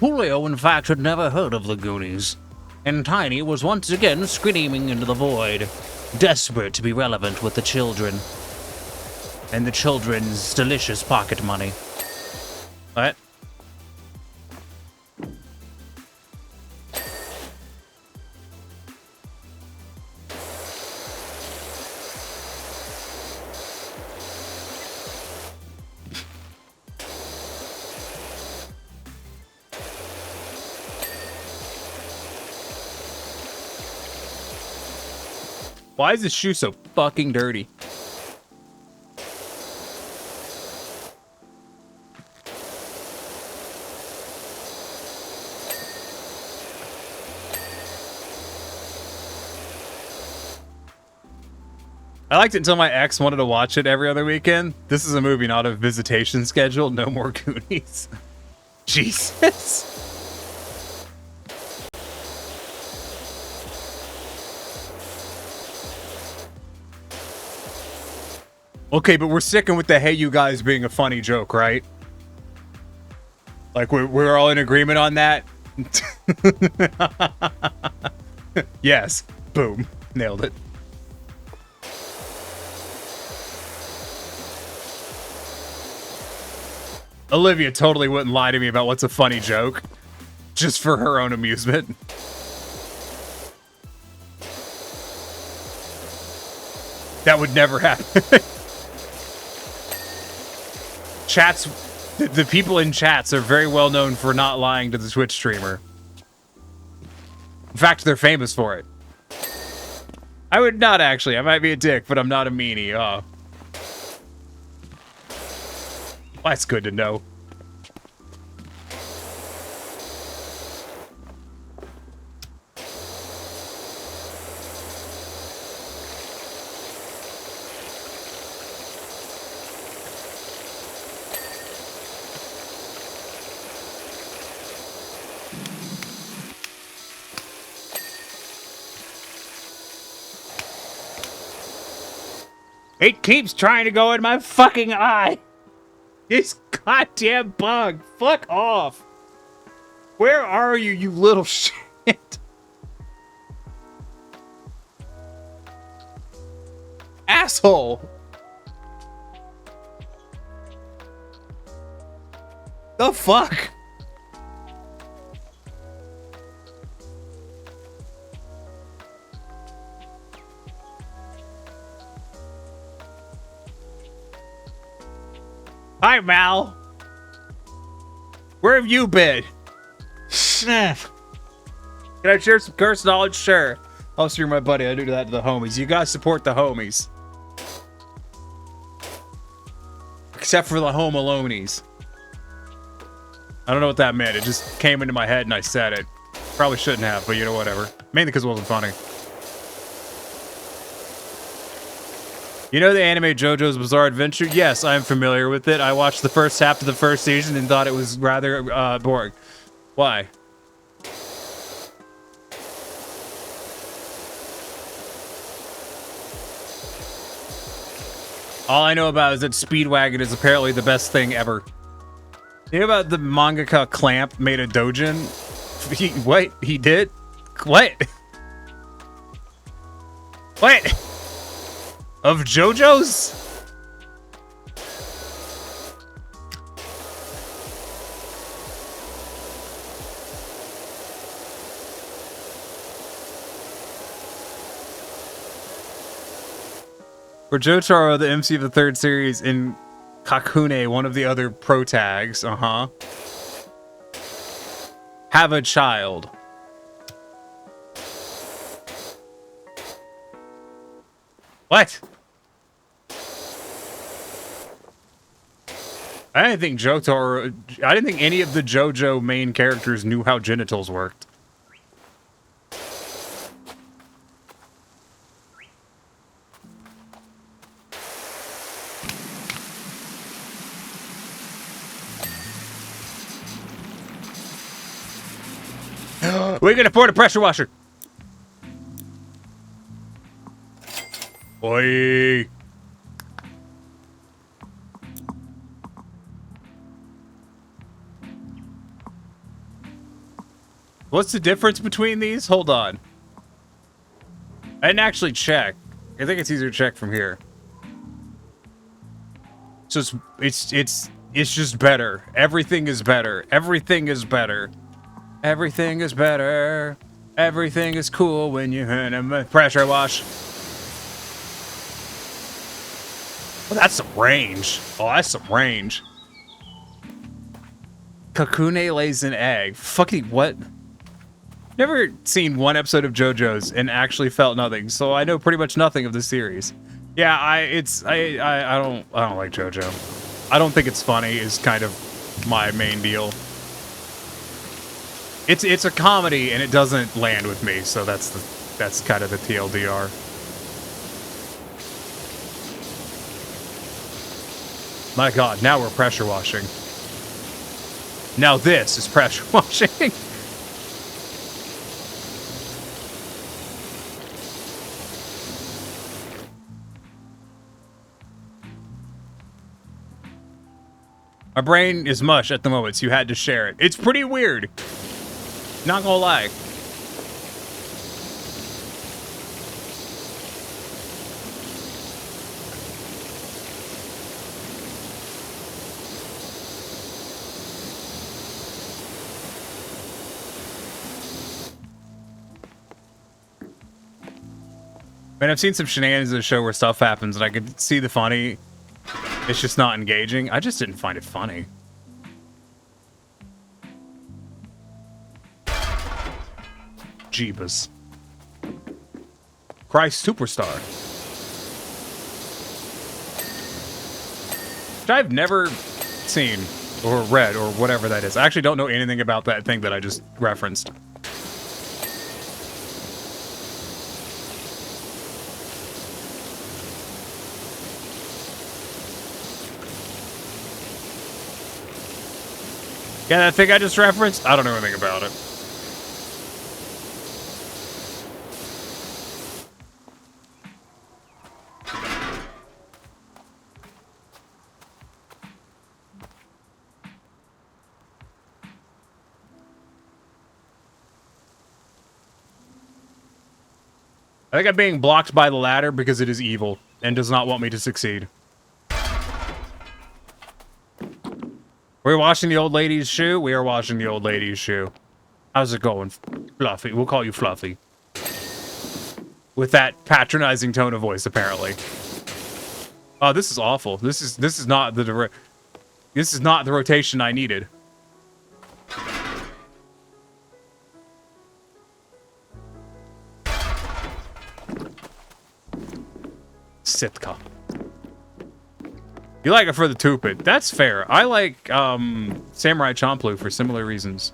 Julio, in fact, had never heard of the Goonies, and Tiny was once again screaming into the void, desperate to be relevant with the children, and the children's delicious pocket money. What? Why is this shoe so fucking dirty? I liked it until my ex wanted to watch it every other weekend. This is a movie, not a visitation schedule. No more Goonies. Jesus. Okay, but we're sticking with the hey you guys being a funny joke, right? Like we're all in agreement on that? Yes. Boom. Nailed it. Olivia totally wouldn't lie to me about what's a funny joke. Just for her own amusement. That would never happen. Chats, the people in chats are very well known for not lying to the Twitch streamer. In fact, they're famous for it. I would not actually. I might be a dick, but I'm not a meanie. Oh. That's good to know. It keeps trying to go in my fucking eye. This goddamn bug. Fuck off. Where are you, you little shit? Asshole. The fuck? Hi, Mal. Where have you been? Can I share some curse knowledge? Sure. Also, you're my buddy. I do that to the homies. You gotta support the homies. Except for the home alonies. I don't know what that meant. It just came into my head and I said it. Probably shouldn't have, but you know, whatever. Mainly because it wasn't funny. You know the anime JoJo's Bizarre Adventure? Yes, I'm familiar with it. I watched the first half of the first season and thought it was rather boring. Why? All I know about is that Speedwagon is apparently the best thing ever. You know about the mangaka Clamp made a doujin? What? He did? What? What? Of JoJo's? For Jotaro, the MC of the third series, in Kakune, one of the other pro tags, have a child. What? I didn't think Jotaro... I didn't think any of the JoJo main characters knew how genitals worked. We can afford a pressure washer. Oi. What's the difference between these? Hold on. I didn't actually check. I think it's easier to check from here. So it's just better. Everything is better. Everything is better. Everything is better. Everything is cool when you hit a pressure wash. Oh, that's some range. Oh, that's some range. Kakune lays an egg. Fucking what? Never seen one episode of JoJo's and actually felt nothing, so I know pretty much nothing of the series. Yeah, I don't like JoJo. I don't think it's funny is kind of my main deal. It's a comedy and it doesn't land with me, so that's kind of the TLDR. My God, now we're pressure washing. Now this is pressure washing. My brain is mush at the moment, so you had to share it. It's pretty weird. Not gonna lie. Man, I've seen some shenanigans in the show where stuff happens and I could see the funny. It's just not engaging. I just didn't find it funny. Jeebus. Christ Superstar. Which I've never seen or read or whatever that is. I actually don't know anything about that thing that I just referenced. Yeah, that thing I just referenced, I don't know anything about it. I think I'm being blocked by the ladder because it is evil and does not want me to succeed. We're watching the old lady's shoe? We are watching the old lady's shoe. How's it going, Fluffy? We'll call you Fluffy. With that patronizing tone of voice, apparently. Oh, this is awful. This is not the rotation I needed. Sitka. You like it for the Tupid. That's fair. I like Samurai Champloo for similar reasons.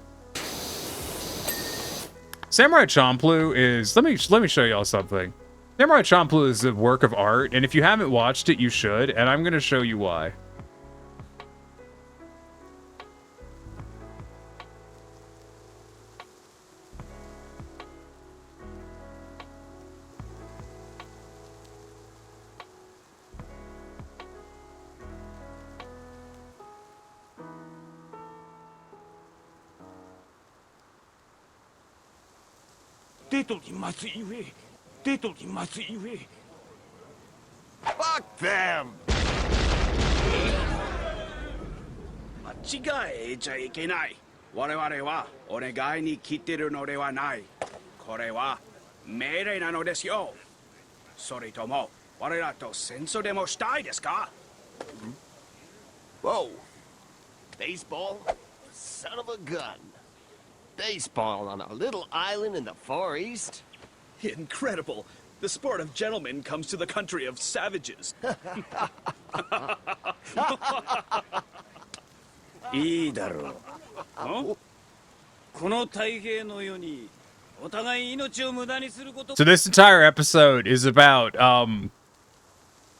Samurai Champloo is let me show y'all something. Samurai Champloo is a work of art, and if you haven't watched it, you should, and I'm gonna show you why. Fuck them! 間違えちゃいけない。我々はお願いに来てるのではない。これは命令なのですよ。それとも我らと戦争でもしたいですか? Whoa. Baseball? Son of a gun. Baseball on a little island in the Far East? Incredible. The sport of gentlemen comes to the country of savages. いいだろう。この太平の世にお互い命を無駄にすること。 So this entire episode is about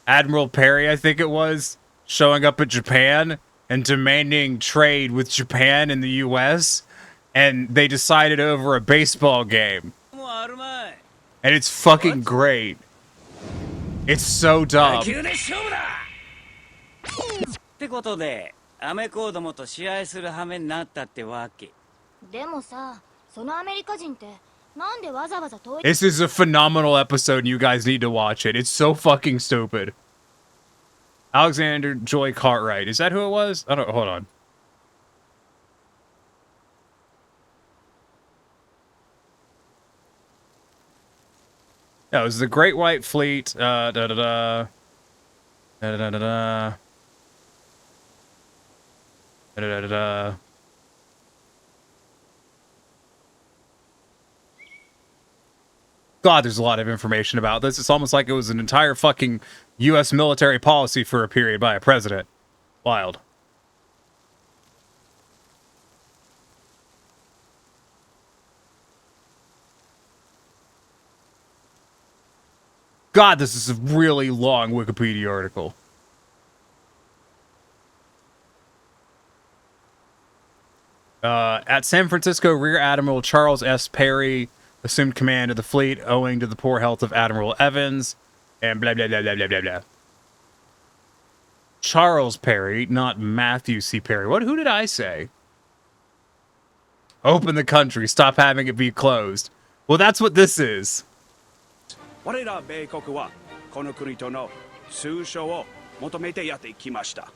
Admiral Perry, I think it was, showing up at Japan and demanding trade with Japan and the US, and they decided over a baseball game. And it's fucking great. It's so dumb. ってことで、アメコーどもと試合する羽目になったってわけ。でもさ、そのアメリカ人ってなんでわざわざ遠い This is a phenomenal episode and you guys need to watch it. It's so fucking stupid. Alexander Joy Cartwright. Is that who it was? I don't, hold on. Yeah, it was the Great White Fleet. Da-da-da. Da-da-da-da-da. Da-da-da-da-da. God, there's a lot of information about this. It's almost like it was an entire fucking U.S. military policy for a period by a president. Wild. God, this is a really long Wikipedia article. At San Francisco, Rear Admiral Charles S. Perry assumed command of the fleet owing to the poor health of Admiral Evans, and blah, blah, blah, blah, blah, blah, blah. Charles Perry, not Matthew C. Perry. Who did I say? Open the country. Stop having it be closed. Well, that's what this is. 我ら米国はこの国との通商を求めてやってきました。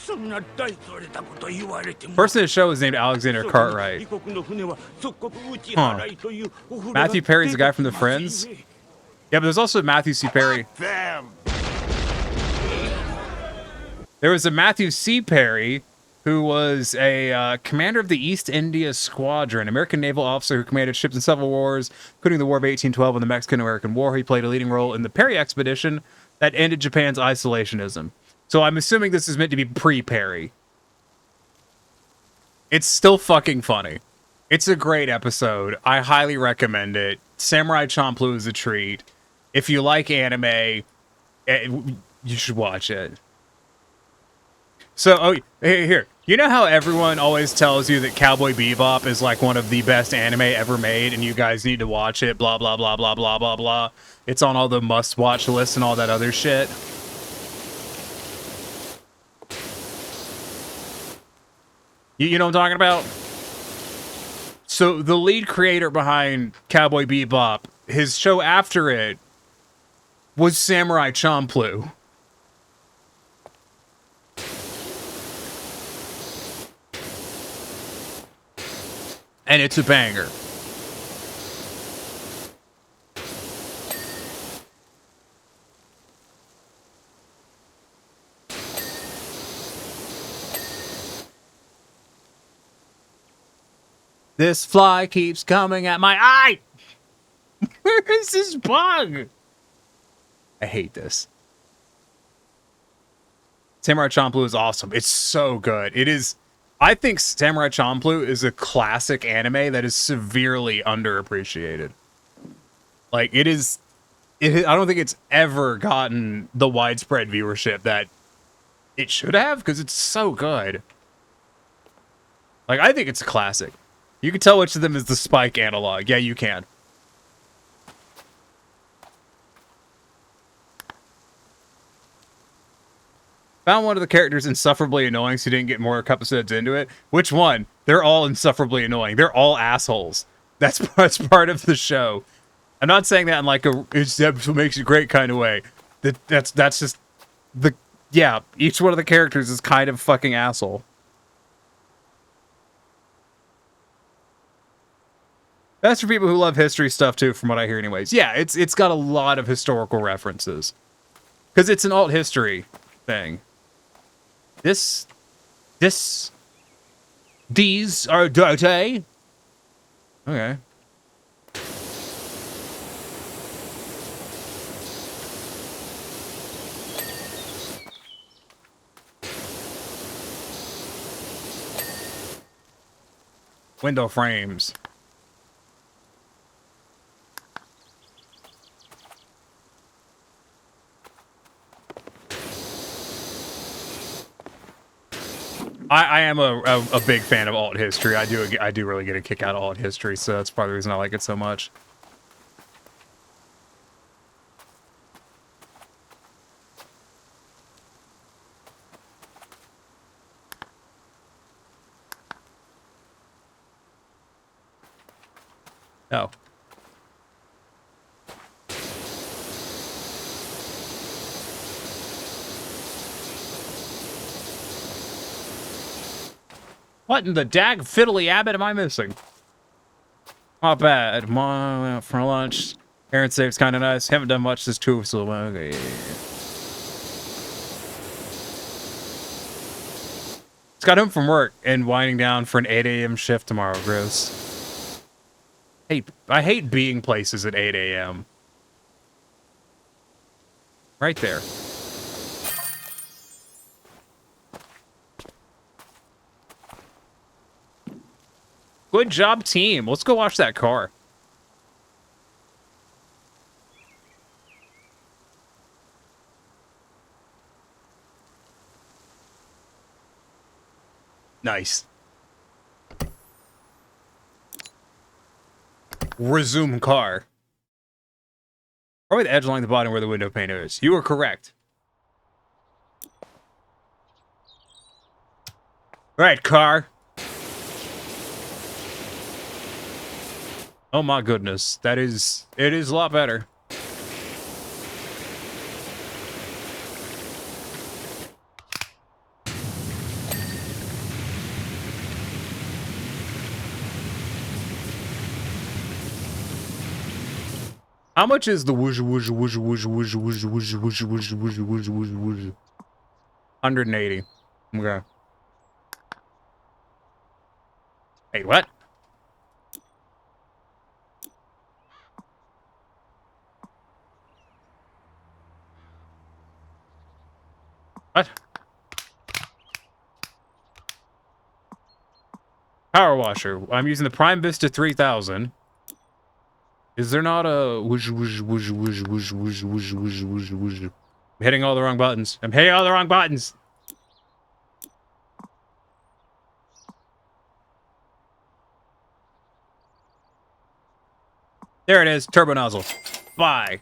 そんな大それたこと言われても。Person in the show is named Alexander Cartwright. Huh. Matthew Perry's the guy from the Friends? Yeah, but there's also Matthew C. Perry. There was a Matthew C. Perry who was a commander of the East India Squadron, American naval officer who commanded ships in several wars, including the War of 1812 and the Mexican-American War. He played a leading role in the Perry expedition that ended Japan's isolationism. So I'm assuming this is meant to be pre-Perry. It's still fucking funny. It's a great episode. I highly recommend it. Samurai Champloo is a treat. If you like anime, you should watch it. So, oh, here. You know how everyone always tells you that Cowboy Bebop is like one of the best anime ever made and you guys need to watch it, blah, blah, blah, blah, blah, blah, blah. It's on all the must-watch lists and all that other shit. You know what I'm talking about? So the lead creator behind Cowboy Bebop, his show after it was Samurai Champloo. And it's a banger. This fly keeps coming at my eye. Where is this bug? I hate this. Samurai Champloo is awesome. It's so good. It is. I think Samurai Champloo is a classic anime that is severely underappreciated. Like, it is... I don't think it's ever gotten the widespread viewership that it should have, because it's so good. Like, I think it's a classic. You can tell which of them is the Spike analog. Yeah, you can. Found one of the characters insufferably annoying, so you didn't get more episodes into it. Which one? They're all insufferably annoying. They're all assholes. That's part of the show. I'm not saying that in like it's what makes it great kind of way. That's just the yeah. Each one of the characters is kind of fucking asshole. That's for people who love history stuff too, from what I hear, anyways. Yeah, it's got a lot of historical references because it's an alt history thing. These are dirty. Okay. Window frames. I am a big fan of alt history. I do really get a kick out of alt history, so that's part of the reason I like it so much. Oh. What in the dag fiddly abbot am I missing? Not bad. Mom went out for lunch. Parents say it's kind of nice. Haven't done much this too, so okay. Just got home from work and winding down for an 8 a.m. shift tomorrow, Gross. Hey, I hate being places at 8 a.m. Right there. Good job, team. Let's go wash that car. Nice. Resume car. Probably the edge along the bottom where the window pane is. You were correct. Right, car. Oh my goodness, it is a lot better. How much is the whoosh whoosh whoosh whoosh whoosh whoosh whoosh whoosh whoosh whoosh whoosh whoosh whoosh? 180. Okay. Hey, what? What? Power washer. I'm using the Prime Vista 3000. Is there not a whoosh whoosh whoosh whoosh whoosh whoosh whoosh whoosh whoosh whoosh? I'm hitting all the wrong buttons. I'm hitting all the wrong buttons. There it is, turbo nozzle. Bye.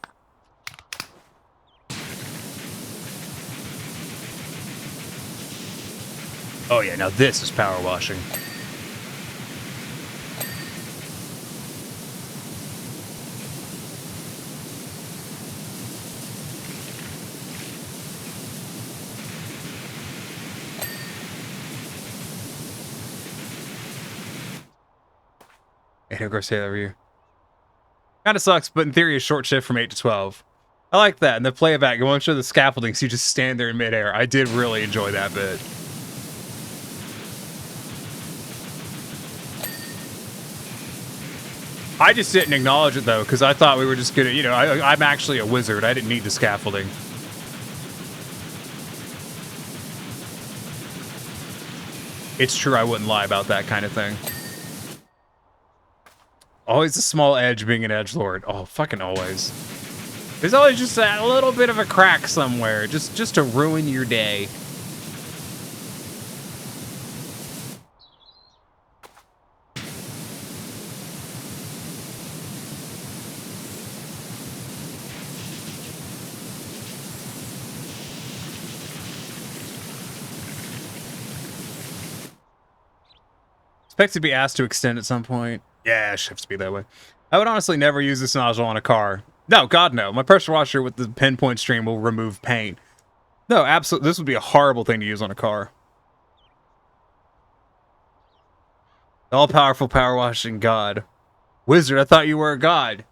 Oh yeah, now this is power washing. Here goes Sailor Review. Kind of sucks, but in theory, a short shift from 8 to 12. I like that. And the playback, you won't show the scaffolding, so you just stand there in midair. I did really enjoy that bit. I just didn't acknowledge it, though, because I thought we were just going to, you know, I'm actually a wizard. I didn't need the scaffolding. It's true, I wouldn't lie about that kind of thing. Always a small edge being an edgelord. Oh, fucking always. There's always just a little bit of a crack somewhere, just to ruin your day. Expect to be asked to extend at some point. Yeah, it has to be that way. I would honestly never use this nozzle on a car. No, God, no. My pressure washer with the pinpoint stream will remove paint. No, absolutely. This would be a horrible thing to use on a car. All-powerful power washing god. Wizard, I thought you were a god.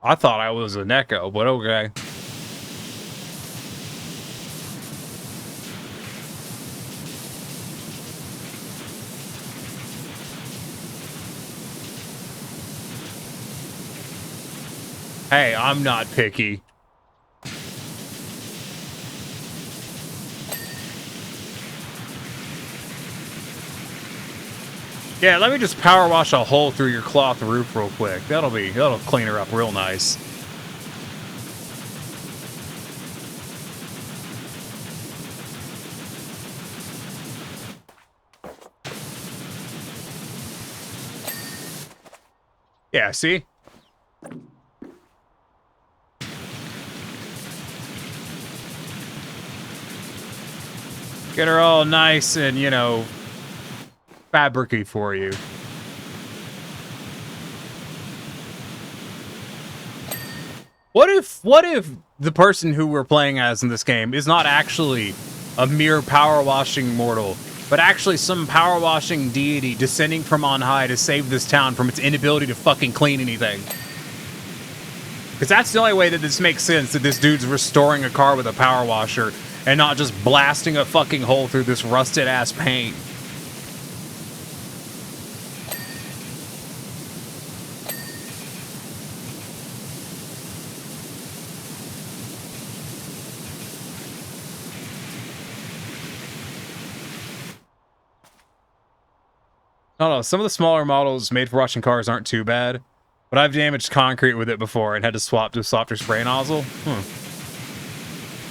I thought I was a Neko, but okay. Hey, I'm not picky. Yeah, let me just power wash a hole through your cloth roof real quick. That'll clean her up real nice. Yeah, see? Get her all nice and, you know, fabric-y for you. What if the person who we're playing as in this game is not actually a mere power washing mortal, but actually some power washing deity descending from on high to save this town from its inability to fucking clean anything? Because that's the only way that this makes sense, that this dude's restoring a car with a power washer and not just blasting a fucking hole through this rusted ass paint. I don't know, some of the smaller models made for washing cars aren't too bad, but I've damaged concrete with it before and had to swap to a softer spray nozzle.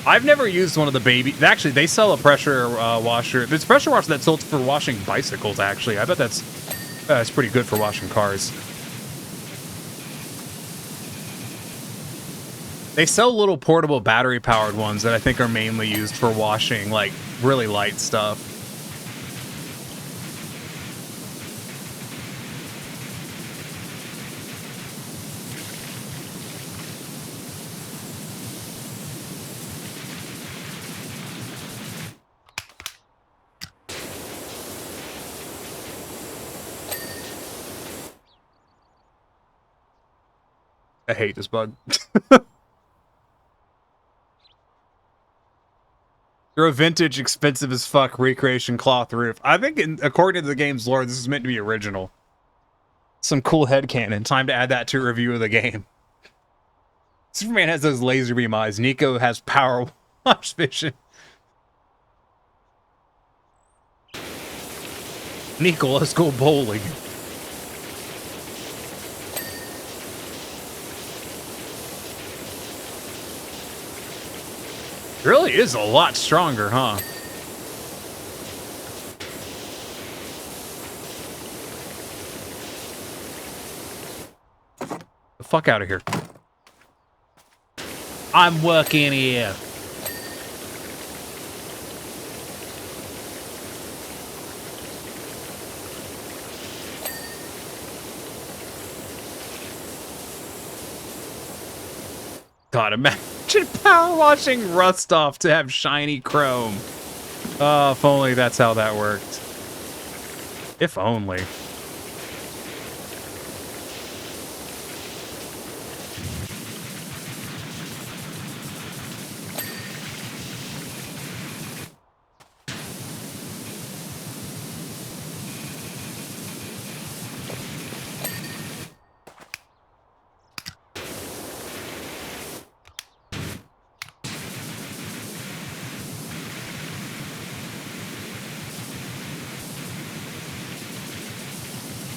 I've never used one of the baby... Actually, they sell a pressure washer. There's a pressure washer that's sold for washing bicycles, actually. I bet that's pretty good for washing cars. They sell little portable battery-powered ones that I think are mainly used for washing, like, really light stuff. I hate this bug. You're a vintage, expensive as fuck recreation cloth roof. I think, according to the game's lore, this is meant to be original. Some cool headcanon. Time to add that to a review of the game. Superman has those laser beam eyes. Nico has power wash vision. Nico, let's go bowling. Really is a lot stronger, huh? The fuck out of here. I'm working here. God, imagine power washing rust off to have shiny chrome. Oh, if only that's how that worked. If only.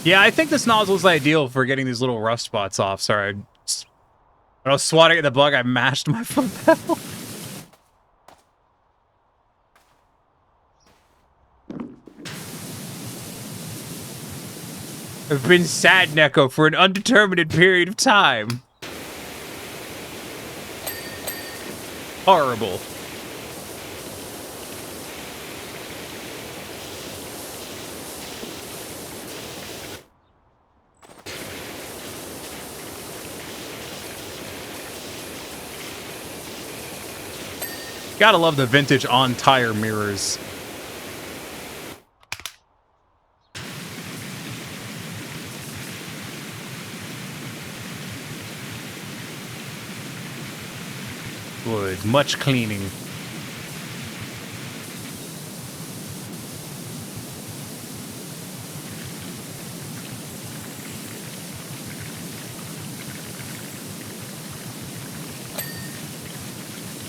Yeah, I think this nozzle is ideal for getting these little rust spots off. Sorry. When I was swatting at the bug, I mashed my foot pedal. I've been sad, Neko, for an undetermined period of time. Horrible. Gotta love the vintage on-tire mirrors. Good, much cleaning.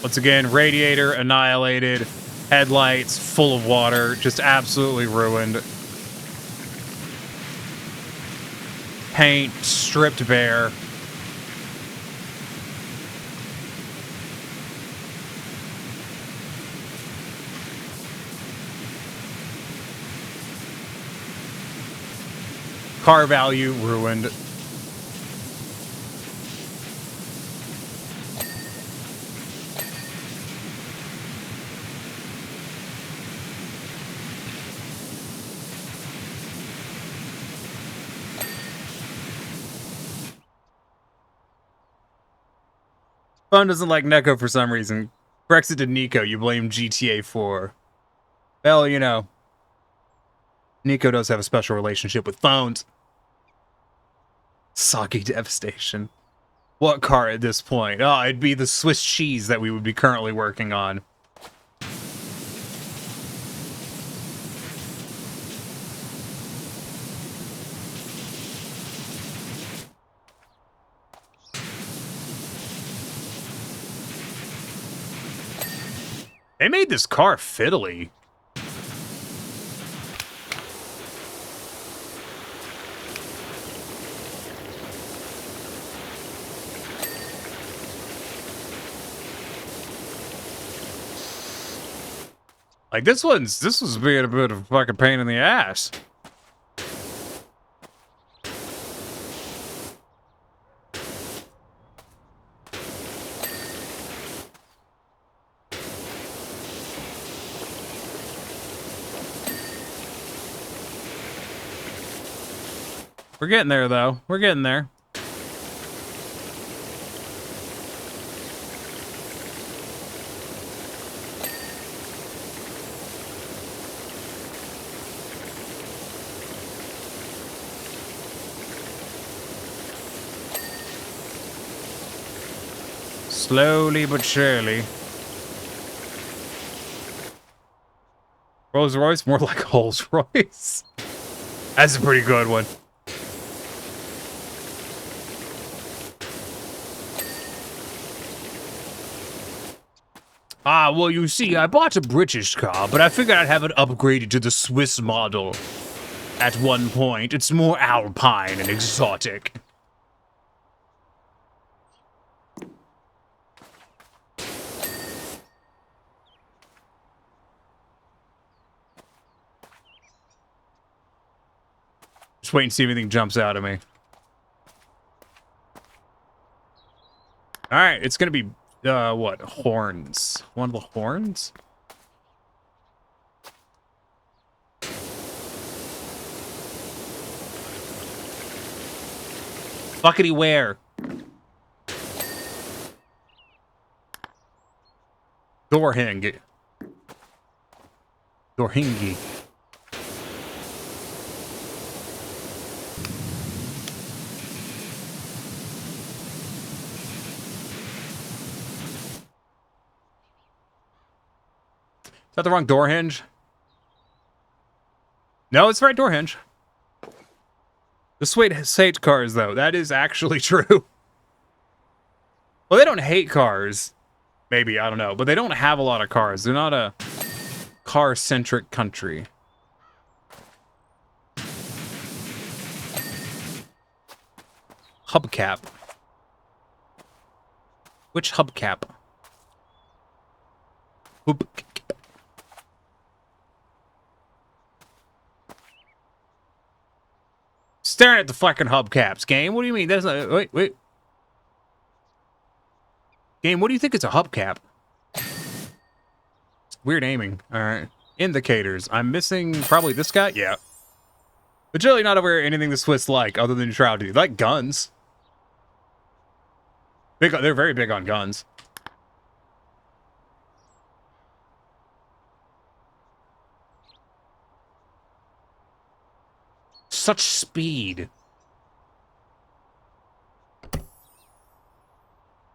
Once again, radiator annihilated, headlights full of water, just absolutely ruined. Paint stripped bare. Car value ruined. Phone doesn't like Neko for some reason. Brexit to Nico, you blame GTA 4. Well, you know, Nico does have a special relationship with phones. Soggy devastation. What car at this point? Oh, it'd be the Swiss cheese that we would be currently working on. They made this car fiddly. Like this was being a bit of a fucking pain in the ass. We're getting there, though. We're getting there. Slowly but surely. Rolls Royce? More like Rolls Royce. That's a pretty good one. Ah, well, you see, I bought a British car, but I figured I'd have it upgraded to the Swiss model. at one point. It's more alpine and exotic. Just wait and see if anything jumps out at me. Alright, it's gonna be, what? Horns. One of the horns? Fuckity where? Dorhing. Dorhingi. Is that the wrong door hinge? No, it's the right door hinge. The Suede hate cars, though. That is actually true. Well, they don't hate cars. Maybe, I don't know. But they don't have a lot of cars. They're not a car-centric country. Hubcap. Which hubcap? Hubcap. Staring at the fucking hubcaps, game. What do you mean? That's not. Wait. Game, what do you think is a hubcap? Weird aiming. All right. Indicators. I'm missing probably this guy. Yeah. But generally not aware of anything the Swiss like other than neutrality. They like guns. They're very big on guns. Such speed.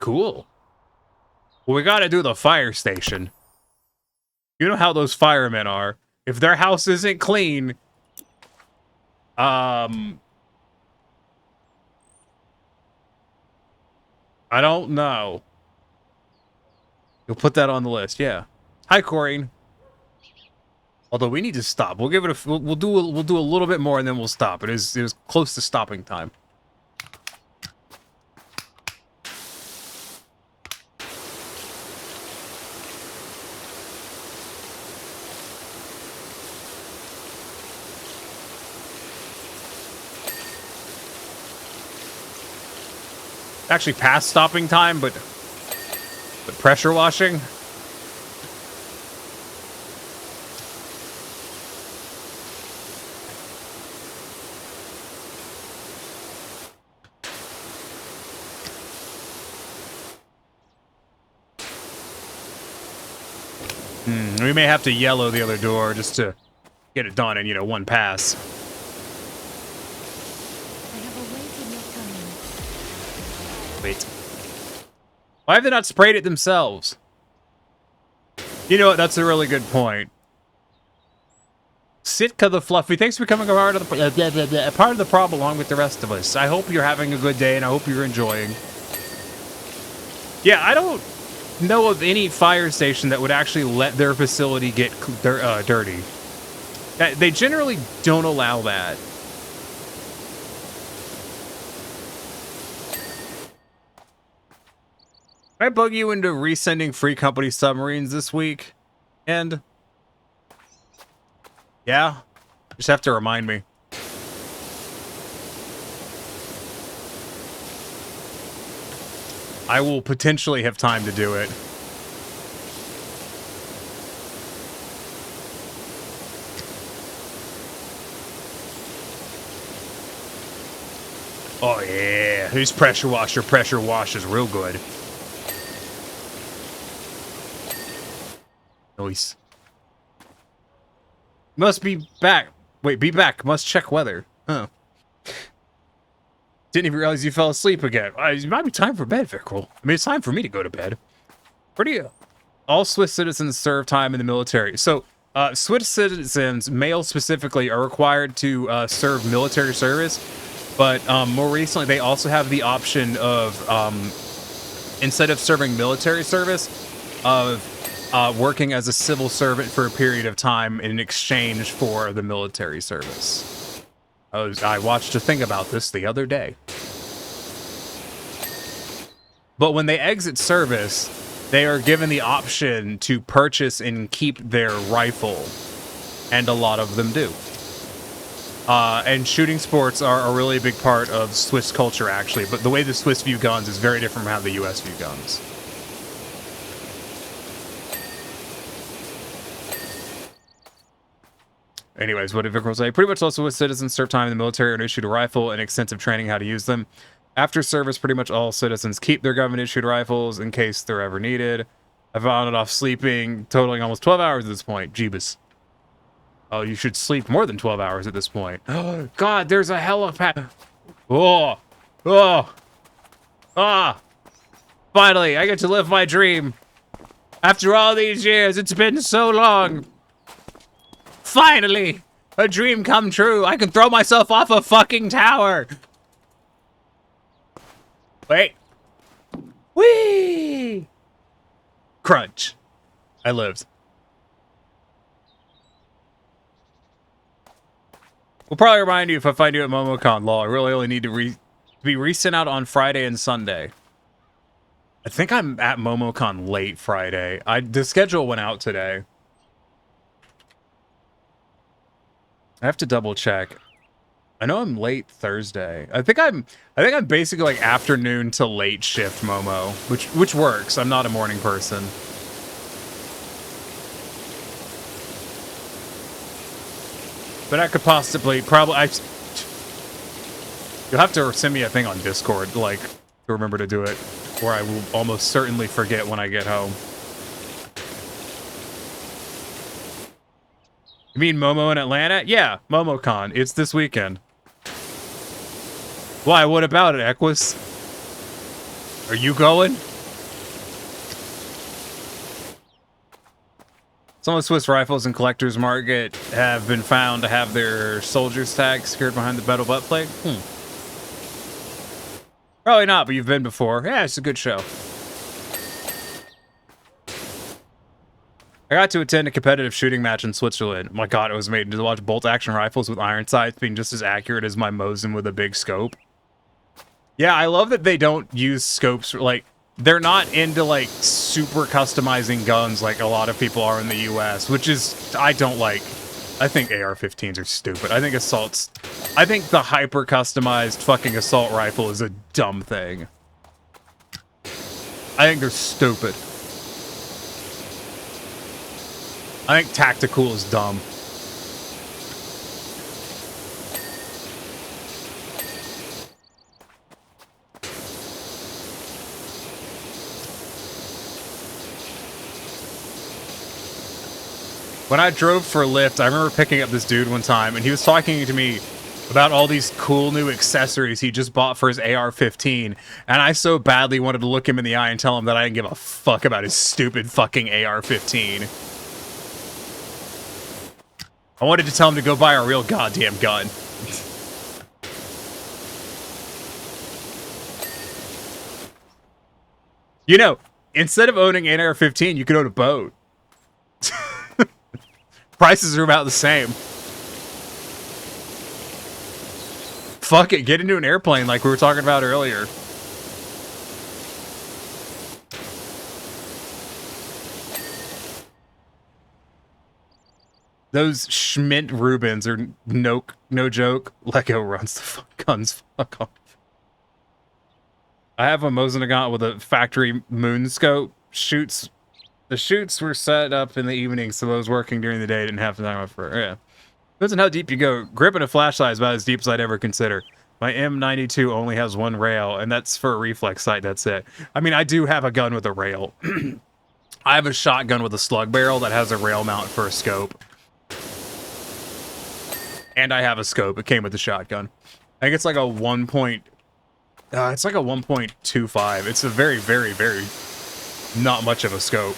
Cool. Well, we gotta do the fire station. You know how those firemen are. If their house isn't clean, I don't know. You'll put that on the list, yeah. Hi, Corrine. Although we need to stop. We'll give it a we'll do a little bit more and then we'll stop. It is close to stopping time. Actually past stopping time, but pressure washing. We may have to yellow the other door just to get it done in, you know, one pass. I have awaited your coming. Wait. Why have they not sprayed it themselves? You know what? That's a really good point. Sitka the Fluffy, thanks for becoming a part of the problem along with the rest of us. I hope you're having a good day and I hope you're enjoying. Yeah, I don't know of any fire station that would actually let their facility get dirty. They generally don't allow that. Can I bug you into resending Free Company submarines this week? And yeah, just have to remind me. I will potentially have time to do it. Oh yeah, who's pressure washer? Pressure washes real good. Nice. Must be back. Wait, be back. Must check weather. Huh. Didn't even realize you fell asleep again. It might be time for bed, Vickrell. I mean, it's time for me to go to bed. All Swiss citizens serve time in the military. So, Swiss citizens, male specifically, are required to serve military service. But more recently, they also have the option of, instead of serving military service, of working as a civil servant for a period of time in exchange for the military service. I watched a thing about this the other day. But when they exit service, they are given the option to purchase and keep their rifle. And a lot of them do. And shooting sports are a really big part of Swiss culture, actually. But the way the Swiss view guns is very different from how the US view guns. Anyways, what did Vic say? Pretty much also with citizens serve time in the military and issued a rifle and extensive training how to use them. After service, pretty much all citizens keep their government-issued rifles in case they're ever needed. I've on and off sleeping, totaling almost 12 hours at this point. Jeebus. Oh, you should sleep more than 12 hours at this point. Oh, God, there's a helipad. Oh. Oh. Ah. Finally, I get to live my dream. After all these years, it's been so long. Finally, a dream come true. I can throw myself off a fucking tower. Wait. Whee! Crunch. I lived. We'll probably remind you if I find you at MomoCon, lol. I really only need to be resent out on Friday and Sunday. I think I'm at MomoCon late Friday. The schedule went out today. I have to double check. I know I'm late Thursday. I think I'm basically like afternoon to late shift Momo, which works. I'm not a morning person. But I could possibly you'll have to send me a thing on Discord, like, to remember to do it, or I will almost certainly forget when I get home. You mean Momo in Atlanta? Yeah, MomoCon. It's this weekend. Why? What about it, Equus? Are you going? Some of the Swiss rifles and collector's market have been found to have their soldier's tag secured behind the metal butt plate. Probably not, but you've been before. Yeah, it's a good show. I got to attend a competitive shooting match in Switzerland. My God, it was made to watch bolt-action rifles with iron sights being just as accurate as my Mosin with a big scope. Yeah, I love that they don't use scopes. Like, they're not into, like, super customizing guns like a lot of people are in the US, which is, I don't like. I think AR-15s are stupid. I think the hyper-customized fucking assault rifle is a dumb thing. I think they're stupid. I think tactical is dumb. When I drove for Lyft, I remember picking up this dude one time, and he was talking to me about all these cool new accessories he just bought for his AR-15, and I so badly wanted to look him in the eye and tell him that I didn't give a fuck about his stupid fucking AR-15. I wanted to tell him to go buy a real goddamn gun. You know, instead of owning an AR-15, you could own a boat. Prices are about the same. Fuck it, get into an airplane like we were talking about earlier. Those Schmidt Rubens are no joke. Lego runs the guns. Fuck off. I have a Mosin Nagant with a factory moon scope. The shoots were set up in the evening, so those working during the day didn't have time for. Yeah. Depends on how deep you go. Gripping a flashlight is about as deep as I'd ever consider. My M92 only has one rail, and that's for a reflex sight. That's it. I mean, I do have a gun with a rail. I have a shotgun with a slug barrel that has a rail mount for a scope. And I have a scope. It came with the shotgun. I think it's like a 1.25. It's a very, very, very not much of a scope.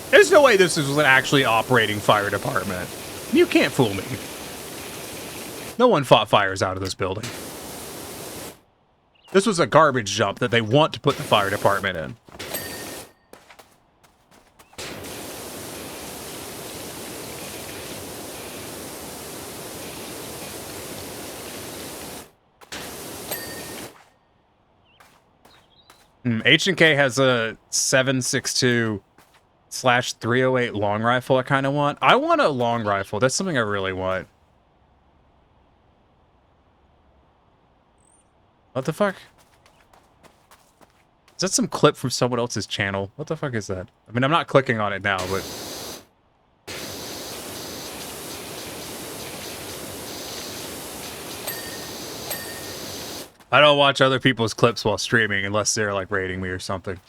There's no way this was an actually operating fire department. You can't fool me. No one fought fires out of this building. This was a garbage dump that they want to put the fire department in. H&K has a 7.62/308 long rifle I kind of want. I want a long rifle. That's something I really want. What the fuck? Is that some clip from someone else's channel? What the fuck is that? I mean, I'm not clicking on it now, but... I don't watch other people's clips while streaming unless they're like rating me or something.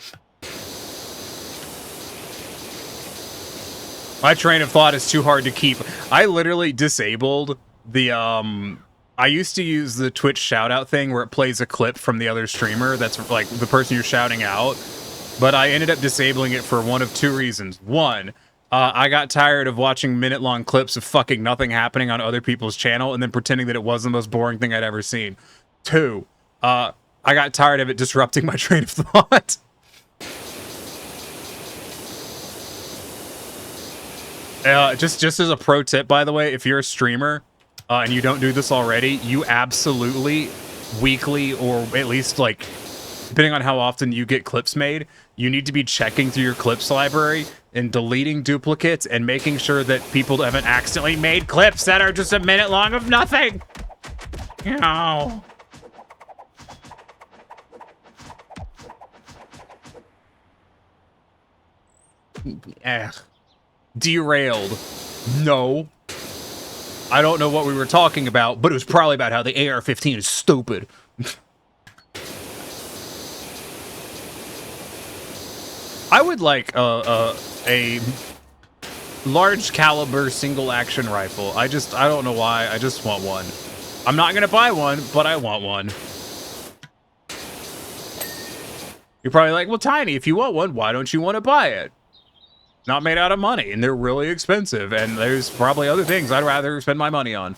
My train of thought is too hard to keep. I literally disabled the I used to use the Twitch shoutout thing where it plays a clip from the other streamer that's like the person you're shouting out, but I ended up disabling it for one of two reasons. One, I got tired of watching minute-long clips of fucking nothing happening on other people's channel and then pretending that it was the most boring thing I'd ever seen. Two, I got tired of it disrupting my train of thought. Just as a pro tip, by the way, if you're a streamer and you don't do this already, you absolutely weekly, or at least like depending on how often you get clips made, you need to be checking through your clips library and deleting duplicates and making sure that people haven't accidentally made clips that are just a minute long of nothing. No. Derailed. No. I don't know what we were talking about, but it was probably about how the AR-15 is stupid. I would like a large caliber single action rifle. I don't know why. I just want one. I'm not gonna buy one, but I want one. You're probably like, well, Tiny, if you want one, why don't you want to buy it? Not made out of money, and they're really expensive, and there's probably other things I'd rather spend my money on.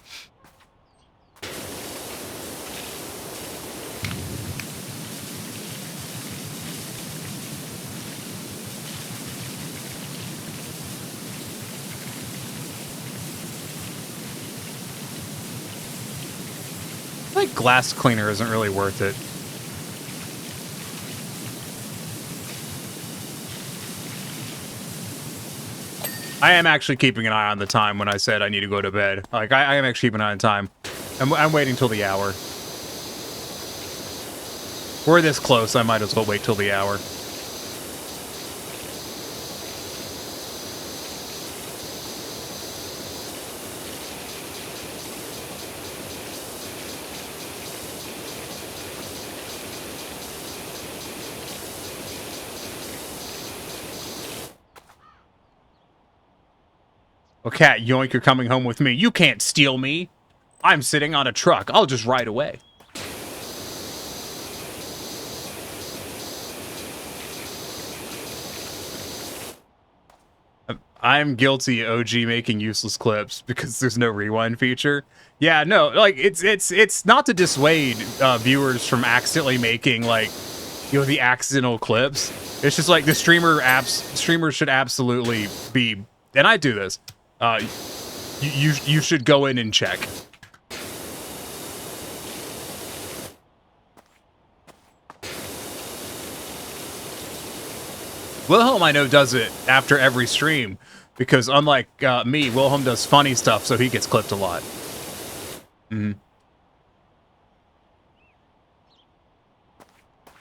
Like glass cleaner isn't really worth it. I am actually keeping an eye on the time when I said I need to go to bed. Like, I am actually keeping an eye on time. I'm waiting till the hour. We're this close, I might as well wait till the hour. Well, Cat, yoink, you're coming home with me. You can't steal me. I'm sitting on a truck. I'll just ride away. I'm guilty, OG, making useless clips because there's no rewind feature. Yeah, no, like, it's not to dissuade viewers from accidentally making, like, you know, the accidental clips. It's just like the streamers should absolutely be, and I do this. You should go in and check. Wilhelm, I know, does it after every stream because unlike me, Wilhelm does funny stuff, so he gets clipped a lot.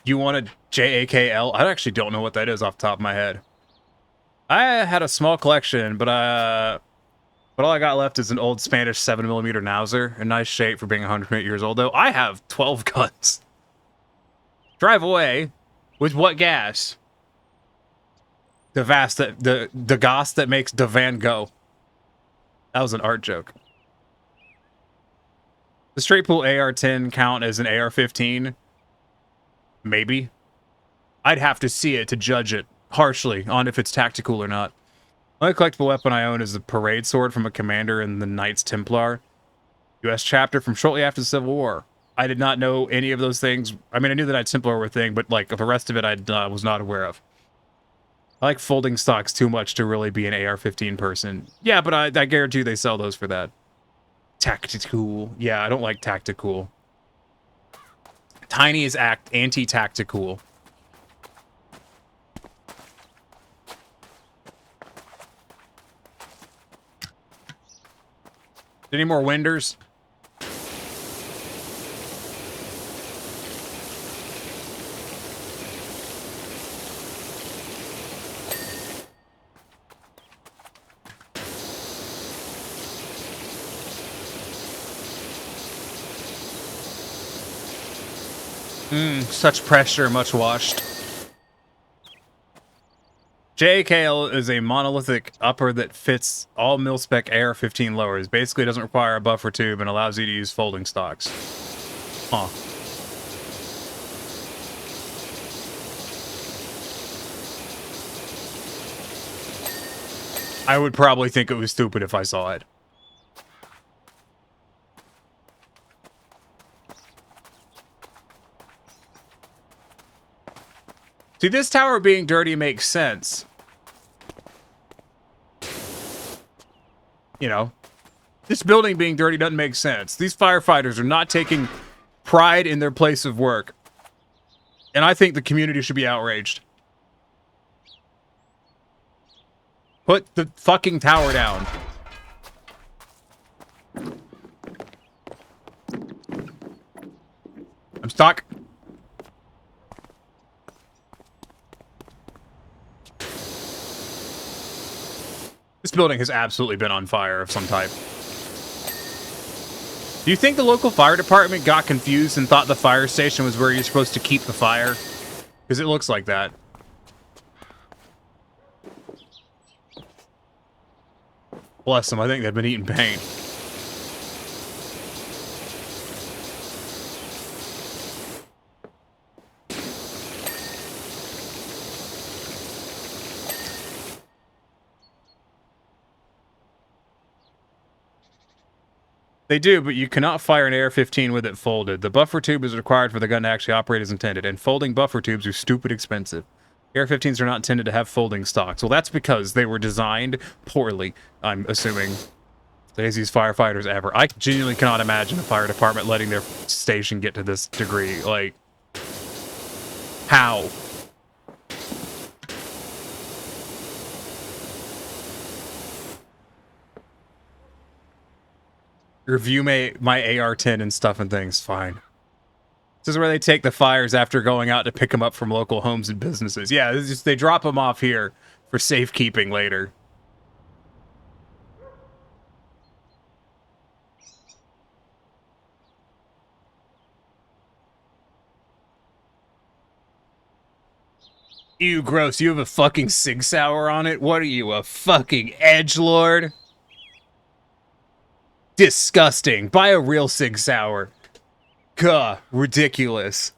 You want a JAKL? I actually don't know what that is off the top of my head. I had a small collection, but all I got left is an old Spanish 7mm Mauser, in nice shape for being 108 years old, though. I have 12 guns. Drive away. With what gas? The gas that makes the van go. That was an art joke. The straight pool AR-10 count as an AR-15? Maybe. I'd have to see it to judge it harshly on if it's tactical or not. The only collectible weapon I own is the parade sword from a commander in the Knights Templar U.S. chapter from shortly after the Civil War. I did not know any of those things. I mean, I knew the Knights Templar were a thing, but like the rest of it I was not aware of. I like folding stocks too much to really be an AR-15 person. Yeah, but I guarantee you they sell those for that. Tactical. Yeah, I don't like tactical. Tiny is anti-tactical. Any more winders? Such pressure, much washed. JKL is a monolithic upper that fits all mil-spec AR-15 lowers. Basically doesn't require a buffer tube and allows you to use folding stocks. Huh. I would probably think it was stupid if I saw it. See, this tower being dirty makes sense. You know, this building being dirty doesn't make sense. These firefighters are not taking pride in their place of work. And I think the community should be outraged. Put the fucking tower down. I'm stuck. This building has absolutely been on fire of some type. Do you think the local fire department got confused and thought the fire station was where you're supposed to keep the fire? Because it looks like that. Bless them, I think they've been eating pain. They do, but you cannot fire an AR-15 with it folded. The buffer tube is required for the gun to actually operate as intended, and folding buffer tubes are stupid expensive. AR-15s are not intended to have folding stocks. Well, that's because they were designed poorly, I'm assuming. The easiest firefighters ever. I genuinely cannot imagine a fire department letting their station get to this degree. Like, how? Review my AR-10 and stuff and things. Fine. This is where they take the fires after going out to pick them up from local homes and businesses. Yeah, this is just, they drop them off here for safekeeping later. Ew, gross. You have a fucking Sig Sauer on it? What are you, a fucking edgelord? Disgusting. Buy a real Sig Sauer. Gah, ridiculous.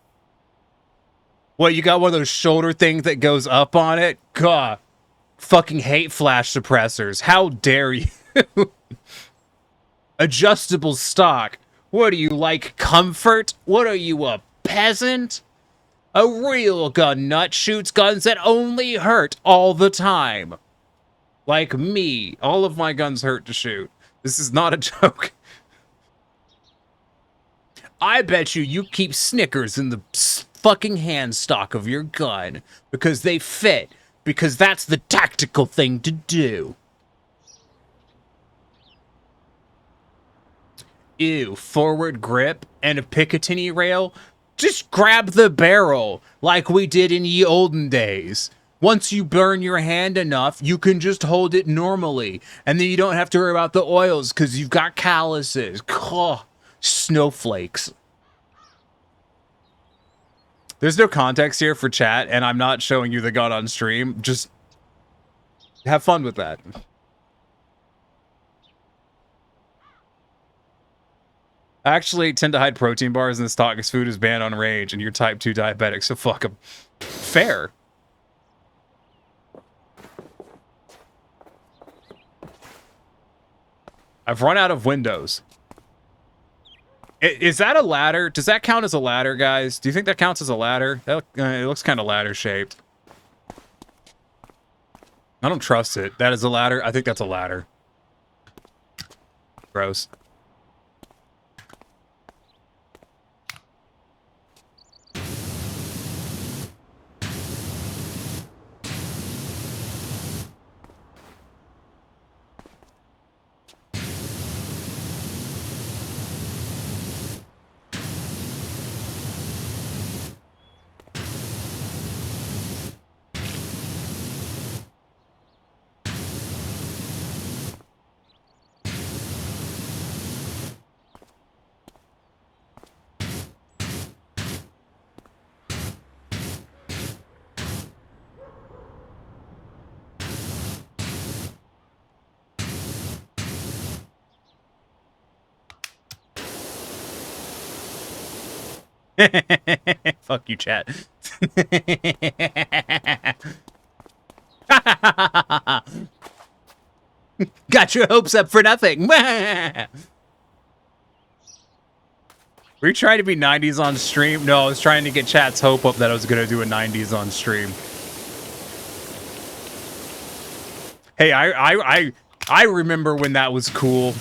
What, you got one of those shoulder things that goes up on it? Gah. Fucking hate flash suppressors. How dare you? Adjustable stock. What are you, like comfort? What are you, a peasant? A real gun nut shoots guns that only hurt all the time. Like me. All of my guns hurt to shoot. This is not a joke. I bet you keep Snickers in the fucking hand stock of your gun because they fit, because that's the tactical thing to do. Ew, forward grip and a Picatinny rail? Just grab the barrel like we did in ye olden days. Once you burn your hand enough, you can just hold it normally. And then you don't have to worry about the oils because you've got calluses. Oh, snowflakes. There's no context here for chat, and I'm not showing you the gun on stream. Just have fun with that. I actually tend to hide protein bars in the stock because food is banned on range, and you're type 2 diabetic, so fuck them. Fair. I've run out of windows. Is that a ladder? Does that count as a ladder, guys? Do you think that counts as a ladder? That, it looks kind of ladder-shaped. I don't trust it. That is a ladder? I think that's a ladder. Gross. Fuck you, chat. Got your hopes up for nothing. Were you trying to be 90s on stream? No, I was trying to get chat's hope up that I was going to do a 90s on stream. Hey, I remember when that was cool.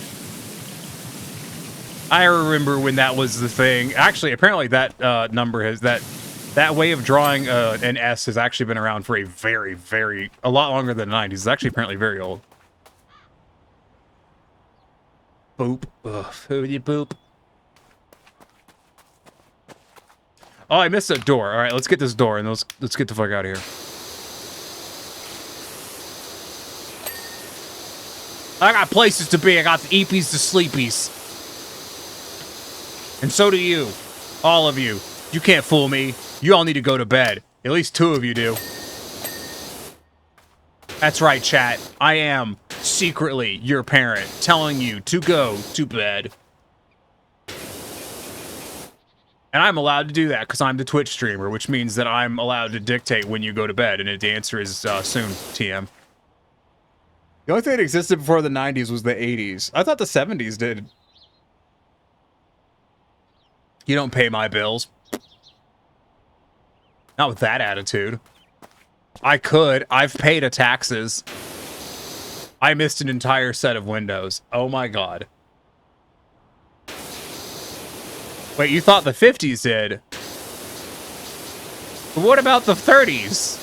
I remember when that was the thing. Actually, apparently that number has that way of drawing an S has actually been around for a lot longer than the 90s. It's actually apparently very old. Boop. Ugh, foodie boop. Oh, I missed a door. All right, let's get this door and let's get the fuck out of here. I got places to be. I got the eepies to sleepies. And so do you. All of you. You can't fool me. You all need to go to bed. At least 2 of you do. That's right, chat. I am secretly your parent telling you to go to bed. And I'm allowed to do that because I'm the Twitch streamer, which means that I'm allowed to dictate when you go to bed. And the answer is soon, TM. The only thing that existed before the 90s was the 80s. I thought the 70s did. You don't pay my bills. Not with that attitude. I could. I've paid a taxes. I missed an entire set of windows. Oh my god. Wait, you thought the 50s did? But what about the 30s?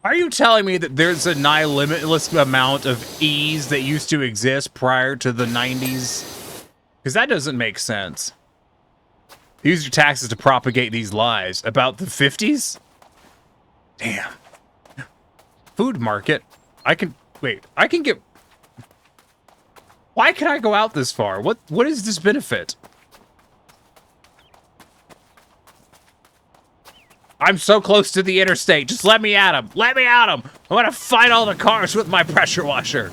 Are you telling me that there's a limitless amount of ease that used to exist prior to the 90s? Because that doesn't make sense. Use your taxes to propagate these lies. About the 50s? Damn. Food market. I can get... Why can I go out this far? What is this benefit? I'm so close to the interstate. Just let me at him. Let me at him. I want to fight all the cars with my pressure washer.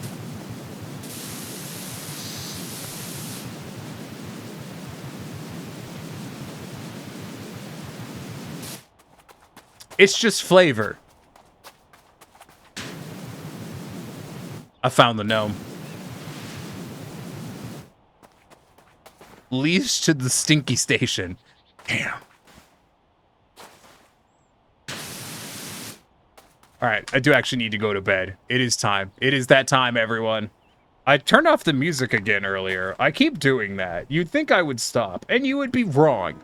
It's just flavor. I found the gnome. Leads to the stinky station. Damn. Alright, I do actually need to go to bed. It is time. It is that time, everyone. I turned off the music again earlier. I keep doing that. You'd think I would stop, and you would be wrong.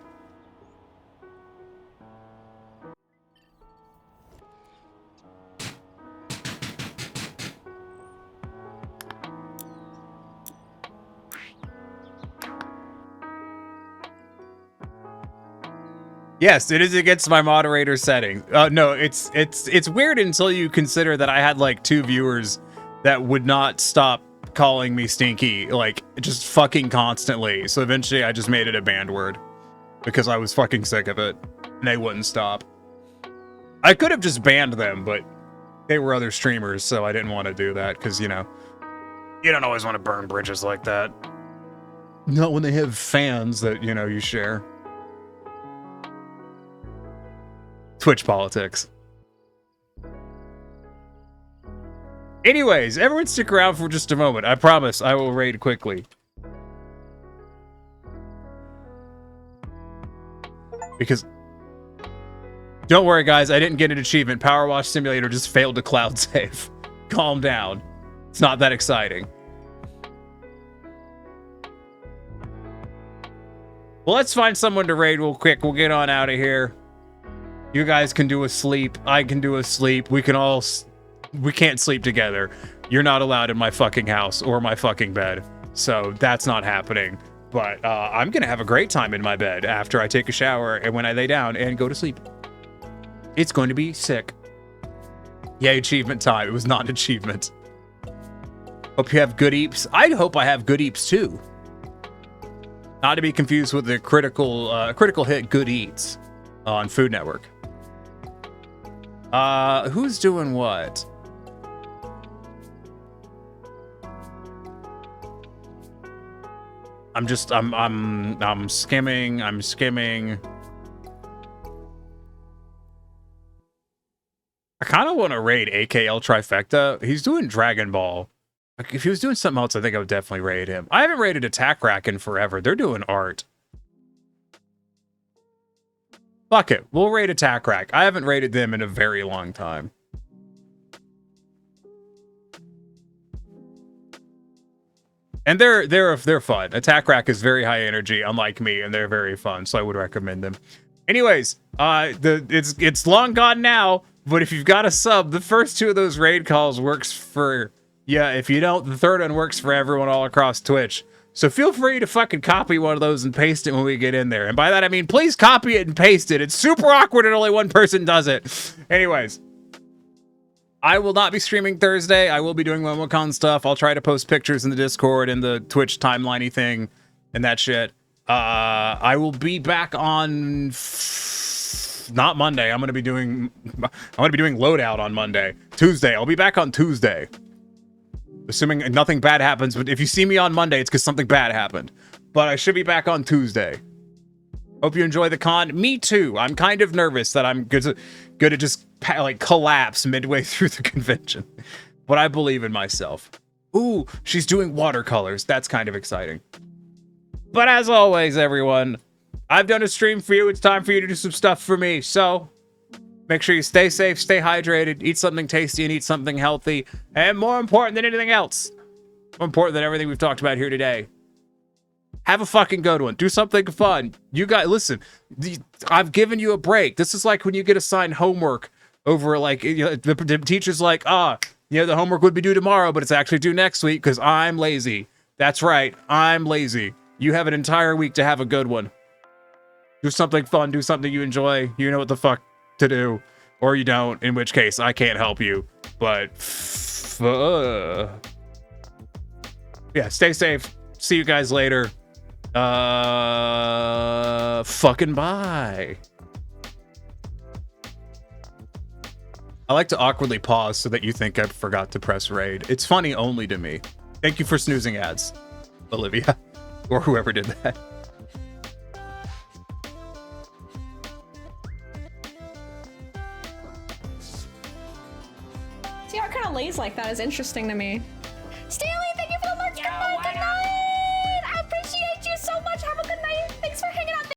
Yes, it is against my moderator setting. No, it's weird until you consider that I had like 2 viewers that would not stop calling me stinky, like just fucking constantly. So eventually I just made it a banned word because I was fucking sick of it and they wouldn't stop. I could have just banned them, but they were other streamers, so I didn't want to do that because, you know, you don't always want to burn bridges like that. Not when they have fans that, you know, you share. Twitch politics. Anyways, everyone stick around for just a moment. I promise I will raid quickly. Because... Don't worry, guys. I didn't get an achievement. Power Wash Simulator just failed to cloud save. Calm down. It's not that exciting. Well, let's find someone to raid real quick. We'll get on out of here. You guys can do a sleep. I can do a sleep. We can all... We can't sleep together. You're not allowed in my fucking house or my fucking bed. So that's not happening. But I'm going to have a great time in my bed after I take a shower and when I lay down and go to sleep. It's going to be sick. Yay, achievement time. It was not an achievement. Hope you have good eeps. I hope I have good eeps too. Not to be confused with the critical hit Good Eats on Food Network. Who's doing what? I'm skimming. I'm skimming. I kind of want to raid AKL Trifecta. He's doing Dragon Ball. Like, if he was doing something else, I think I would definitely raid him. I haven't raided Attack Rack in forever. They're doing art. Fuck it. We'll raid Attack Rack. I haven't raided them in a very long time. And they're fun. Attack Rack is very high energy, unlike me, and they're very fun, so I would recommend them. Anyways, it's long gone now, but if you've got a sub, the first 2 of those raid calls works for yeah. If you don't, the third one works for everyone all across Twitch. So feel free to fucking copy one of those and paste it when we get in there. And by that I mean, please copy it and paste it. It's super awkward and only one person does it. Anyways. I will not be streaming Thursday. I will be doing MomoCon stuff. I'll try to post pictures in the Discord and the Twitch timeline-y thing and that shit. I will be back on not Monday. I'm gonna be doing loadout on Monday. Tuesday. I'll be back on Tuesday. Assuming nothing bad happens, but if you see me on Monday, it's because something bad happened. But I should be back on Tuesday. Hope you enjoy the con. Me too. I'm kind of nervous that I'm gonna just like collapse midway through the convention. But I believe in myself. Ooh, she's doing watercolors. That's kind of exciting. But as always, everyone, I've done a stream for you. It's time for you to do some stuff for me. So make sure you stay safe, stay hydrated, eat something tasty, and eat something healthy. And more important than anything else, more important than everything we've talked about here today, have a fucking good one. Do something fun. You guys, listen, I've given you a break. This is like when you get assigned homework over, like, you know, the teacher's like, the homework would be due tomorrow, but it's actually due next week because I'm lazy. That's right. I'm lazy. You have an entire week to have a good one. Do something fun. Do something you enjoy. You know what the fuck to do. Or you don't, in which case I can't help you. But yeah, stay safe. See you guys later. Fucking bye. I like to awkwardly pause so that you think I forgot to press raid. It's funny only to me. Thank you for snoozing ads, Olivia, or whoever did that. See how it kind of lays like that is interesting to me. Stay